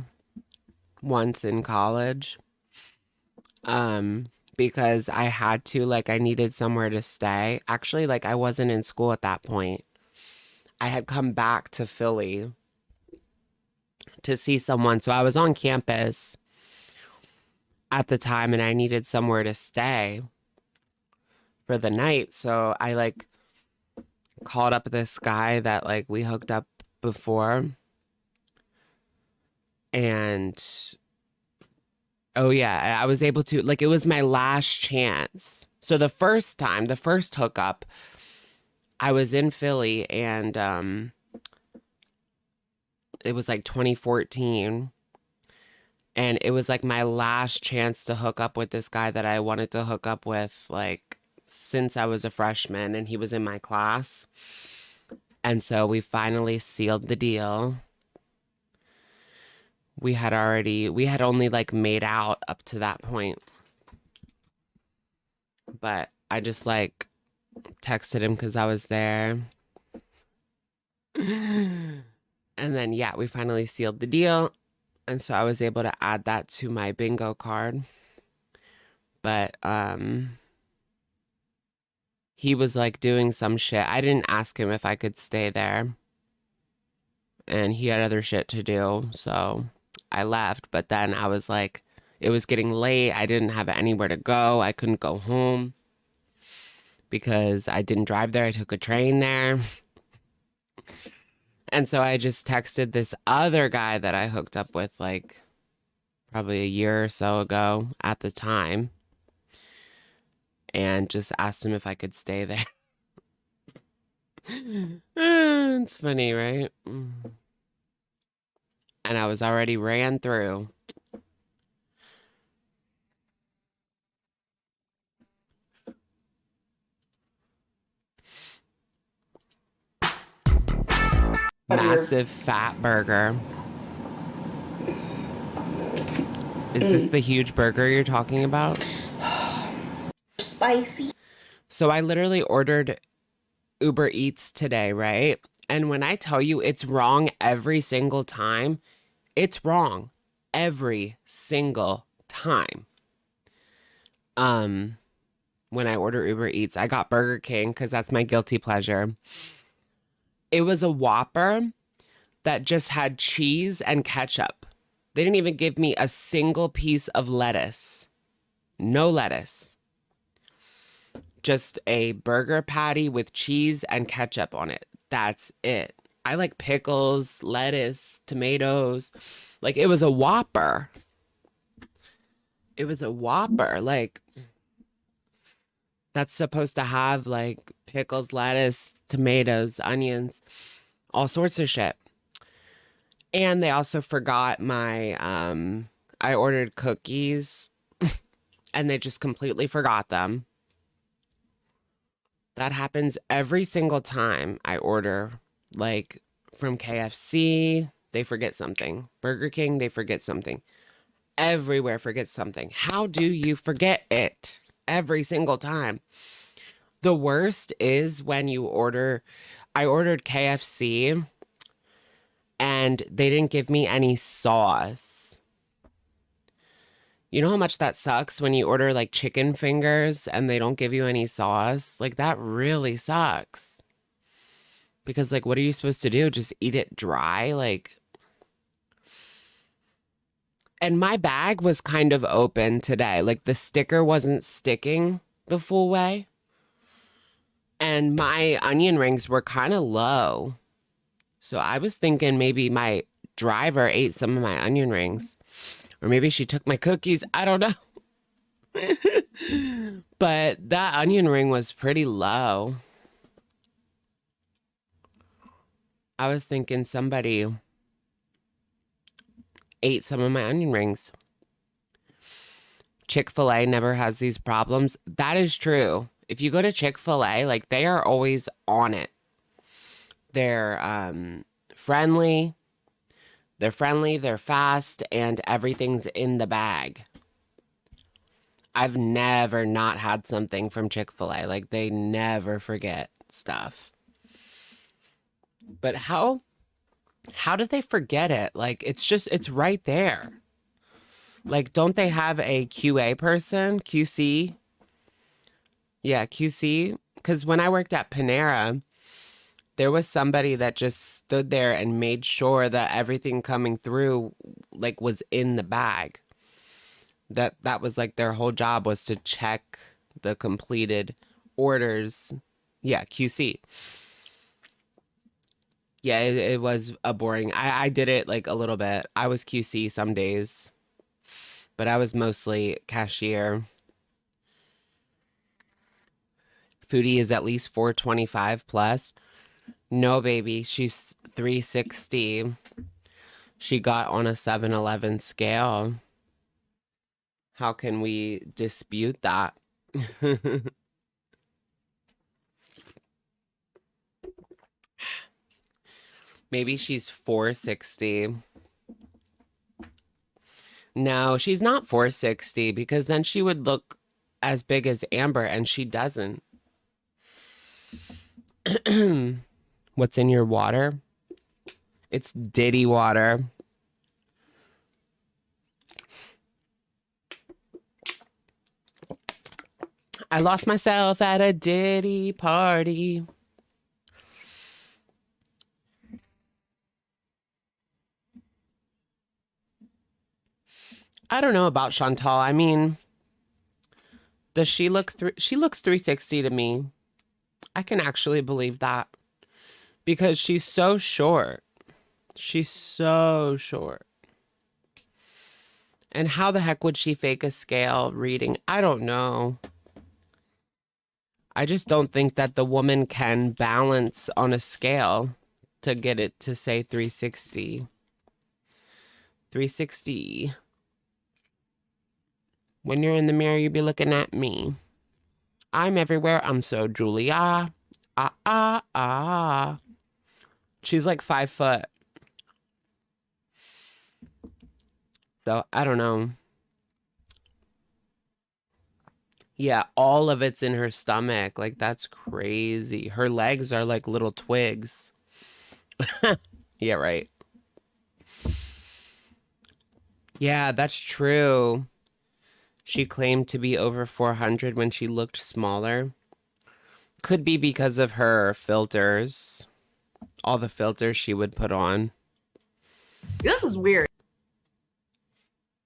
once in college. Because I had to, like, I needed somewhere to stay. Actually, like, I wasn't in school at that point. I had come back to Philly to see someone. So I was on campus at the time and I needed somewhere to stay for the night. So I, like, called up this guy that, like, we hooked up before. And oh yeah, I was able to, like, it was my last chance. So the first time, the first hookup, I was in Philly and it was like 2014. And it was like my last chance to hook up with this guy that I wanted to hook up with, like, since I was a freshman and he was in my class. And so we finally sealed the deal. We had only like made out up to that point. But I just like texted him because I was there. And then, yeah, we finally sealed the deal. And so I was able to add that to my bingo card. But he was like doing some shit. I didn't ask him if I could stay there. And he had other shit to do. So I left, but then I was like, it was getting late. I didn't have anywhere to go. I couldn't go home because I didn't drive there. I took a train there. And so I just texted this other guy that I hooked up with like probably a year or so ago at the time and just asked him if I could stay there. It's funny, right? And I was already ran through. Massive fat burger. Is this the huge burger you're talking about? Spicy. So I literally ordered Uber Eats today, right? And when I tell you it's wrong every single time, it's wrong every single time. When I order Uber Eats, I got Burger King because that's my guilty pleasure. It was a Whopper that just had cheese and ketchup. They didn't even give me a single piece of lettuce. No lettuce. Just a burger patty with cheese and ketchup on it. That's it. I like pickles, lettuce, tomatoes. Like, it was a Whopper. It was a Whopper. Like, that's supposed to have like pickles, lettuce, tomatoes, onions, all sorts of shit. And they also forgot my, I ordered cookies and they just completely forgot them. That happens every single time I order, like from KFC, they forget something. Burger King, they forget something. Everywhere forget something. How do you forget it every single time? The worst is when you order, I ordered KFC and they didn't give me any sauce. You know how much that sucks when you order like chicken fingers and they don't give you any sauce? Like that really sucks. Because like, what are you supposed to do? Just eat it dry? Like, and my bag was kind of open today. Like the sticker wasn't sticking the full way. And my onion rings were kind of low. So I was thinking maybe my driver ate some of my onion rings. Or maybe she took my cookies. I don't know. But that onion ring was pretty low. I was thinking somebody ate some of my onion rings. Chick-fil-A never has these problems. That is true. If you go to Chick-fil-A, like they are always on it. They're friendly. They're friendly, they're fast, and everything's in the bag. I've never not had something from Chick-fil-A. Like, they never forget stuff. But how did they forget it? Like, it's right there. Like, don't they have a QA person? QC? Yeah, QC. Because when I worked at Panera, there was somebody that just stood there and made sure that everything coming through like was in the bag. That was like their whole job, was to check the completed orders. Yeah, QC. Yeah, it was a boring. I did it like a little bit. I was QC some days, but I was mostly cashier. Foodie is at least 425 plus. No, baby, she's 360. She got on a 7-Eleven scale. How can we dispute that? Maybe she's 460. No, she's not 460 because then she would look as big as Amber, and she doesn't. What's in your water? It's Diddy water. I lost myself at a Diddy party. I don't know about Chantal. I mean, does she look she looks 360 to me. I can actually believe that. Because she's so short. She's so short. And how the heck would she fake a scale reading? I don't know. I just don't think that the woman can balance on a scale to get it to say 360. 360. When you're in the mirror, you be looking at me. I'm everywhere. I'm so Julia. She's like 5 foot. So, I don't know. Yeah, all of it's in her stomach. Like, that's crazy. Her legs are like little twigs. Yeah, right. Yeah, that's true. She claimed to be over 400 when she looked smaller. Could be because of her filters. All the filters she would put on. This is weird.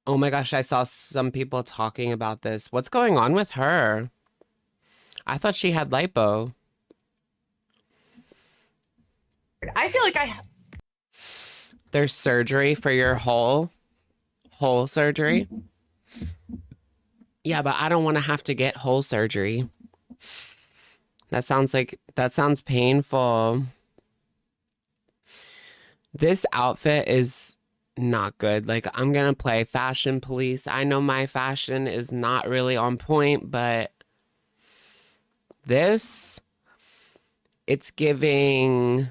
Oh my gosh, I saw some people talking about this. What's going on with her? I thought she had lipo. I feel like There's surgery for your whole surgery. Yeah, but I don't want to have to get whole surgery. That sounds painful. This outfit is not good. Like, I'm gonna play fashion police. I know my fashion is not really on point, but this, it's giving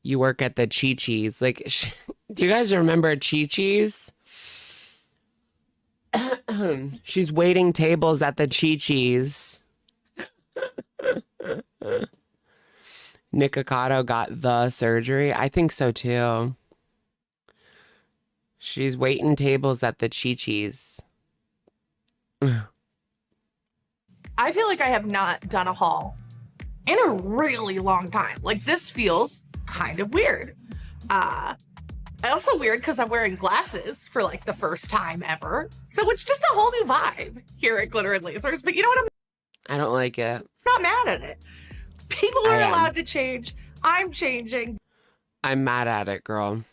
you work at the Chi-Chi's. Like, do you guys remember Chi-Chi's? She's waiting tables at the Chi-Chi's. Nikocado got the surgery. I think so too. She's waiting tables at the Chi-Chi's. I feel like I have not done a haul in a really long time. Like, this feels kind of weird. Also weird because I'm wearing glasses for like the first time ever. So it's just a whole new vibe here at Glitter and Lasers. But you know what? I don't like it. I'm not mad at it. People I are am. allowed to change. I'm changing. I'm mad at it, girl.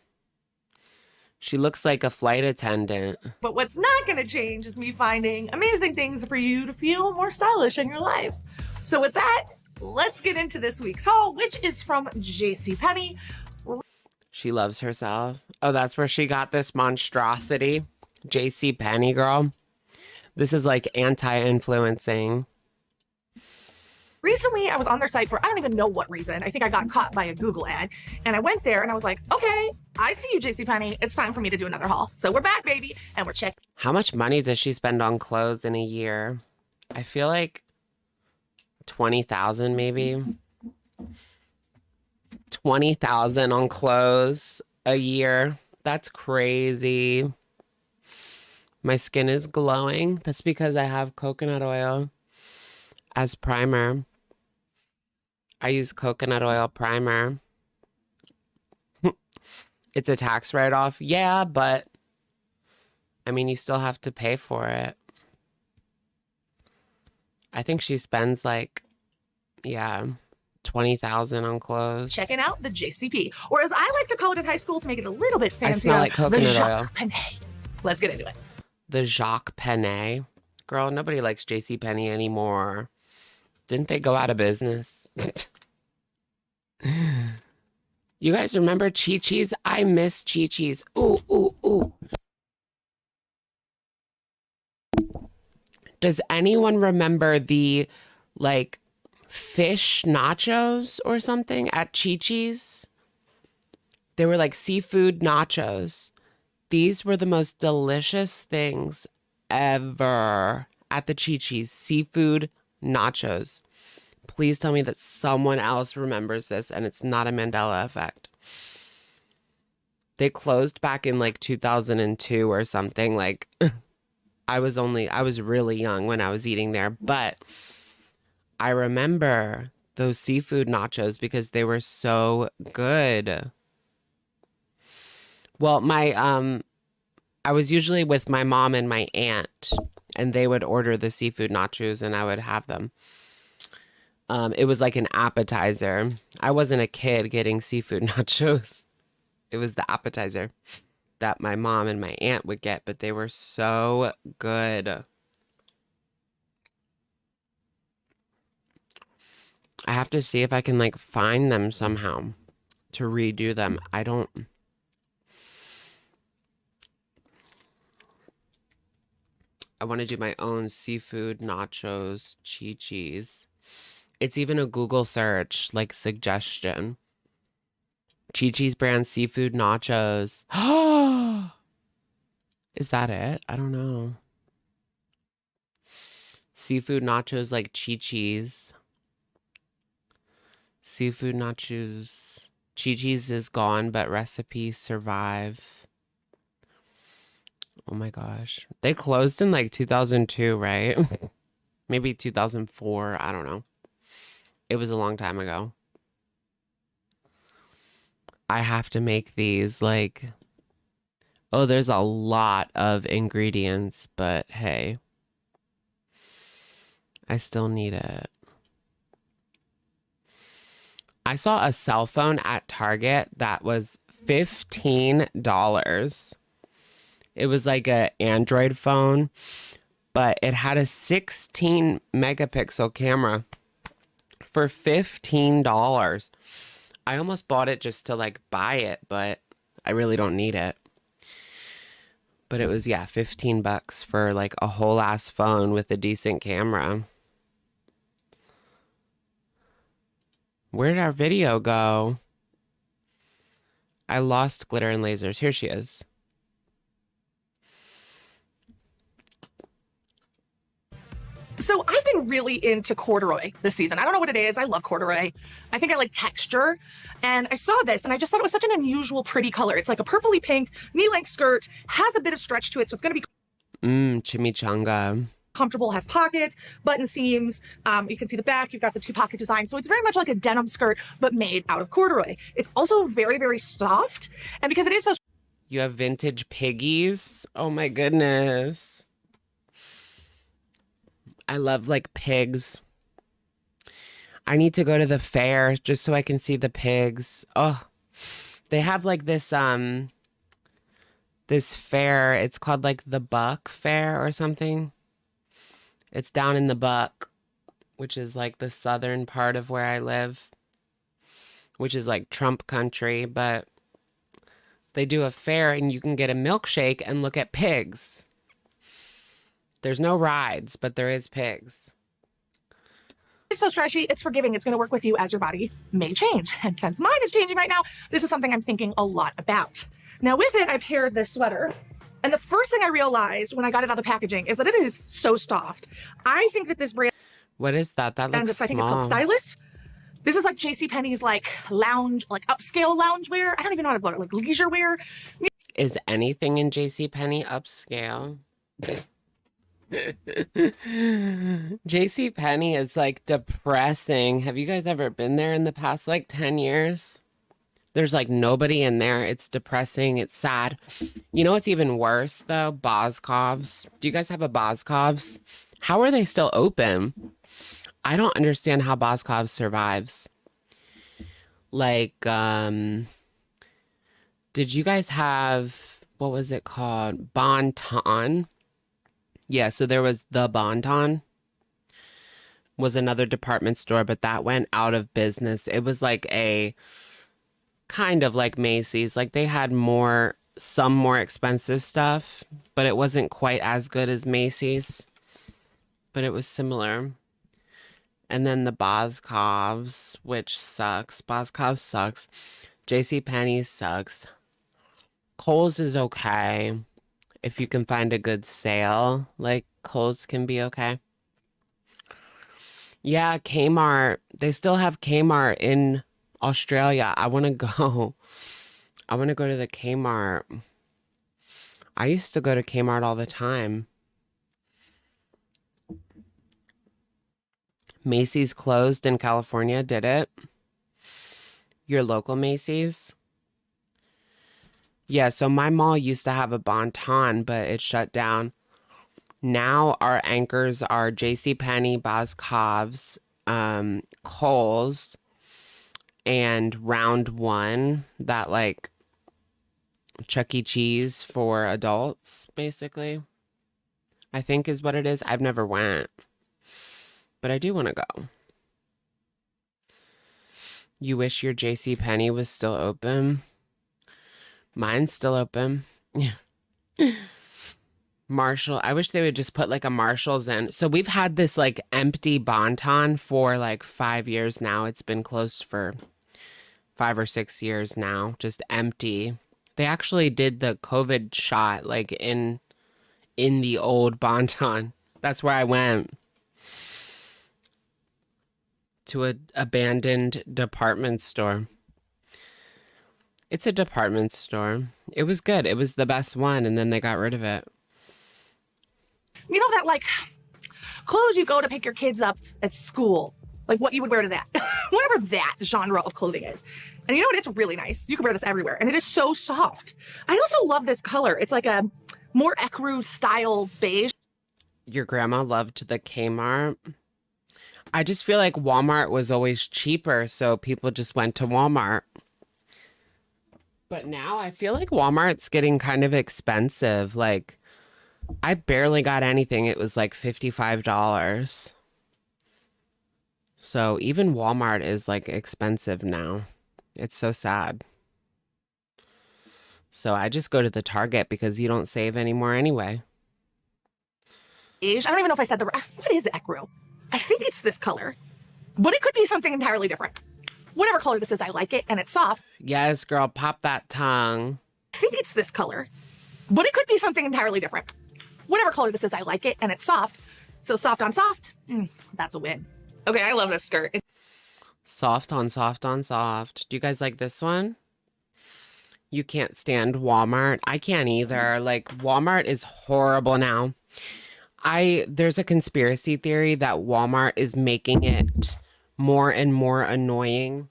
She looks like a flight attendant. But what's not going to change is me finding amazing things for you to feel more stylish in your life. So with that, let's get into this week's haul, which is from JCPenney. She loves herself. Oh, that's where she got this monstrosity. JCPenney, girl. This is like anti-influencing. Recently, I was on their site for I don't even know what reason. I think I got caught by a Google ad. And I went there and I was like, okay, I see you, JCPenney. It's time for me to do another haul. So we're back, baby. And we're checking. How much money does she spend on clothes in a year? I feel like 20,000 maybe. 20,000 on clothes a year. That's crazy. My skin is glowing. That's because I have coconut oil as primer. I use coconut oil primer. It's a tax write-off. Yeah, but I mean, you still have to pay for it. I think she spends like, yeah, 20,000 on clothes. Checking out the JCP, or as I like to call it in high school to make it a little bit I fancier, smell like the coconut oil. Jacques Penney. Let's get into it. The Jacques Penney. Girl, nobody likes JCPenney anymore. Didn't they go out of business? You guys remember Chi-Chi's? I miss Chi-Chi's. Ooh, ooh, ooh. Does anyone remember the, like, fish nachos or something at Chi-Chi's? They were like seafood nachos. These were the most delicious things ever at the Chi-Chi's. Seafood nachos. Please tell me that someone else remembers this and it's not a Mandela effect. They closed back in like 2002 or something. Like, I was really young when I was eating there, but I remember those seafood nachos because they were so good. Well, I was usually with my mom and my aunt, and they would order the seafood nachos and I would have them. It was like an appetizer. I wasn't a kid getting seafood nachos. It was the appetizer that my mom and my aunt would get, but they were so good. I have to see if I can like find them somehow to redo them. I want to do my own seafood nachos, Chi-Chi's. It's even a Google search, like suggestion. Chi-Chi's brand seafood nachos. Is that it? I don't know. Seafood nachos like Chi-Chi's. Seafood nachos. Chi-Chi's is gone, but recipes survive. Oh my gosh. They closed in like 2002, right? Maybe 2004. I don't know. It was a long time ago. I have to make these like... Oh, there's a lot of ingredients, but hey. I still need it. I saw a cell phone at Target that was $15. It was like a Android phone, but it had a 16 megapixel camera for $15. I almost bought it just to like buy it, but I really don't need it. But it was, yeah, $15 for like a whole ass phone with a decent camera. Where'd our video go? I lost glitter and lasers. Here she is. So I've been really into corduroy this season. I don't know what it is. I love corduroy. I think I like texture. And I saw this and I just thought it was such an unusual, pretty color. It's like a purpley pink, knee-length skirt, has a bit of stretch to it. So it's going to be Chimichanga. comfortable, has pockets, button seams. You can see the back. You've got the 2-pocket design. So it's very much like a denim skirt, but made out of corduroy. It's also very, very soft. And because it is so... You have vintage piggies. Oh my goodness. I love like pigs. I need to go to the fair just so I can see the pigs. Oh, they have like this fair. It's called like the Buck Fair or something. It's down in the Buck, which is like the southern part of where I live, which is like Trump country, but they do a fair and you can get a milkshake and look at pigs. There's no rides, but there is pigs. It's so stretchy, it's forgiving, it's going to work with you as your body may change. And since mine is changing right now, this is something I'm thinking a lot about. Now with it, I paired this sweater. And the first thing I realized when I got it out of the packaging is that it is so soft. I think that this brand... What is that? That looks small. I think it's called Stylus. This is like JCPenney's like lounge, like upscale loungewear. I don't even know how to call it, like leisure wear. Is anything in JCPenney upscale? JCPenney is like depressing. Have you guys ever been there in the past like 10 years? There's like nobody in there. It's depressing. It's sad. You know what's even worse though? Boscov's. Do you guys have a Boscov's? How are they still open? I don't understand how Boscov's survives. Like, did you guys have, what was it called? Bon-Ton? Yeah, so there was the Bon-Ton, was another department store, but that went out of business. It was like a kind of like Macy's. Like they had some more expensive stuff, but it wasn't quite as good as Macy's, but it was similar. And then the Boscov's, which sucks. Boscov's sucks. JCPenney sucks. Kohl's is okay. If you can find a good sale, like Kohl's can be okay. Yeah, Kmart. They still have Kmart in Australia. I want to go. I want to go to the Kmart. I used to go to Kmart all the time. Macy's closed in California, did it? Your local Macy's? Yeah, so my mall used to have a Bon-Ton, but it shut down. Now our anchors are JCPenney, Boscov's, Kohl's, and Round One, that like Chuck E. Cheese for adults, basically. I think is what it is. I've never went, but I do want to go. You wish your JCPenney was still open? Mine's still open. Yeah. Marshall. I wish they would just put like a Marshall's in. So we've had this like empty Bon-Ton for like 5 years now. It's been closed for 5 or 6 years now. Just empty. They actually did the COVID shot like in the old Bon-Ton. That's where I went. To an abandoned department store. It's a department store. It was good. It was the best one, and then they got rid of it. You know that like clothes you go to pick your kids up at school, like what you would wear to that, whatever that genre of clothing is. And you know what? It's really nice. You can wear this everywhere, and it is so soft. I also love this color. It's like a more ecru style beige. Your grandma loved the Kmart. I just feel like Walmart was always cheaper, so people just went to Walmart. But now I feel like Walmart's getting kind of expensive. Like, I barely got anything. It was like $55. So even Walmart is like expensive now. It's so sad. So I just go to the Target because you don't save anymore anyway. I don't even know if I said the right. What is Ecru? I think it's this color, but it could be something entirely different. Whatever color this is, I like it, and it's soft. Yes, girl, pop that tongue. I think it's this color, but it could be something entirely different. Whatever color this is, I like it, and it's soft. So soft on soft, that's a win. Okay, I love this skirt. Soft on soft on soft. Do you guys like this one? You can't stand Walmart. I can't either. Like, Walmart is horrible now. There's a conspiracy theory that Walmart is making it more and more annoying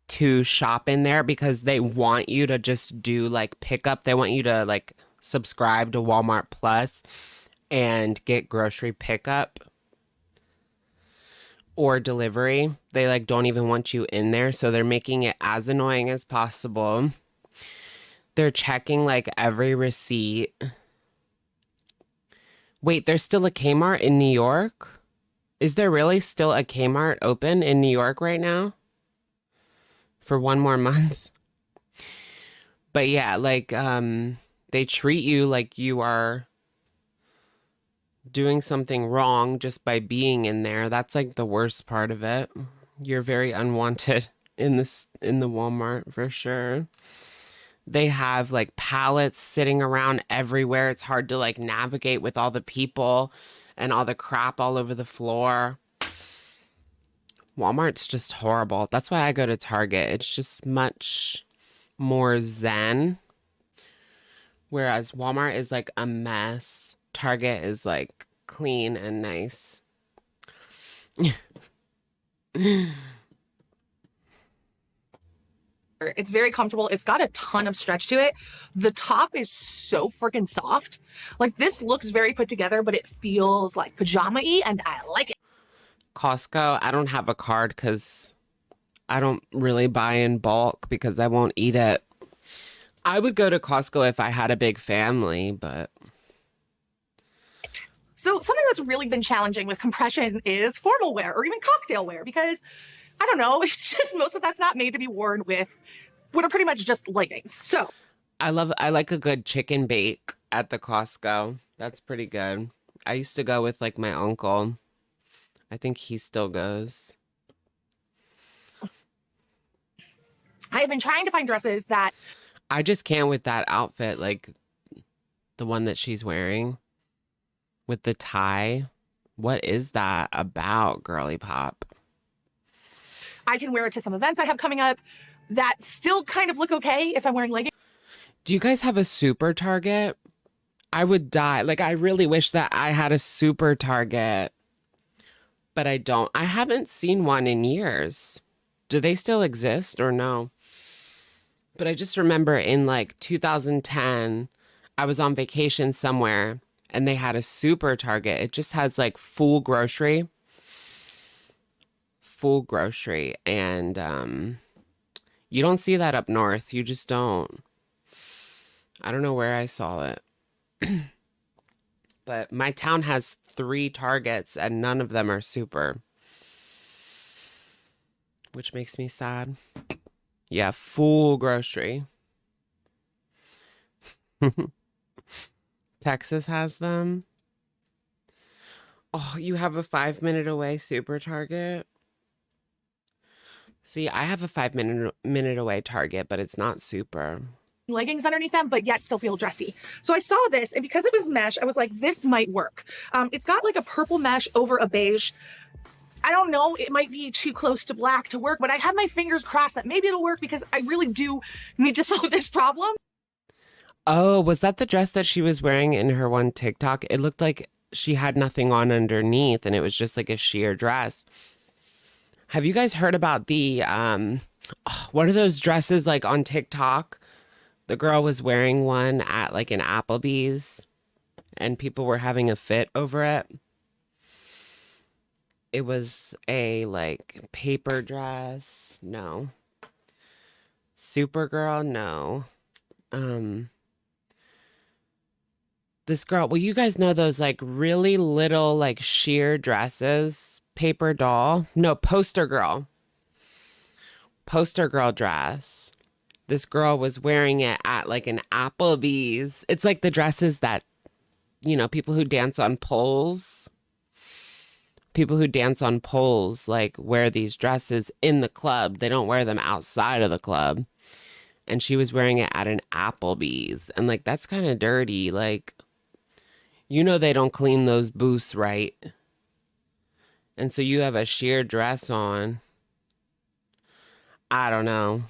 to shop in there because they want you to just do like pickup. They want you to like subscribe to Walmart Plus and get grocery pickup or delivery. They like don't even want you in there, so they're making it as annoying as possible. They're checking like every receipt. Wait, there's still a Kmart in New York? Is there really still a Kmart open in New York right now? For one more month? But yeah, like, they treat you like you are doing something wrong just by being in there. That's like the worst part of it. You're very unwanted in the Walmart for sure. They have like pallets sitting around everywhere. It's hard to like navigate with all the people and all the crap all over the floor. Walmart's just horrible. That's why I go to Target. It's just much more zen. Whereas Walmart is like a mess. Target is like clean and nice. It's very comfortable. It's got a ton of stretch to it. The top is so freaking soft. Like, this looks very put together, but it feels like pajama-y, and I like it. Costco, I don't have a card because I don't really buy in bulk because I won't eat it. I would go to Costco if I had a big family, but... So something that's really been challenging with compression is formal wear or even cocktail wear because, I don't know, it's just most of that's not made to be worn with what are pretty much just leggings. So I like a good chicken bake at the Costco. That's pretty good. I used to go with like my uncle. I think he still goes. I have been trying to find dresses that... I just can't with that outfit, like the one that she's wearing with the tie. What is that about, girly pop? I can wear it to some events I have coming up that still kind of look okay if I'm wearing leggings. Do you guys have a super Target? I would die. Like, I really wish that I had a super Target, but I don't. I haven't seen one in years. Do they still exist or no? But I just remember in like 2010, I was on vacation somewhere and they had a super Target. It just has like full grocery. And you don't see that up north. You just don't. I don't know where I saw it. But my town has 3 Targets and none of them are super, which makes me sad. Yeah, full grocery. Texas has them. Oh, you have a 5-minute away super Target? See, I have a 5-minute away Target, but it's not super. Leggings underneath them, but yet still feel dressy. So I saw this, and because it was mesh, I was like, this might work. It's got like a purple mesh over a beige. I don't know, it might be too close to black to work, but I have my fingers crossed that maybe it'll work because I really do need to solve this problem. Oh, was that the dress that she was wearing in her one TikTok? It looked like she had nothing on underneath and it was just like a sheer dress. Have you guys heard about the, what are those dresses like on TikTok? The girl was wearing one at like an Applebee's and people were having a fit over it. It was a like paper dress. No. Supergirl, no. This girl, well, you guys know those like really little like sheer dresses, paper doll? No, poster girl. Poster girl dress. This girl was wearing it at like an Applebee's. It's like the dresses that, you know, people who dance on poles. People who dance on poles like wear these dresses in the club. They don't wear them outside of the club. And she was wearing it at an Applebee's. And like, that's kind of dirty. Like, you know, they don't clean those booths right. And so you have a sheer dress on. I don't know.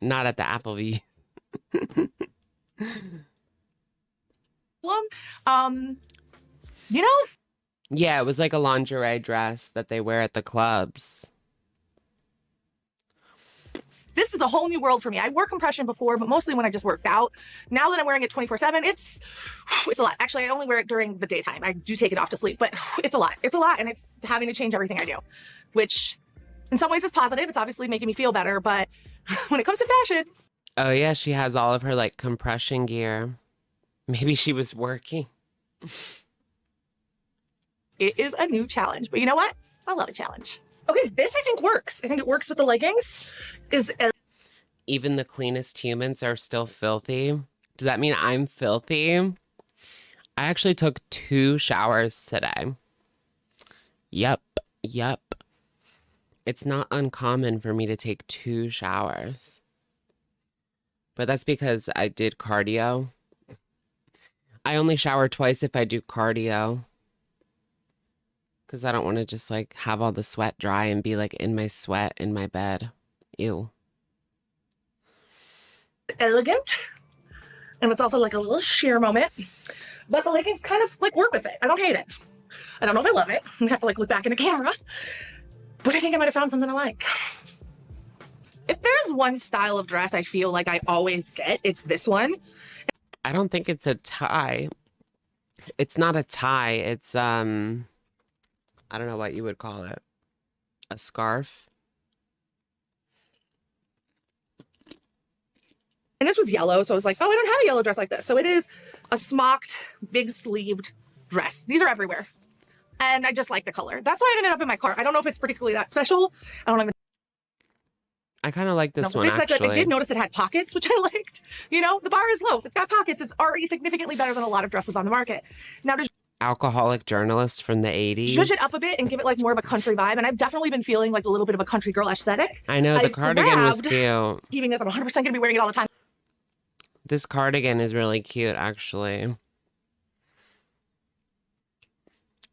Not at the Applebee. You know, Yeah, it was like a lingerie dress that they wear at the clubs. this is a whole new world for me. I wore compression before, but mostly when I just worked out. Now that I'm wearing it 24/7, it's a lot. Actually, I only wear it during the daytime. I do take it off to sleep, but it's a lot. It's a lot, and it's having to change everything I do, which in some ways is positive. It's obviously making me feel better, but when it comes to fashion, Oh yeah, she has all of her like compression gear. Maybe she was working. it is a new challenge. But you know what? I love a challenge. Okay, this I think works. I think it works with the leggings. Even the cleanest humans are still filthy. Does that mean I'm filthy? I actually took 2 showers today. Yep. It's not uncommon for me to take 2 showers. But that's because I did cardio. I only shower twice if I do cardio. Because I don't want to just like have all the sweat dry and be like in my sweat in my bed. Ew. Elegant, and it's also like a little sheer moment, but the leggings kind of like work with it. I don't hate it. I don't know if I love it. I'm gonna have to like look back in the camera, but I think I might have found something I like. If there's one style of dress I feel like I always get, it's this one. I don't think it's a tie. It's not a tie. It's I don't know what you would call it. A scarf. And this was yellow, so I was like, oh, I don't have a yellow dress like this. So it is a smocked, big sleeved dress. These are everywhere. And I just like the color. That's why it ended up in my cart. I don't know if it's particularly that special. I don't even I kind of like this know one if it's that good. I actually. did notice it had pockets, which I liked. You know, the bar is low. If it's got pockets, it's already significantly better than a lot of dresses on the market. Now to Alcoholic journalist from the 80s. zhuzh it up a bit and give it like more of a country vibe. And I've definitely been feeling like a little bit of a country girl aesthetic. I know, the I cardigan was grabbed- cute. Keeping this, I'm 100% going to be wearing it all the time. This cardigan is really cute, actually.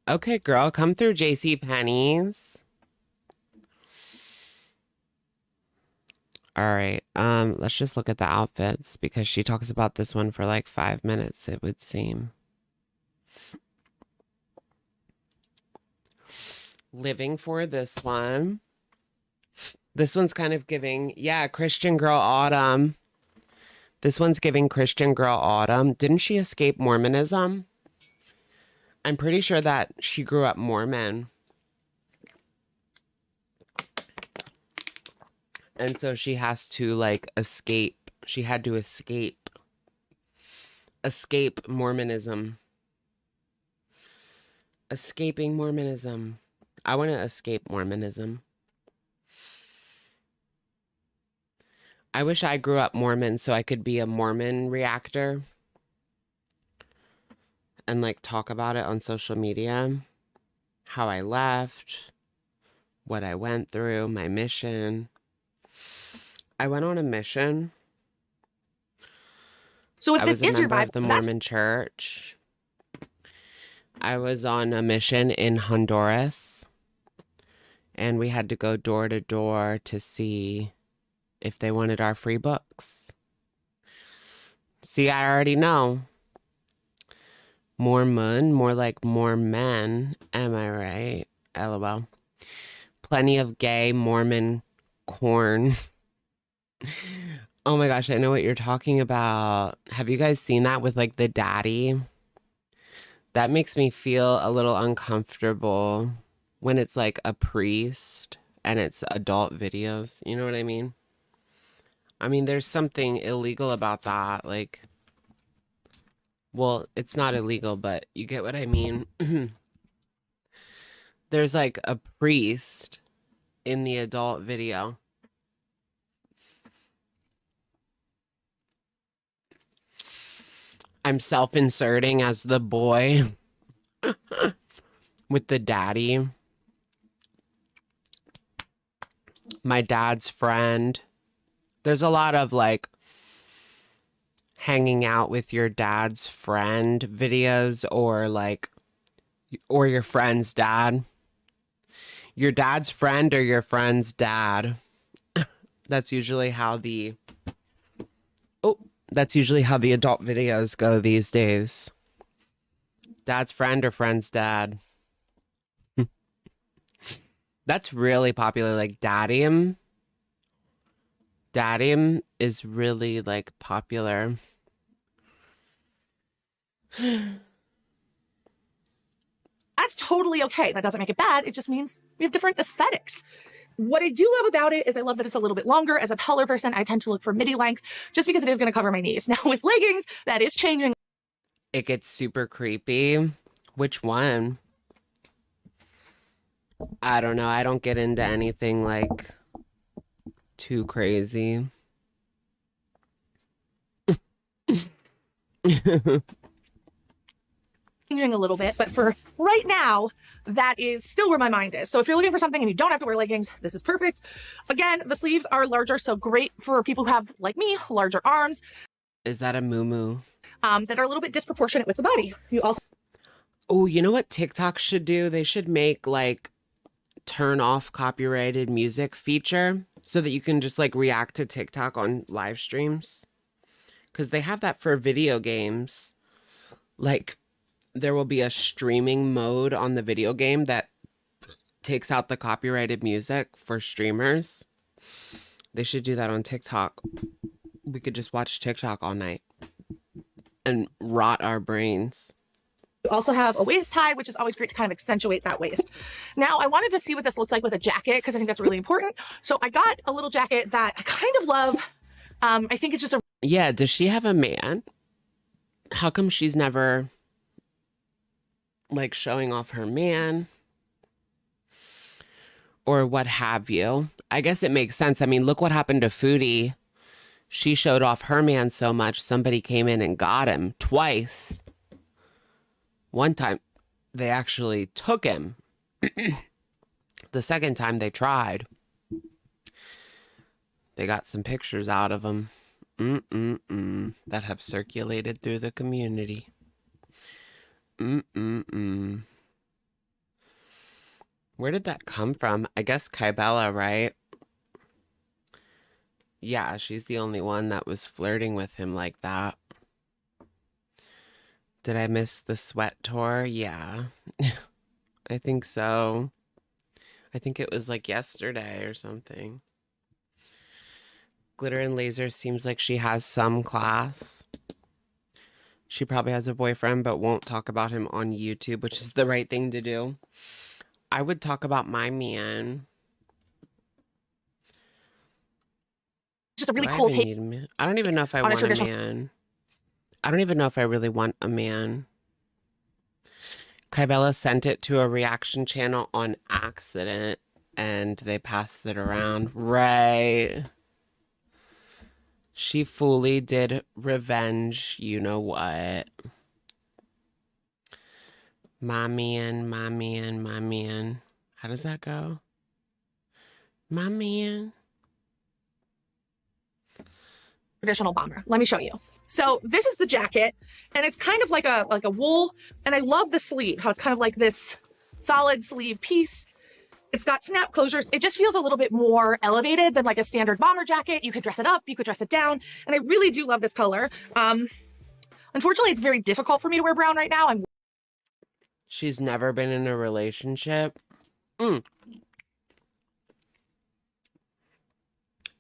Okay, girl, come through JCPenney's. All right, let's just look at the outfits because she talks about this one for like 5 minutes, it would seem. Living for this one. This one's kind of giving, yeah, Christian Girl Autumn. This one's giving Christian Girl Autumn. Didn't she escape Mormonism? I'm pretty sure that she grew up Mormon. And so she has to like escape. She had to escape. Escape Mormonism. Escaping Mormonism. I want to escape Mormonism. I wish I grew up Mormon so I could be a Mormon reactor and like talk about it on social media. How I left, what I went through, my mission. I went on a mission. So if I this was a is your member of vibe, the that's Mormon church. I was on a mission in Honduras, and we had to go door to door to see if they wanted our free books. See, I already know. Mormon, more like more men. Am I right? LOL. Plenty of gay Mormon corn. Oh my gosh, I know what you're talking about. Have you guys seen that with like the daddy? That makes me feel a little uncomfortable when it's like a priest and it's adult videos. You know what I mean? I mean, there's something illegal about that. Like, well, it's not illegal, but you get what I mean. There's like a priest in the adult video. I'm self-inserting as the boy with the daddy. My dad's friend. There's a lot of like hanging out with your dad's friend videos, or like, or your friend's dad. Your dad's friend or your friend's dad. That's usually how the adult videos go these days. Dad's friend or friend's dad. That's really popular. Like Daddium. Daddium is really like popular. That's totally okay. That doesn't make it bad. It just means we have different aesthetics. What I do love about it is I love that it's a little bit longer. As a taller person, I tend to look for midi length just because it is going to cover my knees. Now with leggings, that is changing. It gets super creepy. Which one? I don't know. I don't get into anything like too crazy. Changing a little bit, but for right now, that is still where my mind is. So if you're looking for something and you don't have to wear leggings, this is perfect. Again, the sleeves are larger, so great for people who have, like me, larger arms. Is that a moo-moo? That are a little bit disproportionate with the body. You also... Oh, you know what TikTok should do? They should make like turn off copyrighted music feature so that you can just like react to TikTok on live streams. Because they have that for video games. Like, there will be a streaming mode on the video game that takes out the copyrighted music for streamers. They should do that on TikTok. We could just watch TikTok all night and rot our brains. You also have a waist tie, which is always great to kind of accentuate that waist. Now, I wanted to see what this looks like with a jacket because I think that's really important. So I got a little jacket that I kind of love. I think it's just a... Yeah, does she have a man? How come she's never like showing off her man or what have you? I guess it makes sense. I mean, look what happened to Foodie. She showed off her man so much, somebody came in and got him twice. One time, they actually took him. The second time they tried. They got some pictures out of him. That have circulated through the community. Where did that come from? I guess Kybella, right? Yeah, she's the only one that was flirting with him like that. Did I miss the sweat tour? Yeah. I think so. I think it was like yesterday or something. Glitter and Laser seems like she has some class. She probably has a boyfriend, but won't talk about him on YouTube, which is the right thing to do. I would talk about my man. Just a really cool take. I don't even know if I want a man. I don't even know if I really want a man. Kybella sent it to a reaction channel on accident, and they passed it around. Right. She fully did revenge, you know what. My man, my man, my man. How does that go? My man. Traditional bomber. Let me show you. So this is the jacket, and it's kind of like a wool, and I love the sleeve, how it's kind of like this solid sleeve piece. It's got snap closures. It just feels a little bit more elevated than like a standard bomber jacket. You could dress it up, you could dress it down, and I really do love this color. Unfortunately, it's very difficult for me to wear brown right now. She's never been in a relationship. And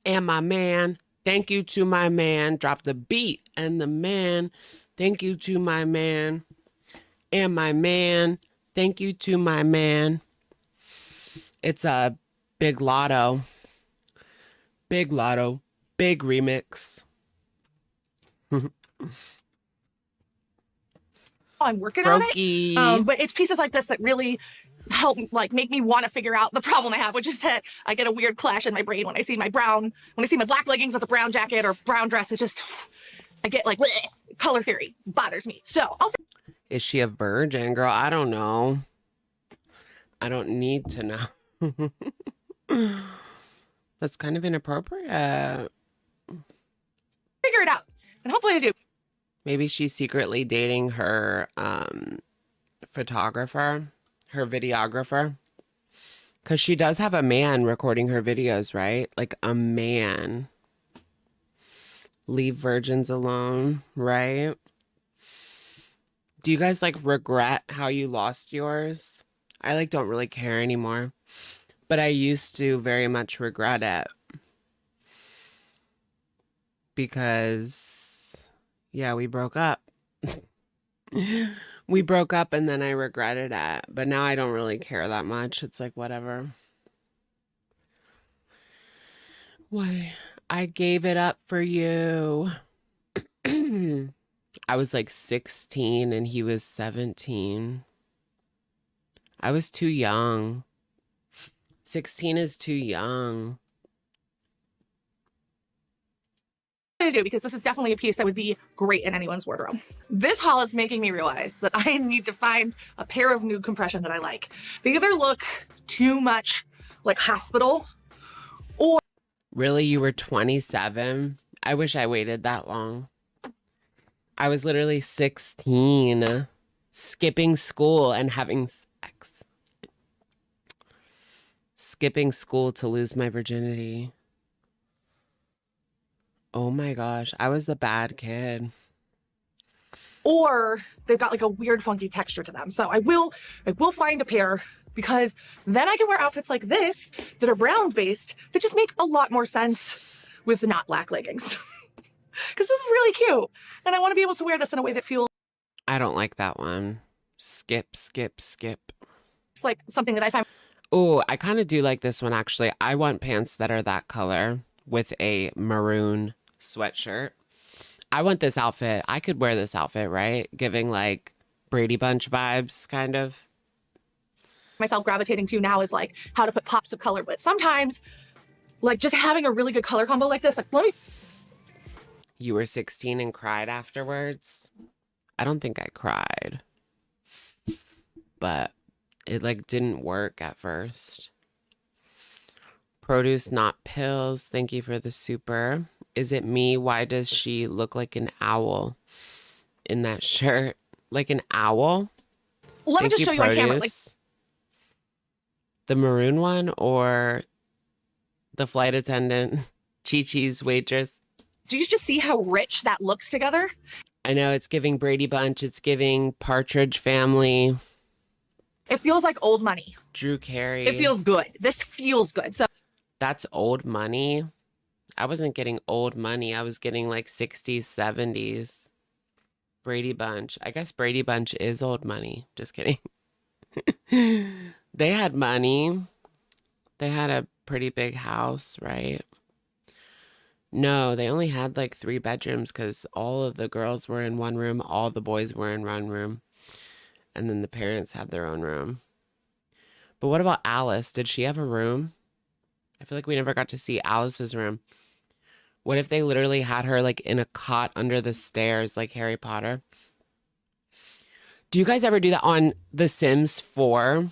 my man, thank you to my man. Drop the beat and the man. Thank you to my man. And my man, thank you to my man. It's a Big Lotto. Big Lotto. Big remix. I'm working on Brokey. it. But it's pieces like this that really help like make me want to figure out the problem I have, which is that I get a weird clash in my brain when I see my black leggings with a brown jacket or brown dress. It's just, I get like, bleh, color theory bothers me. So I'll Is she a virgin, girl? I don't know. I don't need to know. That's kind of inappropriate. figure it out. And hopefully I do. Maybe she's secretly dating her photographer, her videographer. Because she does have a man recording her videos, right? Like a man. Leave virgins alone, right? Do you guys like regret how you lost yours? I like don't really care anymore. But I used to very much regret it. Because, yeah, we broke up. We broke up and then I regretted it. But now I don't really care that much. It's like, whatever. What? I gave it up for you. I was like 16 and he was 17. I was too young. 16 is too young. I do, because this is definitely a piece that would be great in anyone's wardrobe. This haul is making me realize that I need to find a pair of nude compression that I like. They either look too much like hospital or... Really? You were 27? I wish I waited that long. I was literally 16, skipping school and having sex. Skipping school to lose my virginity. Oh my gosh, I was a bad kid. Or they've got like a weird funky texture to them. So I will find a pair, because then I can wear outfits like this that are brown based that just make a lot more sense with not black leggings. Because this is really cute. And I want to be able to wear this in a way that feels I don't like that one. Skip, skip, skip. like something that I find. Oh, I kind of do like this one, actually. I want pants that are that color with a maroon sweatshirt. I want this outfit. I could wear this outfit, right? Giving like Brady Bunch vibes, kind of. Myself gravitating to now is like how to put pops of color. But sometimes, like just having a really good color combo like this, like let me. You were 16 and cried afterwards? I don't think I cried. But it like didn't work at first. Produce, not pills. Thank you for the super. Is it me? Why does she look like an owl in that shirt? Like an owl? Let me just show you on camera. Like the maroon one or the flight attendant, Chi-Chi's waitress? do you just see how rich that looks together? I know, it's giving Brady Bunch. It's giving Partridge Family. It feels like old money. Drew Carey. It feels good. This feels good. So That's old money. I wasn't getting old money. I was getting like 60s, 70s. Brady Bunch. I guess Brady Bunch is old money. Just kidding. They had money. They had a pretty big house, right? No, they only had like 3 bedrooms because all of the girls were in one room. All the boys were in one room. And then the parents had their own room. But what about Alice? Did she have a room? I feel like we never got to see Alice's room. What if they literally had her like in a cot under the stairs like Harry Potter? Do you guys ever do that on The Sims 4?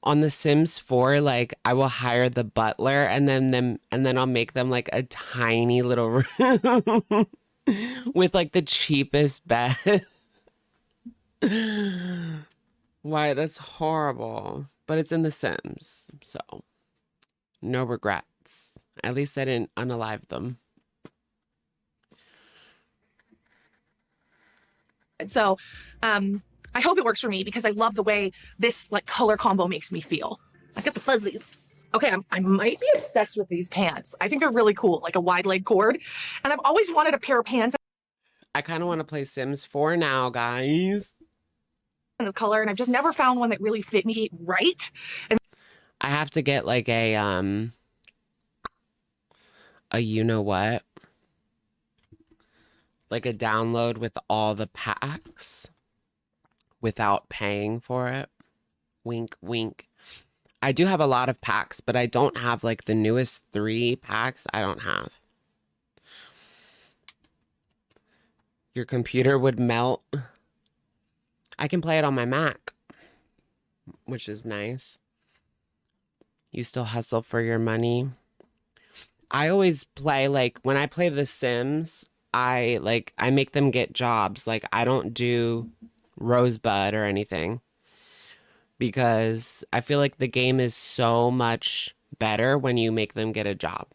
On The Sims 4, like I will hire the butler and then I'll make them like a tiny little room with like the cheapest bed. Why? That's horrible. But it's in The Sims, so no regrets. At least I didn't unalive them. So, I hope it works for me because I love the way this like color combo makes me feel. I got the fuzzies. Okay, I might be obsessed with these pants. I think they're really cool, like a wide leg cord. And I've always wanted a pair of pants I kind of want to play Sims 4 now, guys. in this color, and I've just never found one that really fit me right. And I have to get like a you know what? Like a download with all the packs without paying for it. Wink, wink. I do have a lot of packs, but I don't have like the newest 3 packs. I don't have. Your computer would melt. I can play it on my Mac, which is nice. You still hustle for your money. I always play, like, when I play The Sims, I make them get jobs. Like, I don't do Rosebud or anything because I feel like the game is so much better when you make them get a job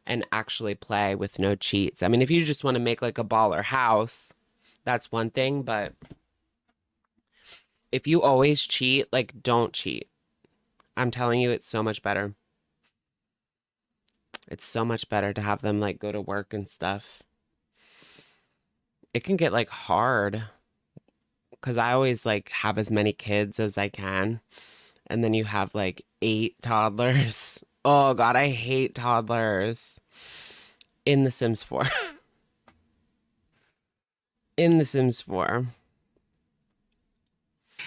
and actually play with no cheats. I mean, if you just want to make like a baller house, that's one thing, but if you always cheat, like, don't cheat. I'm telling you, it's so much better. It's so much better to have them like go to work and stuff. It can get like hard because I always like have as many kids as I can. And then you have like 8 toddlers. Oh God, I hate toddlers. In The Sims 4. In The Sims 4.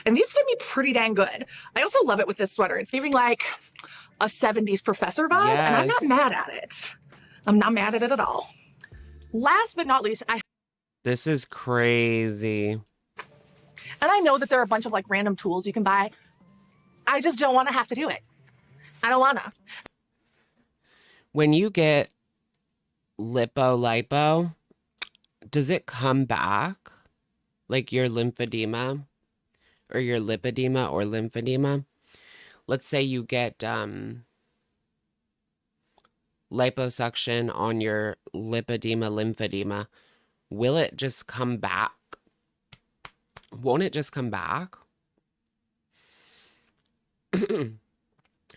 And these fit me pretty dang good. I also love it with this sweater. It's giving like a 70s professor vibe, and I'm not mad at it. I'm not mad at it at all. Last but not least, This is crazy. And I know that there are a bunch of like random tools you can buy. I just don't want to have to do it. I don't want to. When you get lipo, does it come back? Like your lymphedema or your lipedema or lymphedema? Let's say you get liposuction on your lymphedema. Will it just come back? Won't it just come back?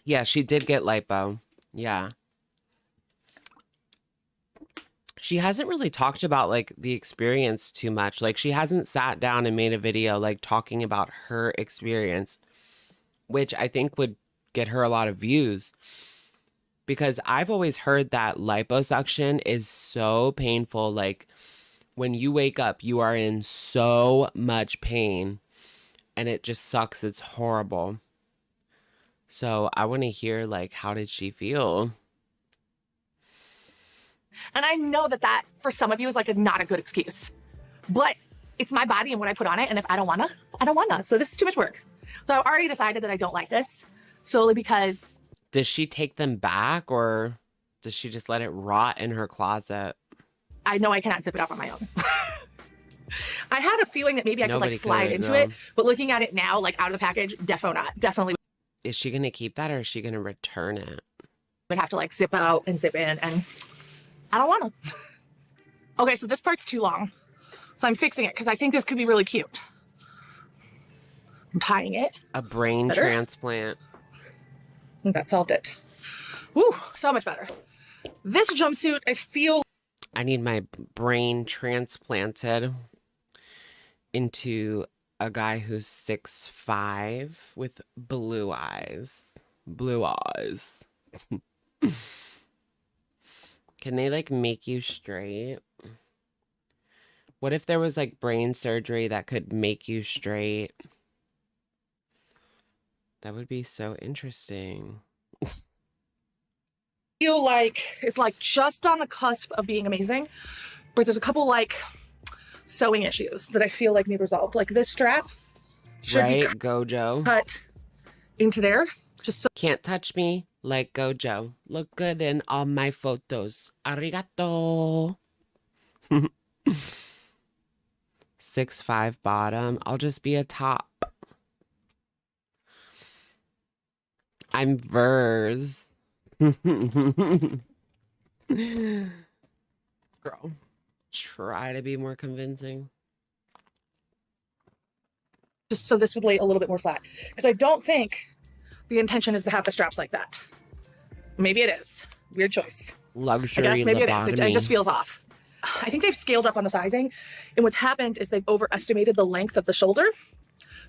Yeah, she did get lipo. Yeah. She hasn't really talked about like the experience too much. Like she hasn't sat down and made a video like talking about her experience, which I think would get her a lot of views. Because I've always heard that liposuction is so painful. Like when you wake up, you are in so much pain and it just sucks. It's horrible. So I want to hear like, how did she feel? And I know that that for some of you is like not a good excuse, but it's my body and what I put on it. And if I don't wanna, I don't wanna. So this is too much work. So I've already decided that I don't like this solely because. Does she take them back or does she just let it rot in her closet? I know I cannot zip it up on my own. I had a feeling that maybe I could like slide into no. it, but looking at it now, like out of the package, defo not, definitely. Is she going to keep that or is she going to return it? Would have to like zip out and zip in and I don't want to. Okay, so this part's too long. So I'm fixing it because I think this could be really cute. I'm tying it. A brain transplant. I think that solved it. Woo, so much better. This jumpsuit, I feel. I need my brain transplanted into a guy who's 6'5" with blue eyes. Blue eyes. Can they like make you straight? What if there was like brain surgery that could make you straight? That would be so interesting. Feel like it's like just on the cusp of being amazing, but there's a couple like sewing issues that I feel like need resolved. Like this strap should be Gojo. cut into there. Just so Can't touch me like Gojo. Look good in all my photos. Arigato. 6'5" bottom. I'll just be a top. I'm Vers. Girl, try to be more convincing. just so this would lay a little bit more flat. Because I don't think the intention is to have the straps like that. Maybe it is. Weird choice. Luxury I guess maybe lobotomy. it is. It just feels off. I think they've scaled up on the sizing. And what's happened is they've overestimated the length of the shoulder.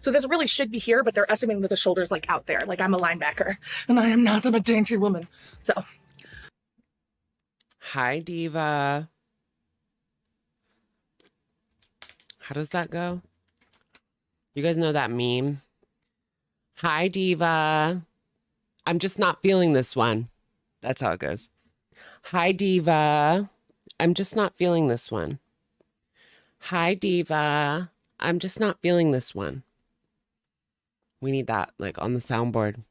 So this really should be here, but they're estimating that the shoulder's like out there. Like I'm a linebacker and I am not. I'm a dainty woman. So. Hi, Diva. How does that go? You guys know that meme? Hi, Diva. I'm just not feeling this one. That's how it goes. Hi, Diva. I'm just not feeling this one. Hi, Diva. I'm just not feeling this one. We need that, like, on the soundboard.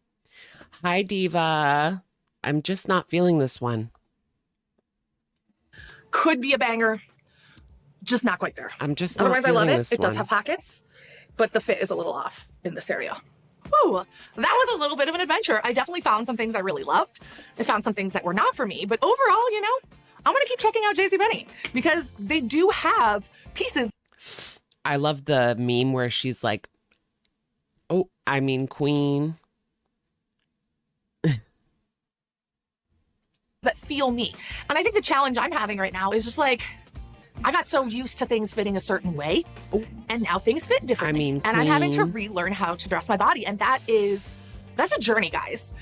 Hi, Diva. I'm just not feeling this one. Could be a banger. Just not quite there. I'm just not Otherwise, I love feeling it. this It does one. have pockets, but the fit is a little off in this area. Woo, that was a little bit of an adventure. I definitely found some things I really loved. I found some things that were not for me, but overall, you know, I'm gonna keep checking out JCPenney because they do have pieces. I love the meme where she's like, oh, I mean, queen. That feel me. And I think the challenge I'm having right now is just like, I got so used to things fitting a certain way, and now things fit differently. I mean, and I'm having to queen. relearn how to dress my body, and that's a journey, guys.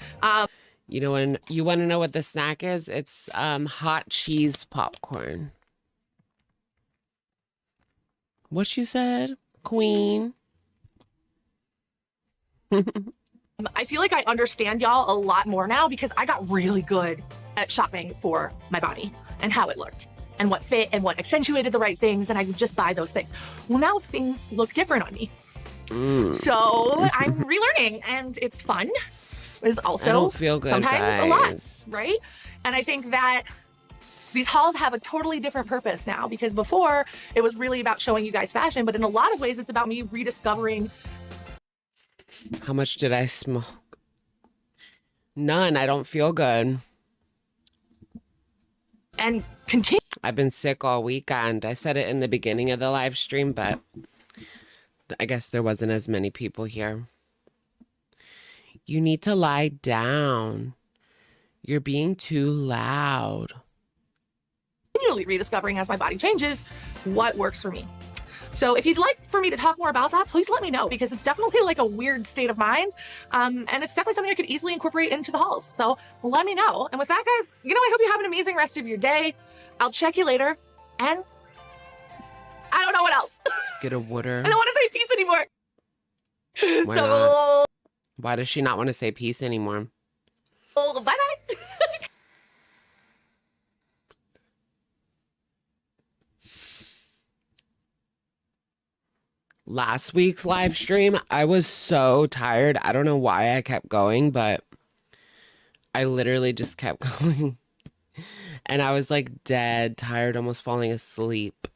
You know, when you want to know what the snack is, it's hot cheese popcorn. What you said, queen? I feel like I understand y'all a lot more now because I got really good at shopping for my body and how it looked and what fit and what accentuated the right things, and I would just buy those things. Well, now things look different on me. So I'm relearning, and it's fun. It's also I don't feel good, sometimes a lot, guys. right? And I think that these hauls have a totally different purpose now, because before it was really about showing you guys fashion, but in a lot of ways it's about me rediscovering. How much did I smoke? None. I don't feel good. And continue. I've been sick all weekend. I said it in the beginning of the live stream, but I guess there wasn't as many people here. You need to lie down. You're being too loud. Continually rediscovering as my body changes what works for me. So if you'd like for me to talk more about that, please let me know, because it's definitely like a weird state of mind. And it's definitely something I could easily incorporate into the hauls. So let me know. And with that, guys, you know, I hope you have an amazing rest of your day. I'll check you later. And I don't know what else. Get a water. I don't want to say peace anymore. Why so not? Why does she not want to say peace anymore? bye-bye. Last week's live stream, I was so tired. I don't know why I kept going, but I literally just kept going. And I was like dead tired, almost falling asleep.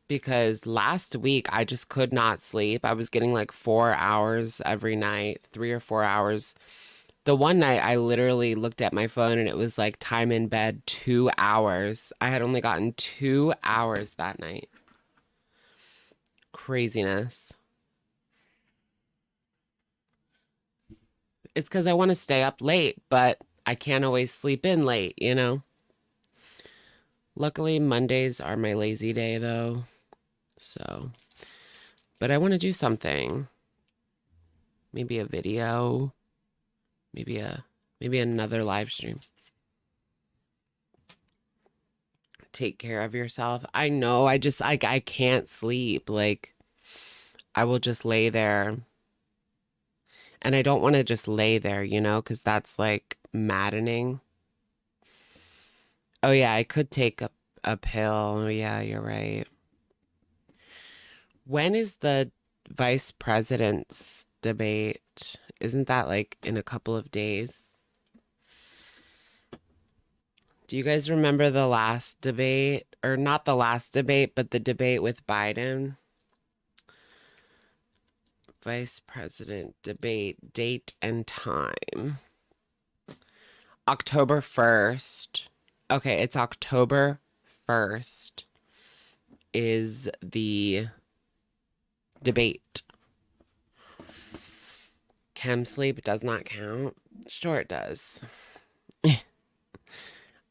Because last week I just could not sleep. I was getting like 4 hours every night, 3 or 4 hours. The one night I literally looked at my phone and it was like time in bed 2 hours. I had only gotten 2 hours that night. Craziness. It's because I want to stay up late, but I can't always sleep in late, you know? Luckily, Mondays are my lazy day, though. So, but I want to do something. Maybe a video. Maybe another live stream. Take care of yourself. I know, I can't sleep. Like, I will just lay there. And I don't want to just lay there, you know, because that's like maddening. Oh yeah, I could take a pill. Oh, yeah, you're right. When is the vice president's debate? Isn't that like in a couple of days? Do you guys remember the last debate? Or not the last debate, but the debate with Biden? Vice president debate, date and time. October 1st. Okay, it's October 1st is the debate. Chem sleep does not count. Sure it does.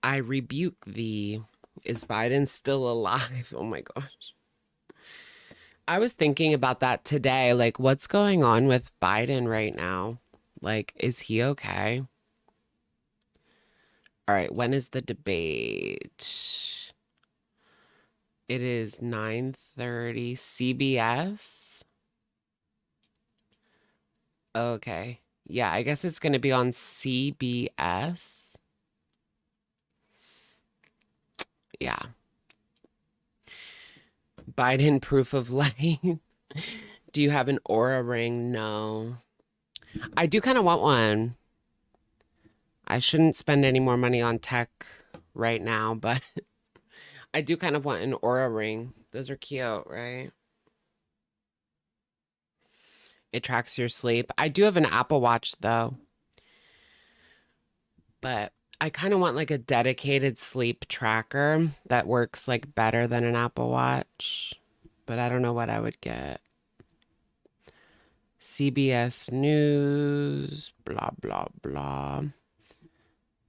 I rebuke thee. Is Biden still alive? Oh my gosh. I was thinking about that today. Like, what's going on with Biden right now? Like, is he okay? All right, when is the debate? It is 9:30 CBS. Okay. Yeah, I guess it's going to be on CBS. Yeah. Biden proof of life. Do you have an Aura ring? No. I do kind of want one. I shouldn't spend any more money on tech right now, but I do kind of want an Aura ring. Those are cute, right? It tracks your sleep. I do have an Apple Watch though, but I kind of want like a dedicated sleep tracker that works like better than an Apple Watch, but I don't know what I would get. CBS News, blah, blah, blah.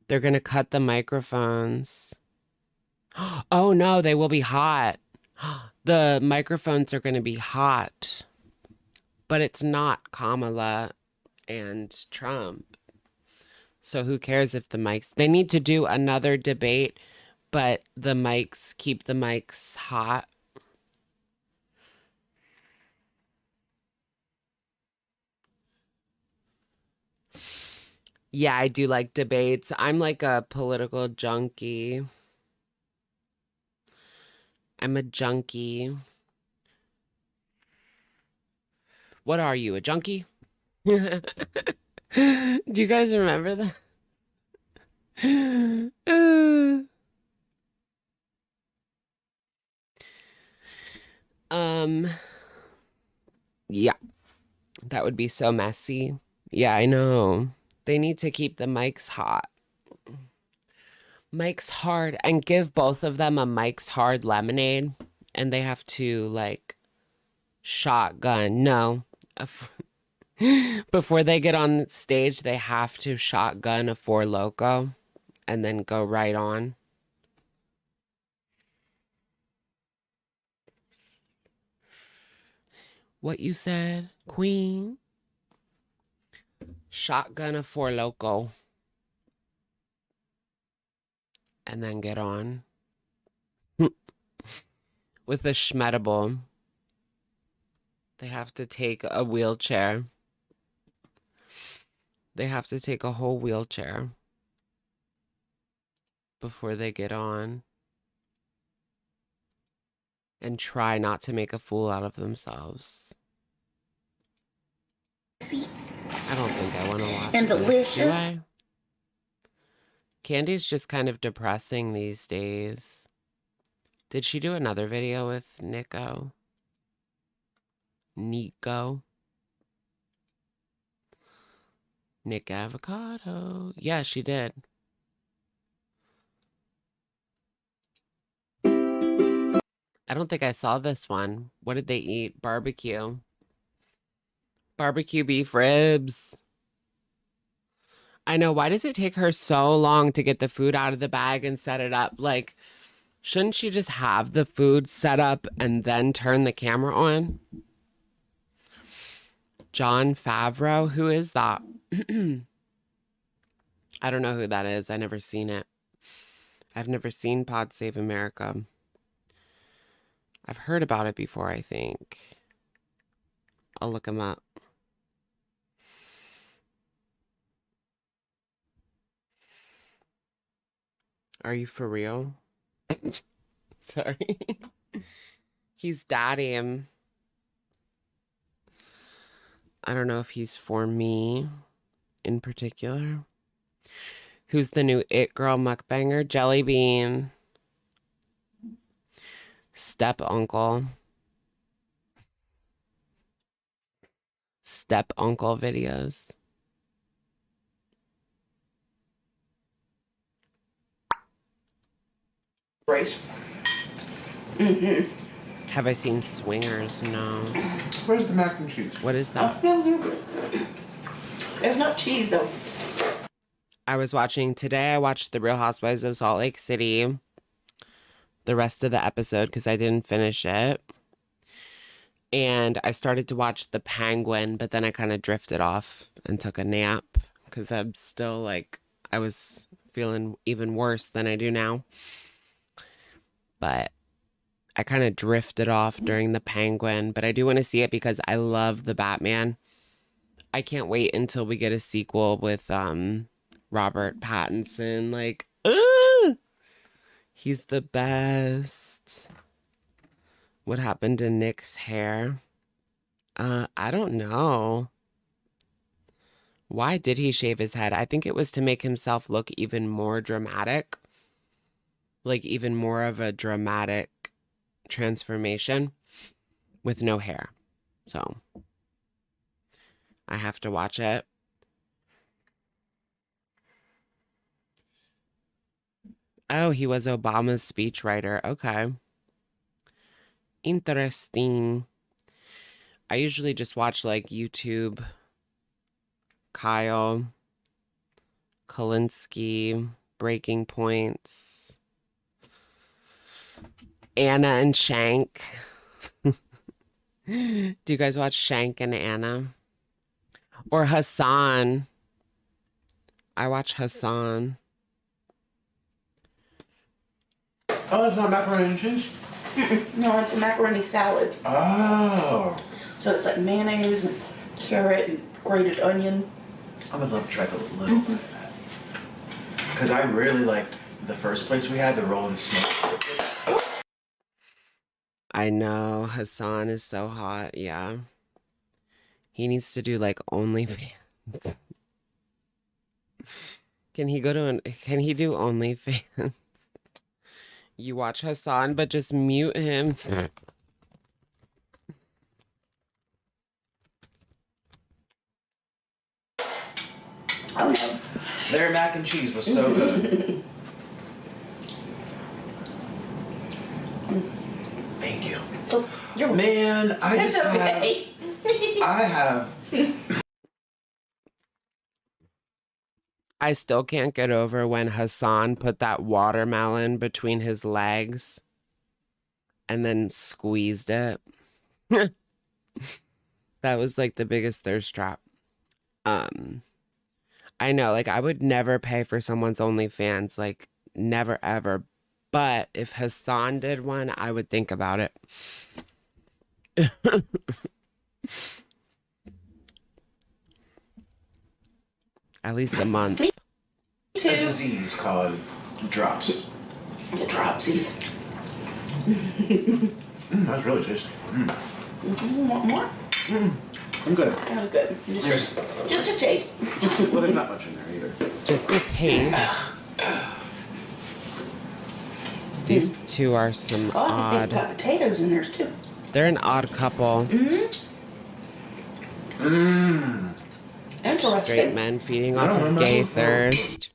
They're going to cut the microphones. Oh no, they will be hot. The microphones are going to be hot, but it's not Kamala and Trump. So who cares if the mics, they need to do another debate, but the mics, keep the mics hot. Yeah, I do like debates. I'm like a political junkie. I'm a junkie. What are you, a junkie? Do you guys remember that? Yeah, that would be so messy. Yeah, I know. They need to keep the mics hot. Mike's Hard, and give both of them a Mike's Hard lemonade, and they have to like shotgun. No, before they get on stage, they have to shotgun a Four Loko and then go right on. What you said, Queen? Shotgun a Four Loko and then get on with a schmedible. They have to take a wheelchair. They have to take a whole wheelchair before they get on and try not to make a fool out of themselves. I don't think I want to watch And this, delicious. do I? Candy's just kind of depressing these days. Did she do another video with Nico? Nick Avocado. Yeah, she did. I don't think I saw this one. What did they eat? Barbecue. Barbecue beef ribs. I know. Why does it take her so long to get the food out of the bag and set it up? Like, shouldn't she just have the food set up and then turn the camera on? John Favreau? Who is that? I don't know who that is. I've never seen it. I've never seen Pod Save America. I've heard about it before, I think. I'll look him up. Are you for real? Sorry. He's daddy him. I don't know if he's for me in particular. Who's the new It Girl mukbanger? Jelly Bean. Step Uncle. Step Uncle videos. Rice. Mm-hmm. Have I seen Swingers? No. Where's the mac and cheese? What is that? There's not cheese though. I watched The Real Housewives of Salt Lake City. The rest of the episode because I didn't finish it. And I started to watch The Penguin, but then I kind of drifted off and took a nap because I'm still like, I was feeling even worse than I do now. But I kind of drifted off during The Penguin, but I do want to see it because I love the Batman. I can't wait until we get a sequel with Robert Pattinson. Like, he's the best. What happened to Nick's hair? I don't know. Why did he shave his head? I think it was to make himself look even more dramatic. Like even more of a dramatic transformation with no hair. So I have to watch it. Oh, he was Obama's speechwriter. Okay. Interesting. I usually just watch like YouTube, Kyle, Kalinsky, Breaking Points, Anna and Shank. Do you guys watch Shank and Anna? Or Hassan? I watch Hassan. Oh, that's not macaroni and cheese? No, it's a macaroni salad. Oh. So it's like mayonnaise and carrot and grated onion. I would love to try a little bit of that. Because I really liked the first place we had, the roll and smoke. I know, Hassan is so hot, yeah. He needs to do like OnlyFans. Can he do OnlyFans? You watch Hassan, but just mute him. Oh no. Their mac and cheese was so good. Thank you. Oh, you're Man, I It's just okay. have... I still can't get over when Hassan put that watermelon between his legs and then squeezed it. That was like the biggest thirst trap. I know, like I would never pay for someone's OnlyFans, like never ever. But if Hassan did one, I would think about it. At least a month. Me A too. disease called drops. The dropsies. That's really tasty. You want more? I'm good. That was good. Just a taste. Well, there's not much in there either. Just a taste. These two are some Oh, I think they've odd. got potatoes in theirs too. They're an odd couple. Interesting. Straight men feeding off of gay thirst.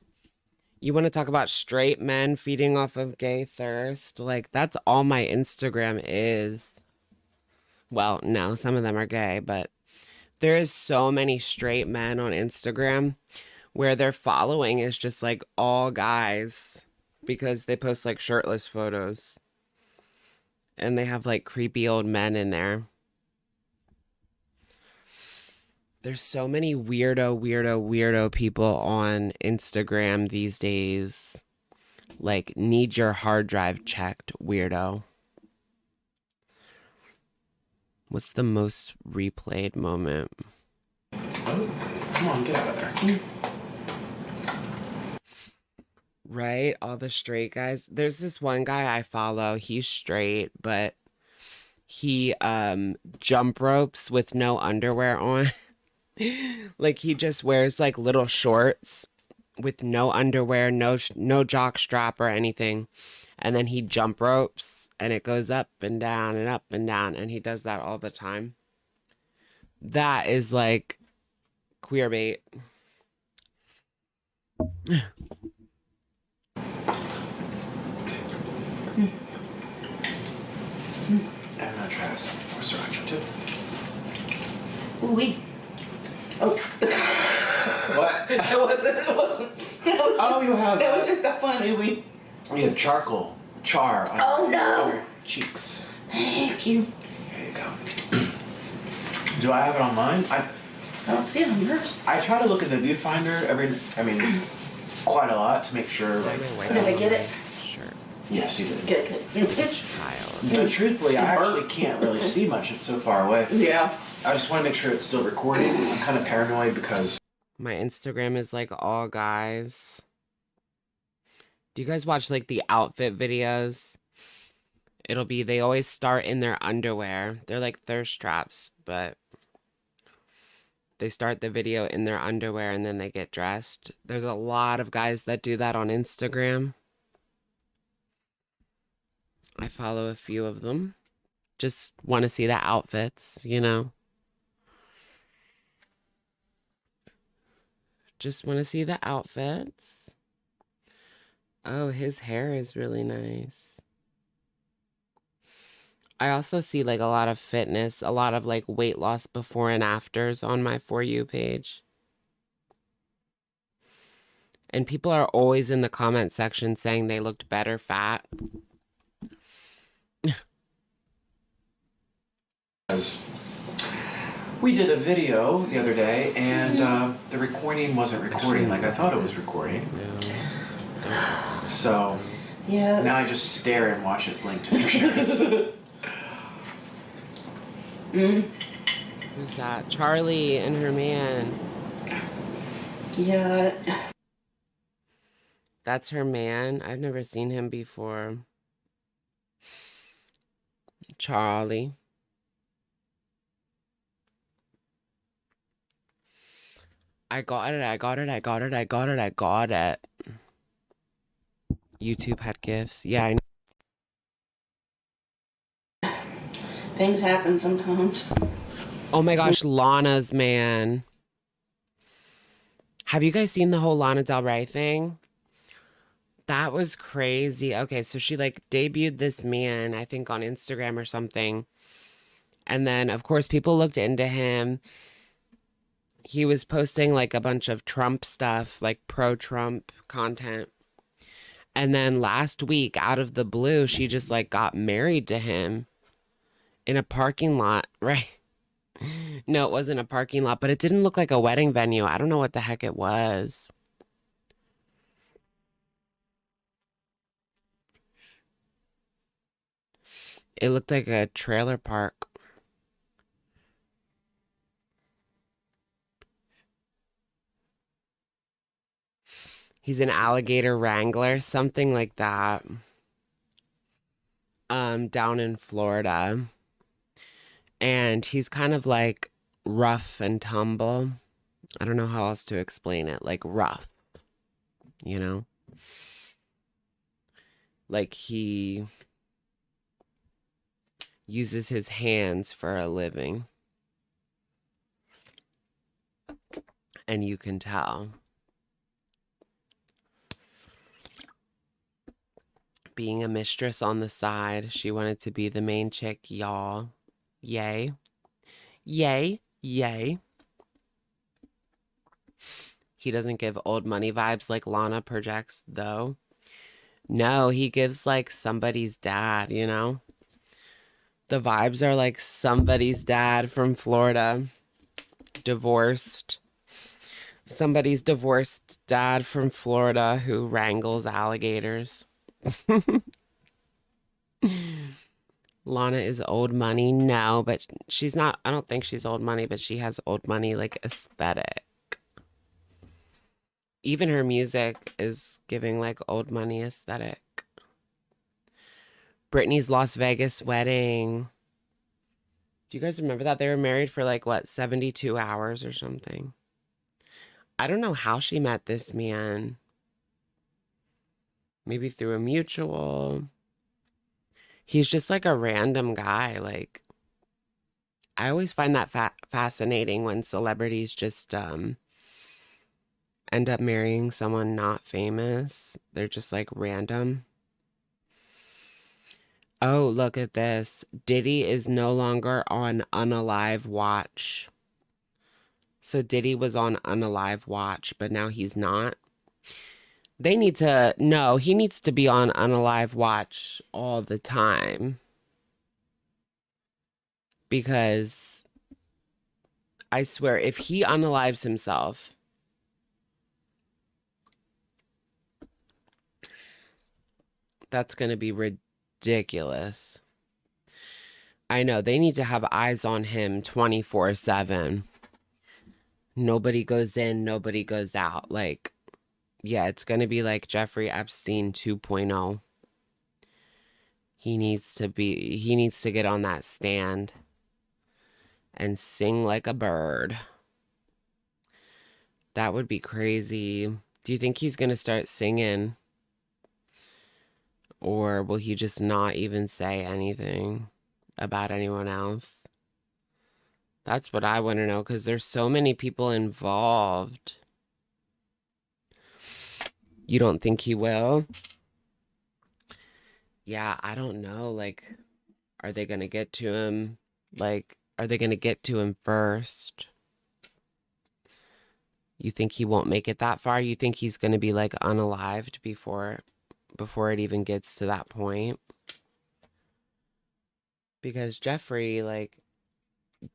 You want to talk about straight men feeding off of gay thirst? Like, that's all my Instagram is. Well, no, some of them are gay, but there is so many straight men on Instagram where their following is just like all guys because they post like shirtless photos. And they have like creepy old men in there. There's so many weirdo people on Instagram these days. Like, need your hard drive checked, weirdo. What's the most replayed moment? Oh, come on, get out of there. Right? All the straight guys. There's this one guy I follow. He's straight, but he jump ropes with no underwear on. Like he just wears like little shorts with no underwear, no jock strap or anything. And then he jump ropes and it goes up and down and up and down. And he does that all the time. That is like queer bait. I'm gonna try this more sriracha too. Ooh-wee. Oh. What? It wasn't. Oh, you have That was just a fun ooh-wee. We have charcoal char on Oh, no. your cheeks. Thank you. Here you go. Do I have it on mine? I don't see it on yours. I try to look at the viewfinder quite a lot to make sure. Like, Did I get it? Sure. yes, you did. Good. But truthfully, I actually can't really see much. It's so far away. Yeah. I just want to make sure it's still recording. I'm kind of paranoid because My Instagram is like all guys. Do you guys watch like the outfit videos? It'll be, they always start in their underwear. They're like thirst traps, but they start the video in their underwear and then they get dressed. There's a lot of guys that do that on Instagram. I follow a few of them. Just want to see the outfits, you know? Just want to see the outfits. Oh, his hair is really nice. I also see like a lot of fitness, a lot of like weight loss before and afters on my For You page. And people are always in the comment section saying they looked better fat. we did a video the other day and the recording wasn't recording like I thought it was recording. Yeah. So Yeah. now I just stare and watch it blink to make sure it's... Who's that? Charlie and her man. Yeah. That's her man. I've never seen him before. Charlie. I got it. YouTube had gifts. Yeah, I know. Things happen sometimes. Oh my gosh, Lana's man. Have you guys seen the whole Lana Del Rey thing? That was crazy. Okay, so she like debuted this man, I think on Instagram or something. And then, of course, people looked into him. He was posting like a bunch of Trump stuff, like pro-Trump content. And then last week, out of the blue, she just like got married to him in a parking lot, right? No, it wasn't a parking lot, but it didn't look like a wedding venue. I don't know what the heck it was. It looked like a trailer park. He's an alligator wrangler, something like that. Down in Florida. And he's kind of like rough and tumble. I don't know how else to explain it. Like rough, you know? Like he uses his hands for a living. And you can tell. Being a mistress on the side, she wanted to be the main chick, y'all. Yay. Yay. Yay. He doesn't give old money vibes like Lana projects, though. No, he gives like somebody's dad, you know? The vibes are like somebody's dad from Florida. Divorced. Somebody's divorced dad from Florida who wrangles alligators. Lana is old money. No, but she's not. I don't think she's old money, but she has old money like aesthetic. Even her music is giving like old money aesthetic. Britney's Las Vegas wedding. Do you guys remember that? They were married for like, what, 72 hours or something. I don't know how she met this man. Maybe through a mutual. He's just like a random guy. Like, I always find that fascinating when celebrities just end up marrying someone not famous. They're just like random. Oh, look at this. Diddy is no longer on Unalive Watch. So Diddy was on Unalive Watch, but now he's not. They need to, no, he needs to be on Unalive Watch all the time. Because I swear, if he unalives himself, that's going to be ridiculous. I know, they need to have eyes on him 24/7. Nobody goes in, nobody goes out. Like, yeah, it's going to be like Jeffrey Epstein 2.0. He needs to get on that stand and sing like a bird. That would be crazy. Do you think he's going to start singing? Or will he just not even say anything about anyone else? That's what I want to know, because there's so many people involved. You don't think he will? Yeah, I don't know. Like, are they going to get to him? Like, are they going to get to him first? You think he won't make it that far? You think he's going to be like unalived before it even gets to that point? Because Jeffrey, like,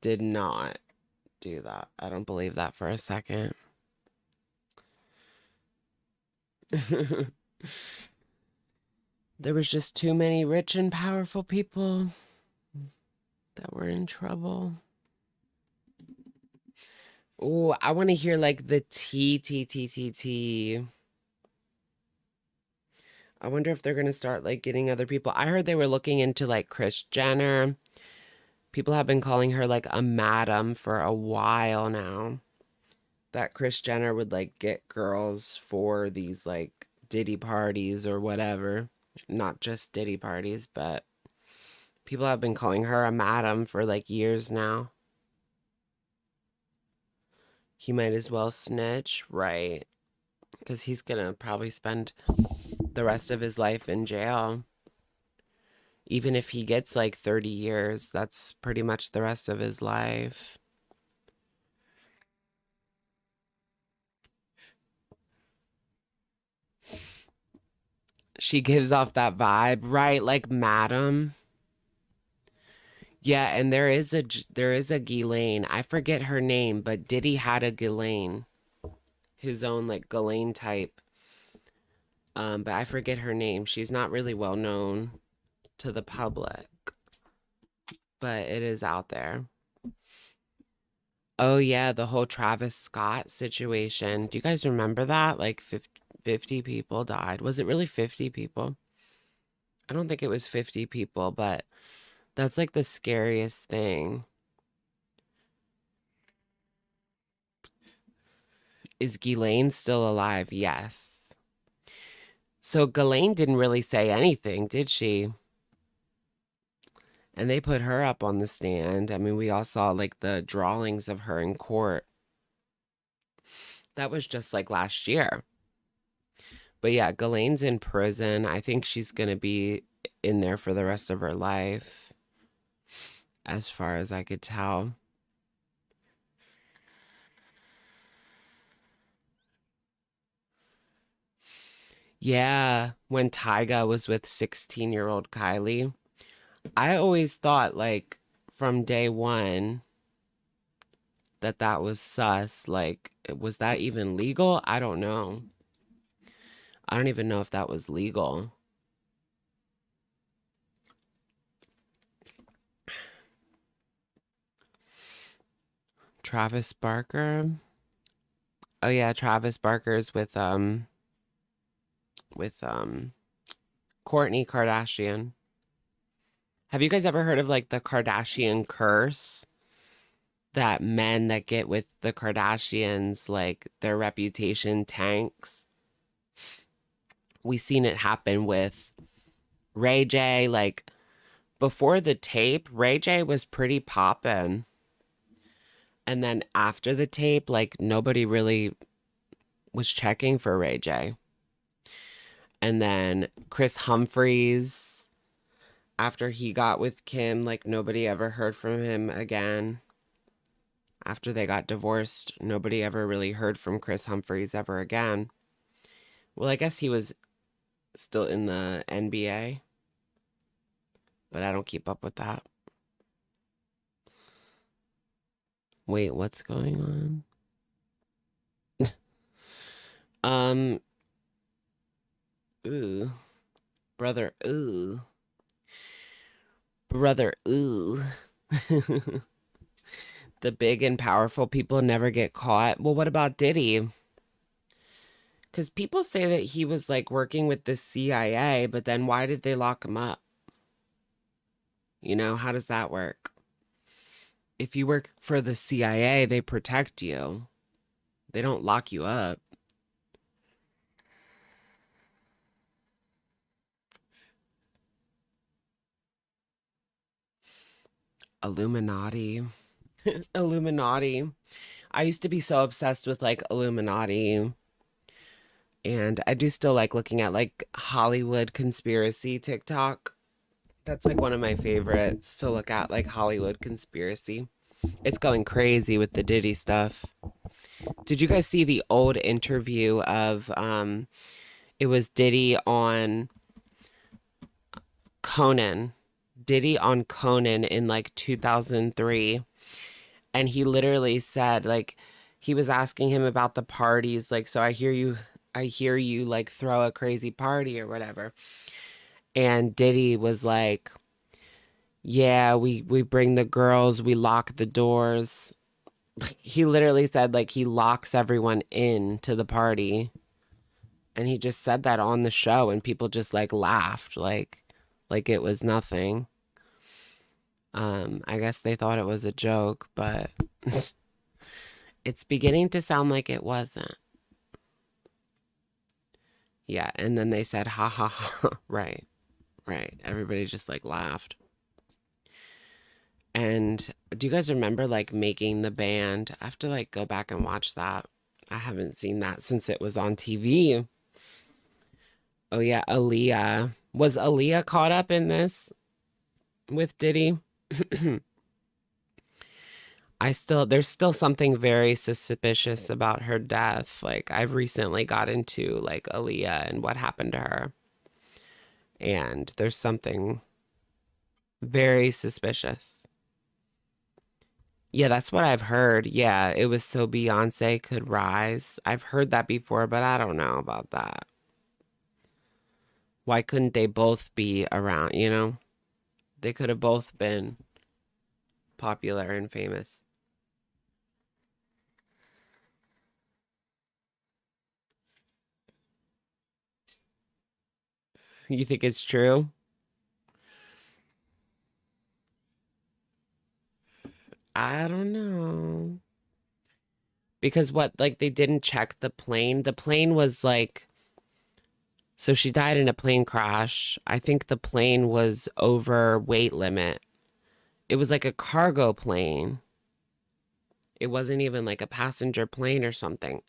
did not do that. I don't believe that for a second. There was just too many rich and powerful people that were in trouble. Oh, I want to hear like the T. I wonder if they're going to start like getting other people. I heard they were looking into like Kris Jenner. People have been calling her like a madam for a while now. That Kris Jenner would like get girls for these like Diddy parties or whatever. Not just Diddy parties, but people have been calling her a madam for like years now. He might as well snitch, right? Because he's gonna probably spend the rest of his life in jail. Even if he gets like 30 years, that's pretty much the rest of his life. She gives off that vibe, right? Like madam. Yeah, and there is a Ghislaine. I forget her name, but Diddy had a Ghislaine, his own like Ghislaine type. But I forget her name. She's not really well known to the public, but it is out there. Oh yeah, the whole Travis Scott situation. Do you guys remember that? Like 50 people died. Was it really 50 people? I don't think it was 50 people, but that's like the scariest thing. Is Ghislaine still alive? Yes. So Ghislaine didn't really say anything, did she? And they put her up on the stand. I mean, we all saw like the drawings of her in court. That was just like last year. But yeah, Ghislaine's in prison. I think she's going to be in there for the rest of her life, as far as I could tell. Yeah, when Tyga was with 16-year-old Kylie, I always thought, like, from day one, that was sus. Like, was that even legal? I don't know. I don't even know if that was legal. Travis Barker. Oh yeah, Travis Barker's with Kourtney Kardashian. Have you guys ever heard of like the Kardashian curse? That men that get with the Kardashians, like their reputation tanks. We seen it happen with Ray J. Like before the tape, Ray J was pretty poppin'. And then after the tape, like nobody really was checking for Ray J. And then Chris Humphries, after he got with Kim, like nobody ever heard from him again. After they got divorced, nobody ever really heard from Chris Humphries ever again. Well, I guess he was still in the NBA, but I don't keep up with that. Wait, what's going on? Ooh. Brother, ooh. Brother, ooh. The big and powerful people never get caught. Well, what about Diddy? Because people say that he was like working with the CIA, but then why did they lock him up? You know, how does that work? If you work for the CIA, they protect you. They don't lock you up. Illuminati. Illuminati. I used to be so obsessed with like Illuminati. And I do still like looking at like Hollywood conspiracy TikTok. That's like one of my favorites to look at, like Hollywood conspiracy. It's going crazy with the Diddy stuff. Did you guys see the old interview of it was Diddy on Conan. Diddy on Conan in like 2003. And he literally said, like, he was asking him about the parties, like, so I hear you like throw a crazy party or whatever. And Diddy was like, yeah, we bring the girls, we lock the doors. He literally said like he locks everyone in to the party. And he just said that on the show and people just like laughed like it was nothing. I guess they thought it was a joke, but it's beginning to sound like it wasn't. Yeah, and then they said ha ha ha. Right. Everybody just like laughed. And do you guys remember like Making the Band? I have to like go back and watch that. I haven't seen that since it was on TV. Oh yeah, Aaliyah. Was Aaliyah caught up in this with Diddy? There's still something very suspicious about her death. Like I've recently got into like Aaliyah and what happened to her. And there's something very suspicious. Yeah, that's what I've heard. Yeah, it was so Beyonce could rise. I've heard that before, but I don't know about that. Why couldn't they both be around, you know? They could have both been popular and famous. You think it's true? I don't know. Because what, like, they didn't check the plane. The plane was like, so she died in a plane crash. I think the plane was over weight limit. It was like a cargo plane. It wasn't even like a passenger plane or something.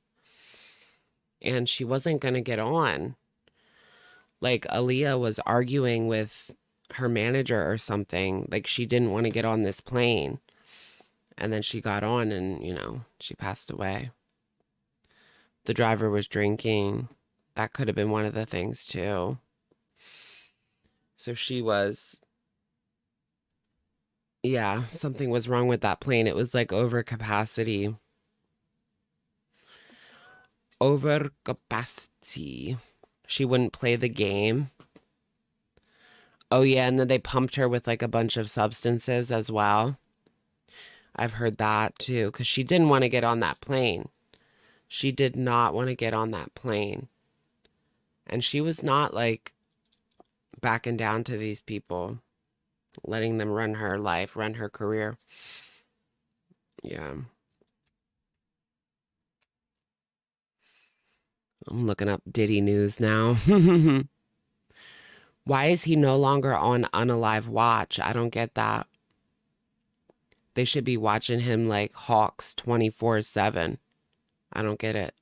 And she wasn't going to get on. Like, Aaliyah was arguing with her manager or something. Like, she didn't want to get on this plane. And then she got on and, you know, she passed away. The driver was drinking. That could have been one of the things, too. So she was... Yeah, something was wrong with that plane. It was like over capacity. Over capacity. She wouldn't play the game. Oh, yeah, and then they pumped her with like a bunch of substances as well. I've heard that too, because she didn't want to get on that plane. She did not want to get on that plane. And she was not like backing down to these people, letting them run her life, run her career. Yeah. I'm looking up Diddy news now. Why is he no longer on Unalive Watch? I don't get that. They should be watching him like hawks 24/7. I don't get it.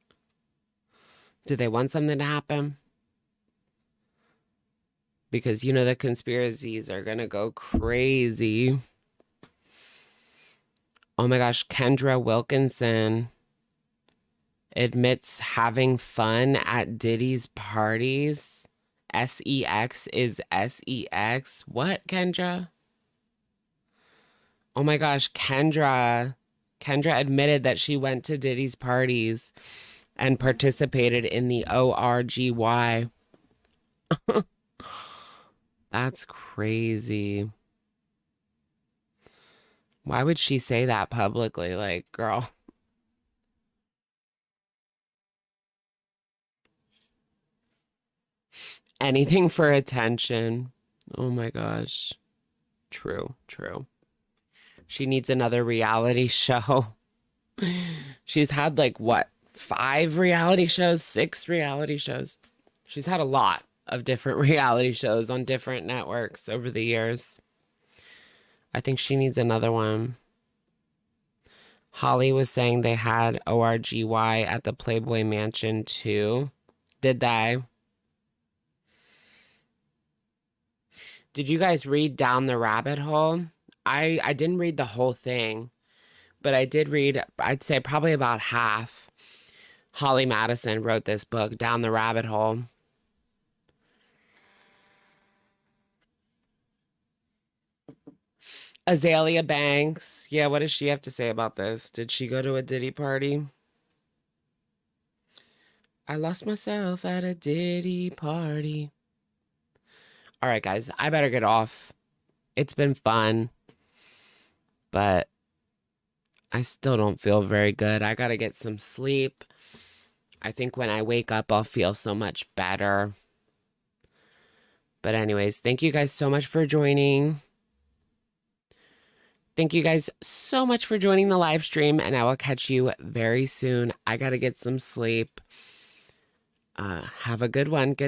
Do they want something to happen? Because, you know, the conspiracies are going to go crazy. Oh my gosh, Kendra Wilkinson admits having fun at Diddy's parties. SEX is SEX. What, Kendra? Oh my gosh, Kendra Kendra admitted that she went to Diddy's parties and participated in the ORGY. That's crazy. Why would she say that publicly? Like, girl. Anything for attention. Oh my gosh. True, true. She needs another reality show. She's had like what, 5 reality shows, 6 reality shows. She's had a lot of different reality shows on different networks over the years. I think she needs another one. Holly was saying they had ORGY at the Playboy Mansion too. Did they? Did you guys read Down the Rabbit Hole? I didn't read the whole thing, but I did read, I'd say probably about half. Holly Madison wrote this book, Down the Rabbit Hole. Azalea Banks. Yeah, what does she have to say about this? Did she go to a Diddy party? I lost myself at a Diddy party. All right, guys, I better get off. It's been fun, but I still don't feel very good. I got to get some sleep. I think when I wake up, I'll feel so much better. But anyways, thank you guys so much for joining. Thank you guys so much for joining the live stream, and I will catch you very soon. I got to get some sleep. Have a good one. Good